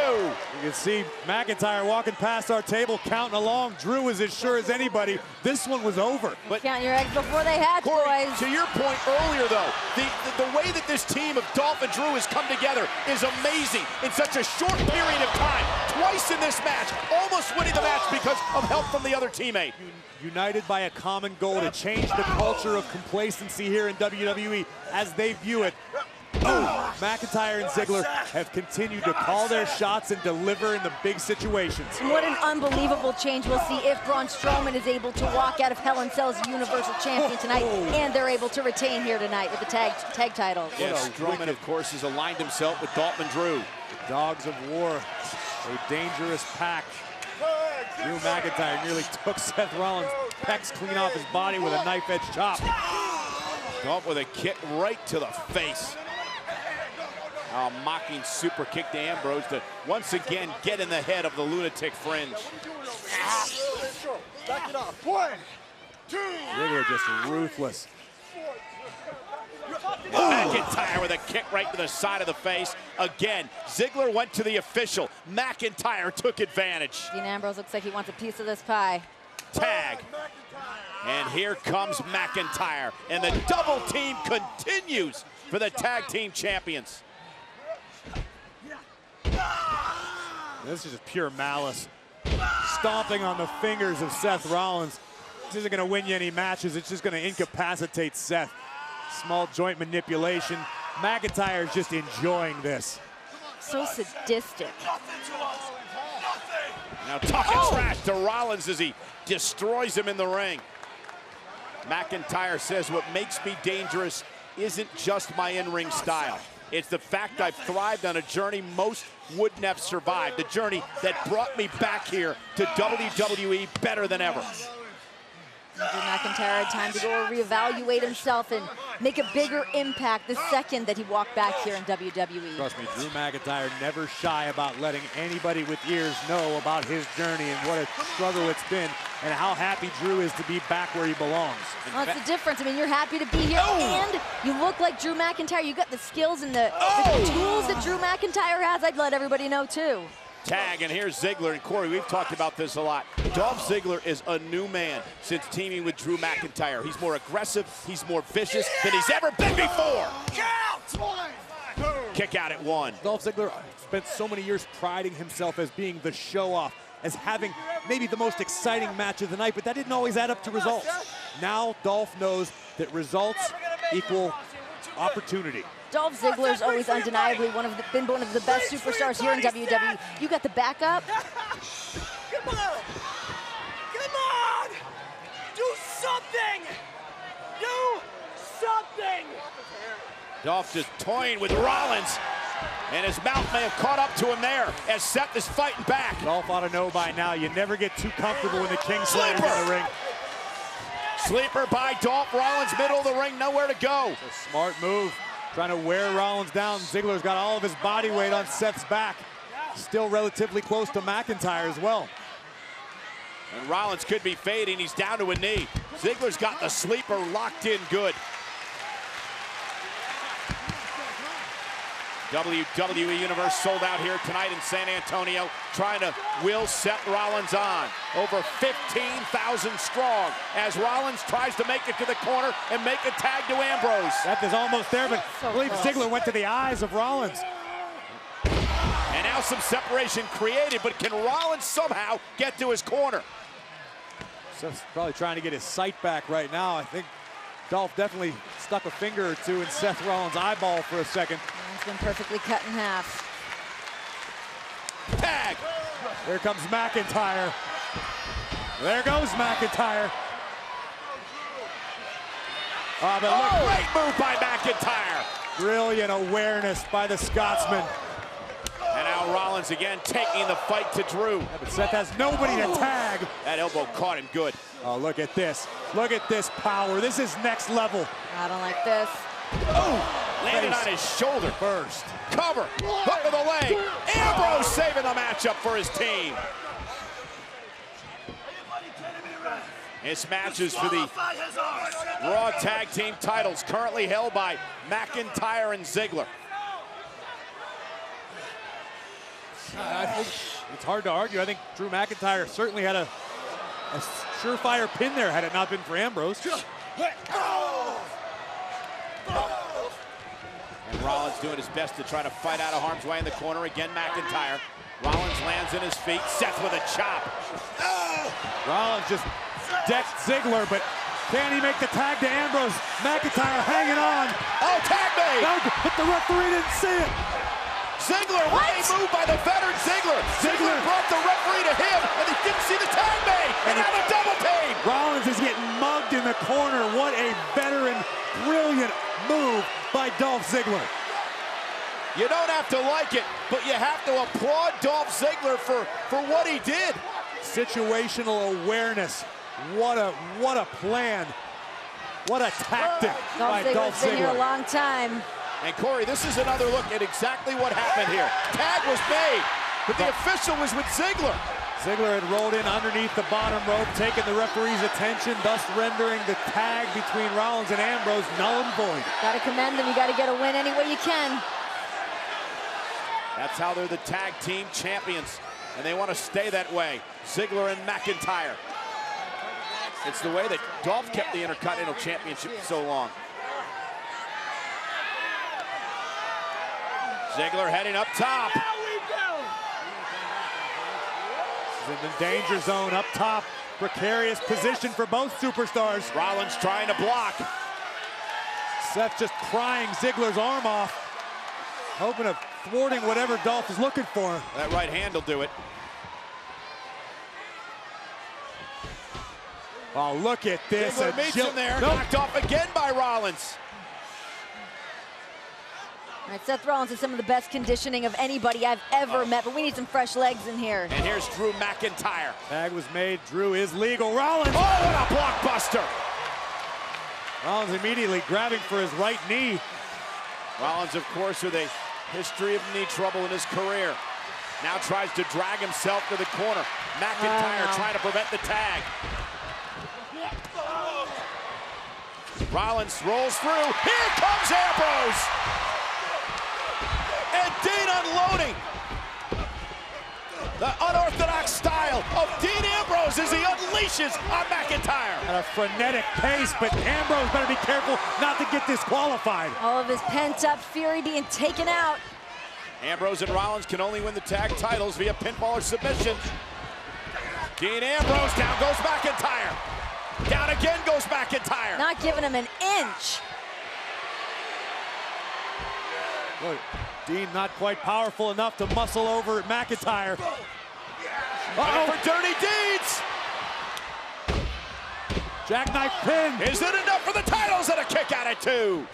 You can see McIntyre walking past our table, counting along. Drew was as sure as anybody. This one was over. But count your eggs before they hatch, Corey, boys. to your point earlier, though, the way that this team of Dolph and Drew has come together is amazing in such a short period of time. Twice in this match, almost winning the match because of help from the other teammate. United by a common goal to change the culture of complacency here in WWE as they view it. McIntyre and Ziggler have continued to call their shots and deliver in the big situations. What an unbelievable change we'll see if Braun Strowman is able to walk out of Hell in Cell as Universal Champion tonight, and they're able to retain here tonight with the tag titles. Yes, Strowman, of course, has aligned himself with Dolph and Drew. The Dogs of War, a dangerous pack. Drew McIntyre nearly took Seth Rollins' pecs clean off his body with a knife-edge chop. Dolph with a kick right to the face. A mocking super kick to Ambrose to once again get in the head of the lunatic fringe. Back it up. 1, 2. Ziggler just ruthless. McIntyre with a kick right to the side of the face. Again, Ziggler went to the official. McIntyre took advantage. Dean Ambrose looks like he wants a piece of this pie. Tag. And here comes McIntyre. And the double team continues for the tag team champions. This is just pure malice. Stomping on the fingers of Seth Rollins. This isn't going to win you any matches. It's just going to incapacitate Seth. Small joint manipulation. McIntyre is just enjoying this. So sadistic. Now talking trash to Rollins as he destroys him in the ring. McIntyre says what makes me dangerous isn't just my in-ring style. It's the fact I've thrived on a journey most wouldn't have survived. The journey that brought me back here to WWE better than ever. Drew McIntyre had time to go reevaluate himself and make a bigger impact the second that he walked back here in WWE. Trust me, Drew McIntyre never shy about letting anybody with ears know about his journey and what a struggle it's been and how happy Drew is to be back where he belongs. Well, that's the difference. I mean, you're happy to be here and you look like Drew McIntyre. You got the skills and the tools that Drew McIntyre has. I'd let everybody know too. Tag, and here's Ziggler. And Corey, we've talked about this a lot. Dolph Ziggler is a new man since teaming with Drew McIntyre. He's more aggressive, he's more vicious than he's ever been before. Count! 1, 2. kick out at 1. Dolph Ziggler spent so many years priding himself as being the show-off, as having maybe the most exciting match of the night, but that didn't always add up to results. Now Dolph knows that results equal opportunity. Dolph Ziggler's always undeniably been one of the best superstars here in WWE. You got the backup. Come on! Come on! Do something! Do something! Dolph just toying with Rollins, and his mouth may have caught up to him there as Seth is fighting back. Dolph ought to know by now, you never get too comfortable when the Kingslayer's in the ring. Sleeper by Dolph. Rollins, middle of the ring, nowhere to go. It's a smart move, trying to wear Rollins down. Ziggler's got all of his body weight on Seth's back. Still relatively close to McIntyre as well. And Rollins could be fading. He's down to a knee. Ziggler's got the sleeper locked in good. WWE Universe sold out here tonight in San Antonio, trying to will Seth Rollins on. Over 15,000 strong as Rollins tries to make it to the corner and make a tag to Ambrose. Seth is almost there, but So I believe close. Ziggler went to the eyes of Rollins. And now some separation created, but can Rollins somehow get to his corner? Seth's probably trying to get his sight back right now. I think Dolph definitely stuck a finger or two in Seth Rollins' eyeball for a second. It's been perfectly cut in half. Tag! Here comes McIntyre. There goes McIntyre. But look, great move by McIntyre. Brilliant awareness by the Scotsman. And now Rollins again taking the fight to Drew. Yeah, but Seth has nobody to tag. That elbow caught him good. Oh, look at this. Look at this power. This is next level. I don't like this. Oh! Landed on his shoulder first. Cover. Hook of the leg. Ambrose saving the matchup for his team. This match is for the Raw Tag Team titles, currently held by McIntyre and Ziggler. I think it's hard to argue. I think Drew McIntyre certainly had a surefire pin there had it not been for Ambrose. And Rollins doing his best to try to fight out of harm's way in the corner. Again, McIntyre. Rollins lands in his feet. Seth with a chop. Rollins just decked Ziggler, but can he make the tag to Ambrose? McIntyre hanging on. Oh, tag made! No, but the referee didn't see it. Ziggler, what a move by the veteran Ziggler. Ziggler brought the referee to him, and he didn't see the tag made. And now the double team. Rollins is getting mugged in the corner. What a veteran, brilliant move by Dolph Ziggler. You don't have to like it, but you have to applaud Dolph Ziggler for what he did. Situational awareness. What a plan. What a tactic by Dolph Ziggler's been here a Ziggler. long time. And Corey, this is another look at exactly what happened here. Tag was made, but the official was with Ziggler. Ziggler had rolled in underneath the bottom rope, taking the referee's attention, thus rendering the tag between Rollins and Ambrose null and void. Gotta commend them. You gotta get a win any way you can. That's how they're the tag team champions, and they want to stay that way. Ziggler and McIntyre. It's the way that Dolph kept the Intercontinental Championship so long. Ziggler heading up top. He's in the danger zone up top. Precarious position for both superstars. Rollins trying to block. Seth just prying Ziggler's arm off, hoping of thwarting whatever Dolph is looking for. That right hand will do it. Oh, look at this. Ziggler meets him there, Nope. knocked off again by Rollins. All right, Seth Rollins is some of the best conditioning of anybody I've ever met, but we need some fresh legs in here. And here's Drew McIntyre. Tag was made. Drew is legal. Rollins. Oh, what a blockbuster. Rollins immediately grabbing for his right knee. Rollins, of course, with a history of knee trouble in his career. Now tries to drag himself to the corner. McIntyre trying to prevent the tag. Rollins rolls through. Here comes Ambrose. And Dean unloading. The unorthodox style of Dean Ambrose as he unleashes on McIntyre. At a frenetic pace, but Ambrose better be careful not to get disqualified. All of his pent-up fury being taken out. Ambrose and Rollins can only win the tag titles via pinfall or submission. Dean Ambrose, down goes McIntyre. Down again goes McIntyre. Not giving him an inch. Look, Dean not quite powerful enough to muscle over McIntyre. For dirty deeds. Jackknife pin. Is it enough for the titles? And a kick out at 2.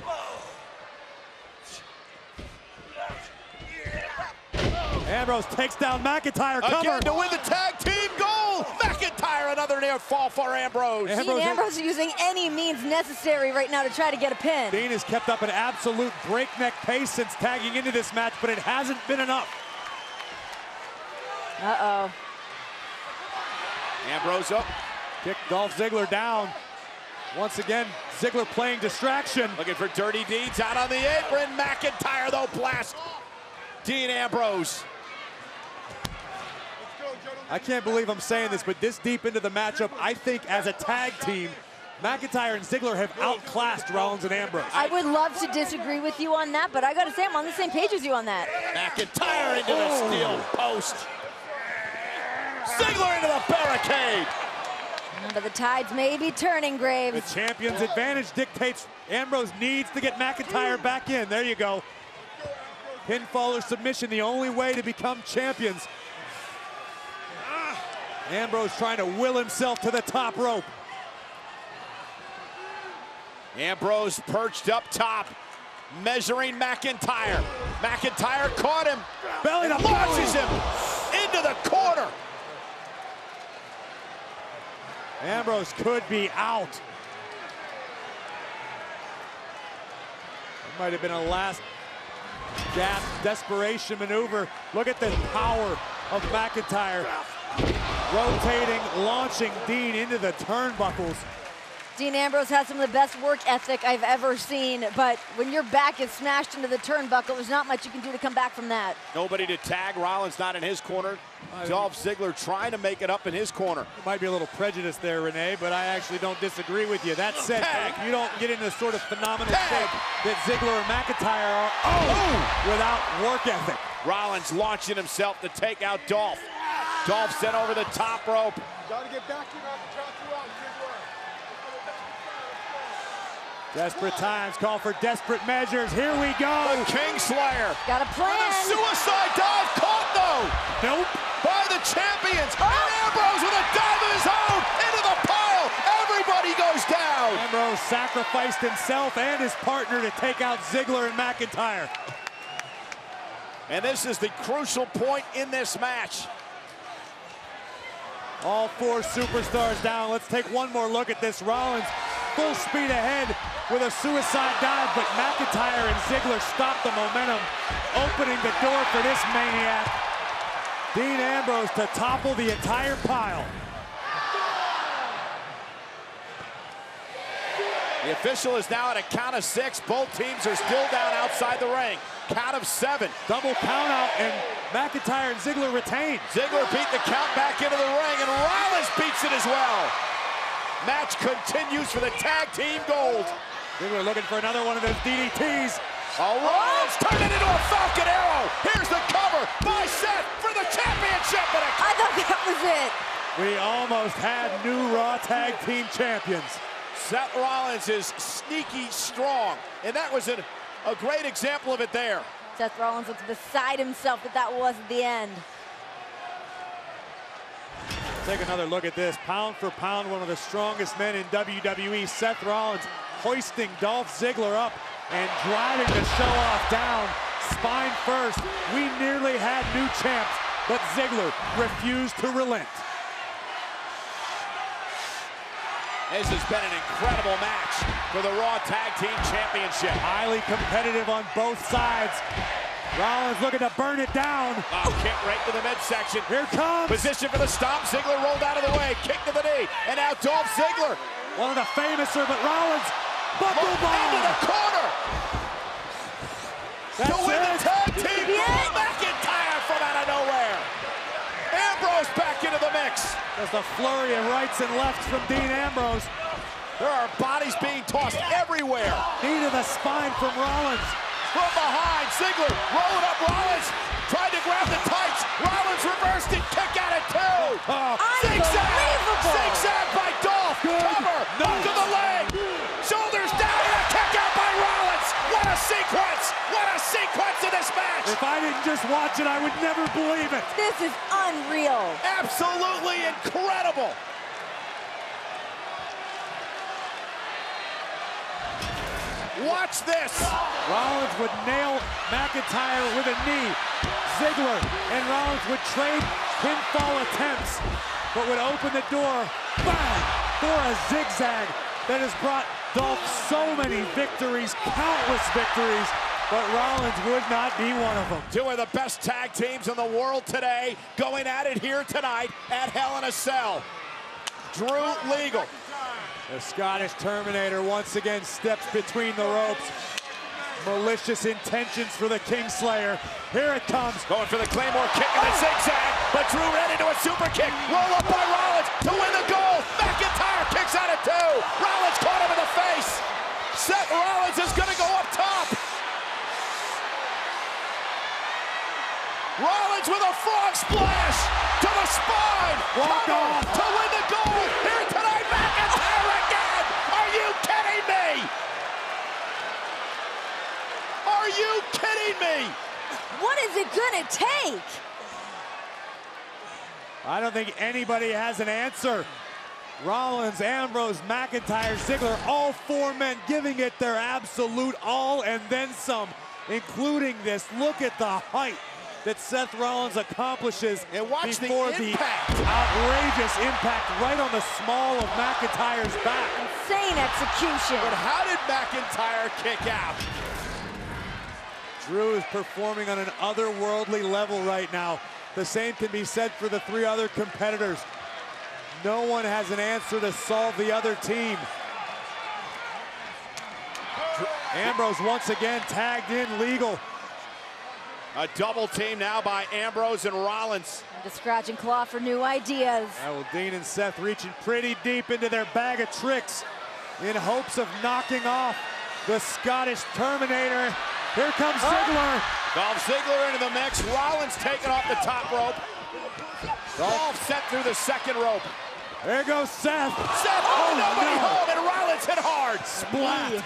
Ambrose takes down McIntyre. Cover. Again to win the tag team goal. McIntyre, another near fall for Ambrose. Dean Ambrose using any means necessary right now to try to get a pin. Dean has kept up an absolute breakneck pace since tagging into this match, but it hasn't been enough. Uh-oh. Ambrose up. Kick Dolph Ziggler down. Once again, Ziggler playing distraction. Looking for dirty deeds out on the apron. McIntyre, though, blast. Dean Ambrose. I can't believe I'm saying this, but this deep into the matchup, I think as a tag team, McIntyre and Ziggler have outclassed Rollins and Ambrose. I would love to disagree with you on that, but I gotta say I'm on the same page as you on that. McIntyre into the steel post. Ziggler into the barricade. But the tides may be turning, Graves. The champion's advantage dictates Ambrose needs to get McIntyre back in. There you go. Pinfall or submission, the only way to become champions. Ambrose trying to will himself to the top rope. Ambrose perched up top, measuring McIntyre. McIntyre caught him. Belly to launches him into the corner. Ambrose could be out. It might have been a last gasp desperation maneuver. Look at the power of McIntyre. Rotating, launching Dean into the turnbuckles. Dean Ambrose has some of the best work ethic I've ever seen, but when your back is smashed into the turnbuckle, there's not much you can do to come back from that. Nobody to tag. Rollins not in his corner. Dolph Ziggler trying to make it up in his corner. Might be a little prejudice there, Renee, but I actually don't disagree with you. That said, you don't get into the sort of phenomenal shape that Ziggler and McIntyre are without work ethic. Rollins launching himself to take out Dolph. Dolph sent over the top rope. Gotta get back here on the drop you out, Desperate times call for desperate measures. Here we go. The Kingslayer. Got a plan. With a suicide dive caught though. Nope. By the champions. And Ambrose with a dive of his own into the pile. Everybody goes down. Ambrose sacrificed himself and his partner to take out Ziggler and McIntyre. And this is the crucial point in this match. All 4 superstars down. Let's take one more look at this. Rollins full speed ahead with a suicide dive, but McIntyre and Ziggler stop the momentum, opening the door for this maniac. Dean Ambrose to topple the entire pile. The official is now at a count of 6. Both teams are still down outside the ring. Count of 7. Double count out, and McIntyre and Ziggler retain. Ziggler beat the count back into the ring, and Rollins beats it as well. Match continues for the tag team gold. Ziggler looking for another one of those DDTs. Rollins turned it into a Falcon Arrow. Here's the cover by Seth for the championship. I thought that was it. We almost had new Raw Tag Team Champions. Seth Rollins is sneaky strong, and that was a great example of it there. Seth Rollins looks beside himself that was at the end. Take another look at this. Pound for pound, one of the strongest men in WWE. Seth Rollins hoisting Dolph Ziggler up and driving the show off down, spine first. We nearly had new champs, but Ziggler refused to relent. This has been an incredible match for the Raw Tag Team Championship. Highly competitive on both sides. Rollins looking to burn it down. Oh, kick right to the midsection. Here comes. Position for the stomp. Ziggler rolled out of the way. Kick to the knee. And now Dolph Ziggler. One of the famouser, but Rollins. Buckle bomb. Into the corner. That's to win the tag team. Yeah. McIntyre from out of nowhere. Just a flurry of rights and lefts from Dean Ambrose. There are bodies being tossed everywhere. Knee to the spine from Rollins. From behind, Ziggler rolling up Rollins. Tried to grab the tights. Rollins reversed it. Kick out at 2. Zigzag. Zigzag by Dolph. Cover. Knock to the leg. Shoulders down and a kick out by Rollins. What a sequence. What a sequence of this match. If I didn't just watch it, I would never believe it. This is unreal. Absolutely incredible. Watch this. Rollins would nail McIntyre with a knee. Ziggler and Rollins would trade pinfall attempts, but would open the door, bang, for a zigzag that has brought Dolph so many victories, countless victories, but Rollins would not be one of them. Two of the best tag teams in the world today going at it here tonight at Hell in a Cell. Drew Legal. The Scottish Terminator once again steps between the ropes. Malicious intentions for the Kingslayer. Here it comes. Going for the Claymore kick and the zigzag, but Drew ran into a super kick. Roll up by Rollins to win the goal. McIntyre kicks out at 2. Rollins caught him in the face. Seth Rollins is going to go up top. Rollins with a frog splash to the spine. Walk off to win the goal. Here tonight, McIntyre again. Are you kidding me? Are you kidding me? What is it gonna take? I don't think anybody has an answer. Rollins, Ambrose, McIntyre, Ziggler, all 4 men giving it their absolute all and then some, including this. Look at the height that Seth Rollins accomplishes and watch before the outrageous impact right on the small of McIntyre's back. Insane execution. But how did McIntyre kick out? Drew is performing on an otherworldly level right now. The same can be said for the 3 other competitors. No one has an answer to solve the other team. Ambrose once again tagged in Legal. A double team now by Ambrose and Rollins. And to scratch and claw for new ideas. Well, Dean and Seth reaching pretty deep into their bag of tricks in hopes of knocking off the Scottish Terminator. Here comes Ziggler. Dolph Ziggler into the mix. Rollins taking off the top rope. Dolph set through the second rope. There goes Seth. Nobody home, and Rollins hit hard. Splat.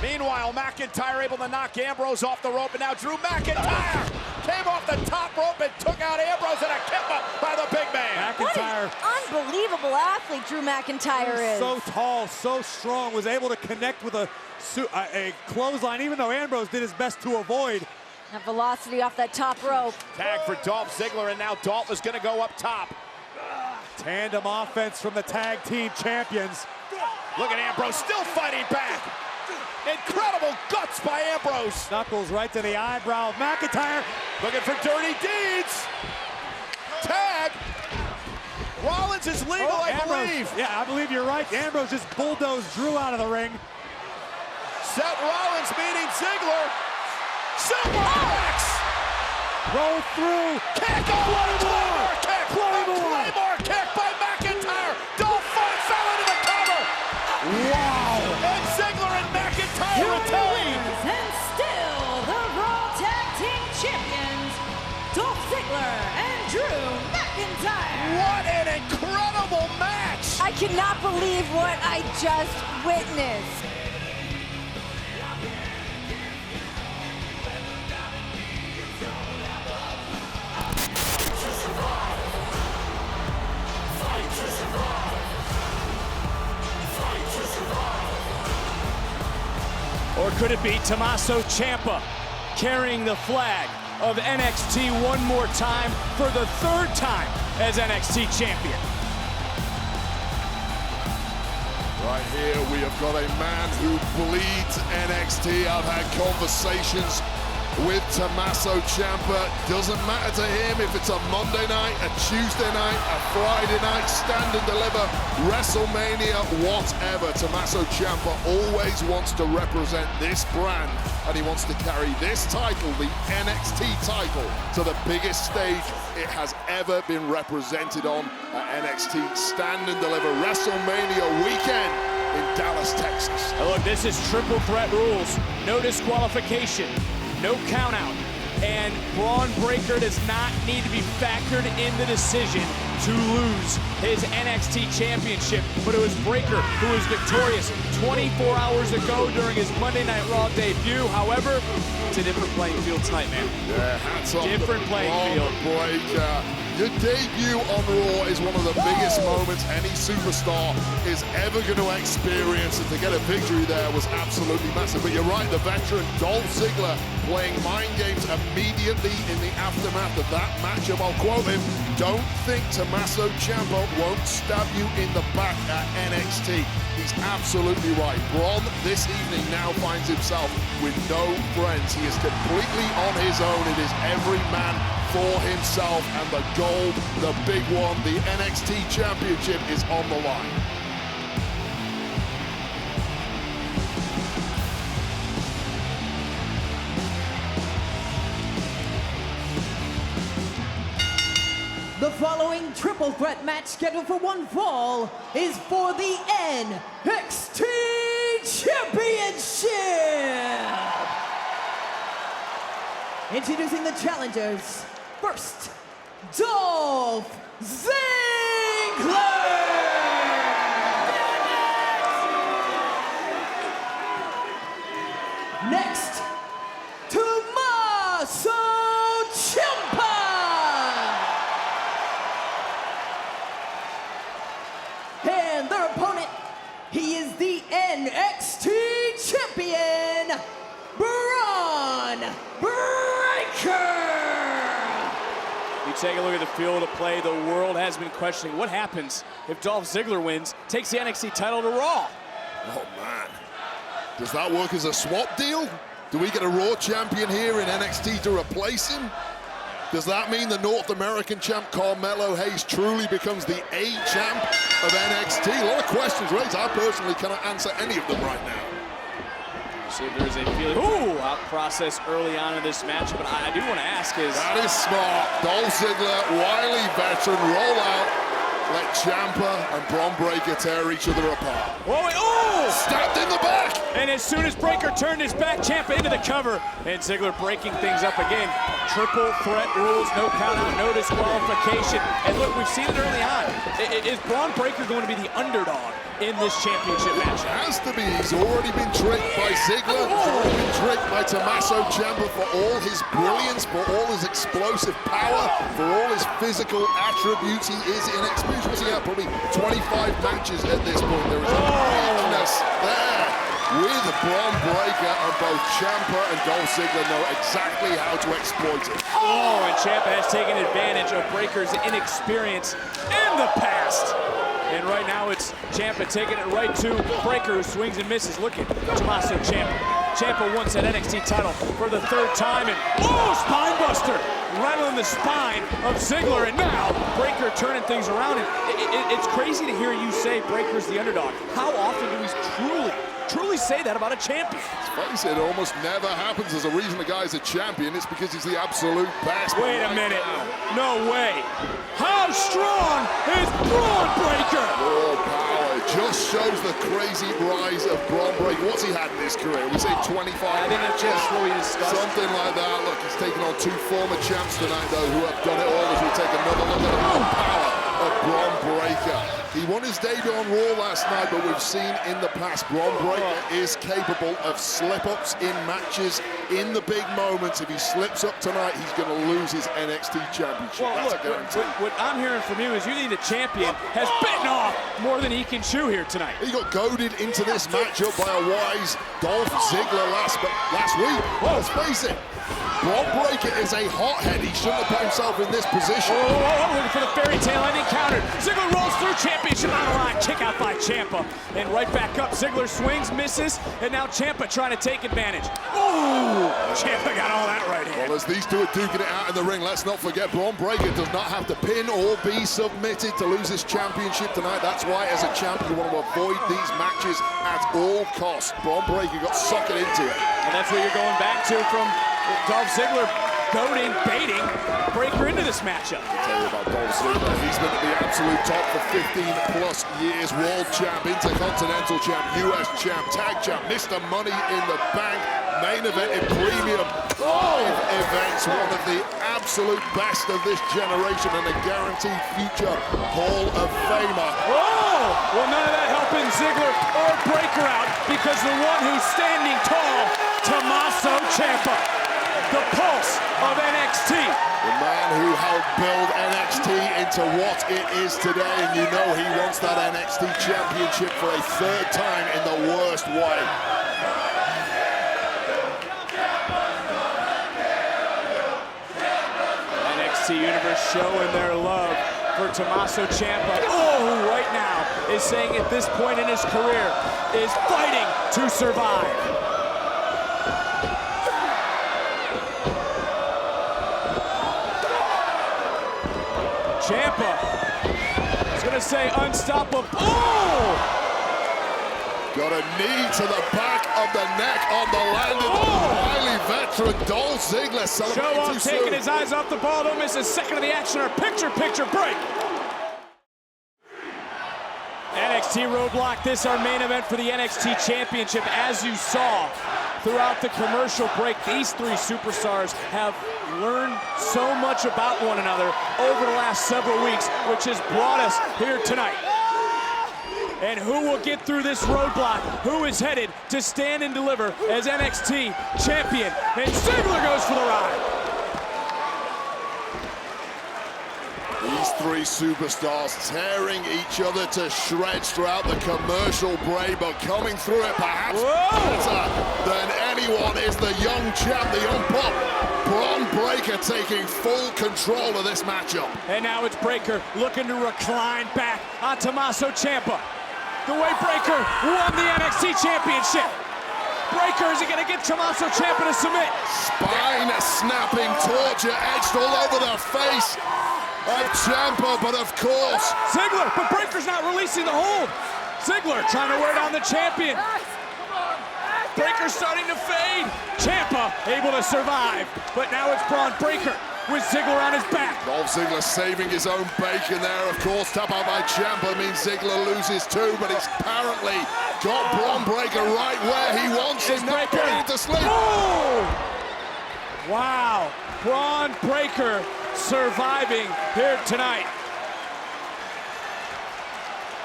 Meanwhile, McIntyre able to knock Ambrose off the rope, and now Drew McIntyre came off the top rope and took out Ambrose and a kippa by the big man. McIntyre. What an unbelievable athlete Drew McIntyre is. So tall, so strong, was able to connect with a clothesline, even though Ambrose did his best to avoid. That velocity off that top rope. Tag for Dolph Ziggler, and now Dolph is going to go up top. Tandem offense from the tag team champions. Look at Ambrose still fighting back. Incredible guts by Ambrose. Knuckles right to the eyebrow of McIntyre. Looking for dirty deeds. Tag. Rollins is legal, I believe. Yeah, I believe you're right. Ambrose just bulldozed Drew out of the ring. Seth Rollins meeting Ziggler. Superplex. Roll through. Kick. Claymore kick. Claymore kick by McIntyre. Dolph fell into the cover. Wow. And Ziggler and McIntyre retain. And still the Raw Tag Team Champions, Dolph Ziggler and Drew McIntyre. What an incredible match. I cannot believe what I just witnessed. Or could it be Tommaso Ciampa carrying the flag of NXT one more time for the 3rd time as NXT champion? Right here, we have got a man who bleeds NXT. I've had conversations with Tommaso Ciampa. Doesn't matter to him if it's a Monday night, a Tuesday night, a Friday night, stand and deliver, WrestleMania, whatever. Tommaso Ciampa always wants to represent this brand, and he wants to carry this title, the NXT title, to the biggest stage it has ever been represented on at NXT Stand and Deliver WrestleMania weekend in Dallas, Texas. Now look, this is triple threat rules. No disqualification, no count out. And Braun Breaker does not need to be factored in the decision to lose his NXT championship. But it was Breaker who was victorious 24 hours ago during his Monday Night Raw debut. However, it's a different playing field tonight, man. Yeah, hats off. Different playing field. Breaker. Your debut on Raw is one of the biggest moments any superstar is ever going to experience, and to get a victory there was absolutely massive. But you're right, the veteran Dolph Ziggler playing mind games immediately in the aftermath of that matchup. I'll quote him, "Don't think Tommaso Ciampa won't stab you in the back at NXT." He's absolutely right. Braun this evening now finds himself with no friends. He is completely on his own. It is every man for himself, and the gold, the big one, the NXT Championship is on the line. The following triple threat match scheduled for one fall is for the NXT Championship. Introducing the challengers. First, Dolph Ziggler. Next, Tommaso Ciampa. And their opponent, he is the NXT champion, Braun Breaker. You take a look at the field of play, the world has been questioning what happens if Dolph Ziggler wins, takes the NXT title to Raw. Oh man, does that work as a swap deal? Do we get a Raw champion here in NXT to replace him? Does that mean the North American champ Carmelo Hayes truly becomes the A champ of NXT? A lot of questions raised. I personally cannot answer any of them right now. See if there's a feeling. Ooh, out process early on in this match, but I do want to ask is. That is smart. Dolph Ziggler, wily veteran, roll out. Let Ciampa and Braun Breaker tear each other apart. Whoa, oh! Stabbed in the back! And as soon as Breaker turned his back, Ciampa into the cover. And Ziggler breaking things up again. Triple threat rules, no count out, no disqualification. And look, we've seen it early on. Is Braun Breaker going to be the underdog in this championship match? Has to be. He's already been tricked by Ziggler. He's already been tricked by Tommaso Ciampa for all his brilliance, for all his explosive power, for all his physical attributes. He is inexperienced. What's he at? Probably 25 matches at this point. There is a weakness there with Braun Breaker, and both Ciampa and Dolph Ziggler know exactly how to exploit it. Oh, and Ciampa has taken advantage of Breaker's inexperience in the past. And right now it's Ciampa taking it right to Breaker, who swings and misses. Look at Tommaso Ciampa. Ciampa wants that NXT title for the third time, and oh, spine buster, rattling the spine of Ziggler, and now Breaker turning things around. And it's crazy to hear you say Breaker's the underdog. How often do we truly say that about a champion? It's funny, it almost never happens. There's a reason the guy's a champion. It's because he's the absolute best. Wait a minute. No way. How strong is Braun Breaker? Raw power. It just shows the crazy rise of Braun Breaker. What's he had in his career? We say 25 I think that's just what we discussed. Something like that. Look, he's taken on two former champs tonight, though, who have done it all. As we take another look at the raw power of Braun Breaker. He won his debut on Raw last night, but we've seen in the past Braun Breaker is capable of slip-ups in matches in the big moments. If he slips up tonight, he's going to lose his NXT championship. Well, that's look, a guarantee. what I'm hearing from you is you think the champion has bitten off more than he can chew here tonight. He got goaded into this matchup by a wise Dolph Ziggler last week. Well, let's face it, Braun Breaker is a hothead. He shouldn't have put himself in this position. Looking for the fairy tale ending counter. Ziggler rolls through, championship on the line. Kick out by Ciampa. And right back up. Ziggler swings, misses, and now Ciampa trying to take advantage. Ooh! Ciampa got all that Well, as these two are duking it out in the ring, let's not forget Bron Breakker does not have to pin or be submitted to lose his championship tonight. That's why, as a champ, you want to avoid these matches at all costs. Bron Breakker got suckered into it. And that's what you're going back to from Dolph Ziggler baiting Breakker into this matchup. I'll tell you about Dolph Ziggler. He's been at the absolute top for 15+ years. World champ, Intercontinental champ, US champ, tag champ, Mr. Money in the Bank, main event in premium live events. One of the absolute best of this generation and a guaranteed future Hall of Famer. Oh! Well, none of that helping Ziggler or Breakker out because the one who's standing tall, Tommaso Ciampa, the pulse of NXT. The man who helped build NXT into what it is today, and you know he wants that NXT championship for a third time in the worst way. NXT Universe showing their love for Tommaso Ciampa, who right now is saying at this point in his career is fighting to survive. Ciampa is going to say unstoppable. Oh! Got a knee to the back of the neck on the landing. Highly veteran Dolph Ziggler celebrating Show too off, taking soon. his eyes off the ball. Don't miss a second of the action or picture break. NXT Roadblock, this our main event for the NXT Championship. As you saw throughout the commercial break, these three superstars have learned so much about one another over the last several weeks, which has brought us here tonight. And who will get through this roadblock? Who is headed to stand and deliver as NXT champion? And Ziggler goes for the ride. These three superstars tearing each other to shreds throughout the commercial break, but coming through it perhaps better than anyone is the young champ, the young pup, Bron Breakker, taking full control of this matchup. And now it's Breakker looking to recline back on Tommaso Ciampa. The way Breakker won the NXT Championship. Breakker, is he going to get Tommaso Ciampa to submit? Spine snapping torture etched all over the face of Ciampa, but of course Ziggler, but Breakker's not releasing the hold. Ziggler trying to wear down the champion. Breakker starting to fade. Ciampa able to survive, but now it's Bron Breakker with Ziggler on his back. Dolph Ziggler saving his own bacon there, of course. Tap out by Ciampa means Ziggler loses too, but he's apparently got Bron Breakker right where he wants him, not putting him to sleep. Oh! Wow, Bron Breakker surviving here tonight.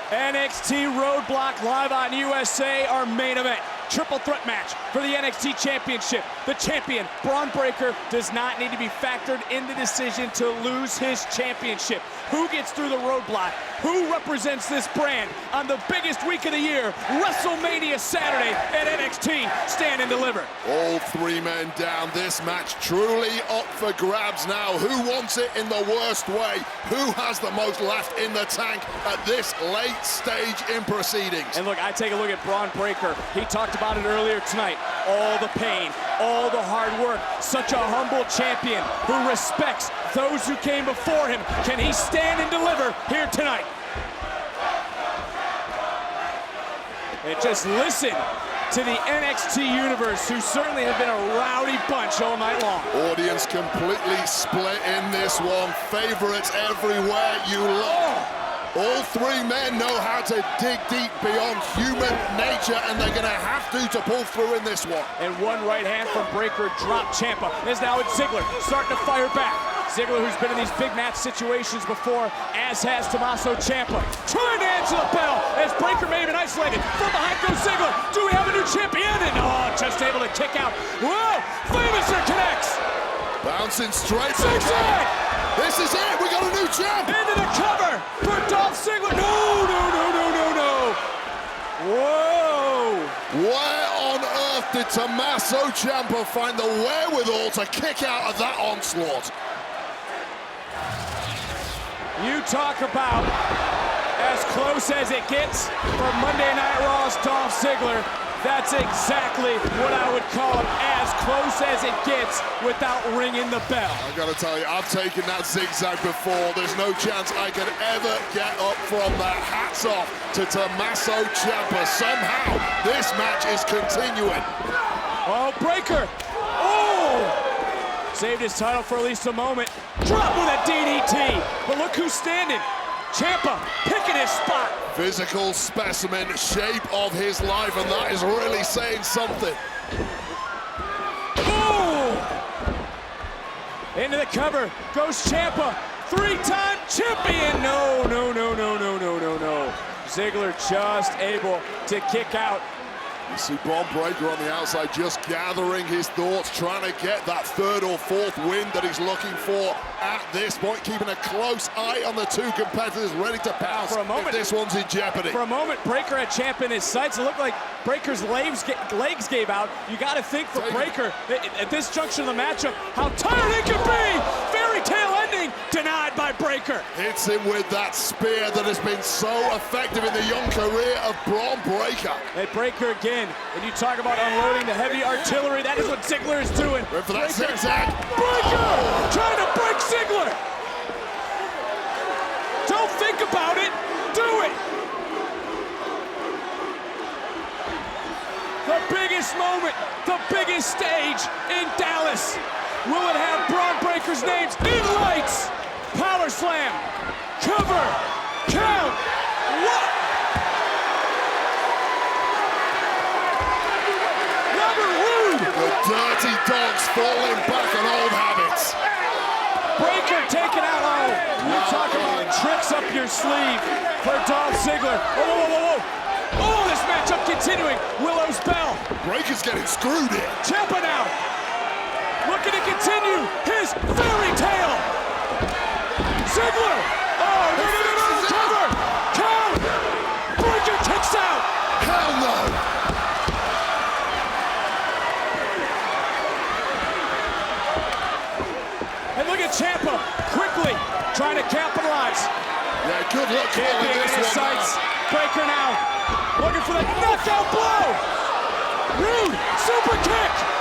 NXT Roadblock live on USA, our main event. Triple threat match for the NXT Championship. The champion, Bron Breakker, does not need to be factored in the decision to lose his championship. Who gets through the roadblock? Who represents this brand on the biggest week of the year, WrestleMania Saturday at NXT Stand and Deliver? All three men down. This match truly up for grabs now. Who wants it in the worst way? Who has the most left in the tank at this late stage in proceedings? And look, I take a look at Bron Breakker. He talked about it earlier tonight. All the pain, all the hard work. Such a humble champion who respects those who came before him. Can he stand and deliver here tonight? And just listen to the NXT Universe, who certainly have been a rowdy bunch all night long. Audience completely split in this one. Favorites everywhere you look. All three men know how to dig deep beyond human nature, and they're going to have to pull through in this one. And one right hand from Breakker dropped Ciampa. As now it's Ziggler starting to fire back. Ziggler, who's been in these big match situations before, as has Tommaso Ciampa. Trying to answer the bell as Breakker may have been isolated. From behind goes Ziggler. Do we have a new champion? And just able to kick out. Whoa! Fameasser connects. Bouncing straight back. This is it. We got a new champ. Into the cover for Dolph Ziggler. No. Whoa! Where on earth did Tommaso Ciampa find the wherewithal to kick out of that onslaught? You talk about as close as it gets for Monday Night Raw's Dolph Ziggler. That's exactly what I would call it, as close as it gets without ringing the bell. I gotta tell you, I've taken that zigzag before. There's no chance I could ever get up from that. Hats off to Tommaso Ciampa. Somehow, this match is continuing. Oh, Breakker. Oh! Saved his title for at least a moment. Drop with a DDT. But look who's standing. Ciampa picking his spot. Physical specimen, shape of his life, and that is really saying something. Ooh! Into the cover goes Ciampa. Three-time champion. No. Ziggler just able to kick out. You see Bron Breakker on the outside just gathering his thoughts, trying to get that third or fourth win that he's looking for at this point, keeping a close eye on the two competitors, ready to pounce for a moment, if this one's in jeopardy. For a moment, Breakker had Ciampa in his sights. It looked like Breakker's legs gave out. You got to think for Breakker, at this junction of the matchup, how tired he could be. Fairy tale ending denied by Breakker. Hits him with that spear that has been so effective in the young career of Bron Breakker. Hey, Breakker again. And you talk about unloading the heavy artillery. That is what Ziggler is doing. Wait for that zigzag. Breakker trying to break Ziggler. Don't think about it. Do it. The biggest moment, the biggest stage in Dallas. Will it have Bron Breakker's names in lights? Power slam. Cover. Count. What? The dirty dogs falling back on old habits. Breakker taking out all. You talk about tricks up your sleeve for Dolph Ziggler. Whoa. Oh, this matchup continuing. Willow's bell. Breakker's getting screwed in. Ciampa now. Looking to continue his fairy tale. Ziggler. Oh, no. Cover. Count. Breakker kicks out. Hell no. And look at Ciampa quickly trying to capitalize. Yeah, good luck calling this one sights. Breakker now looking for the knockout blow. Rude super kick.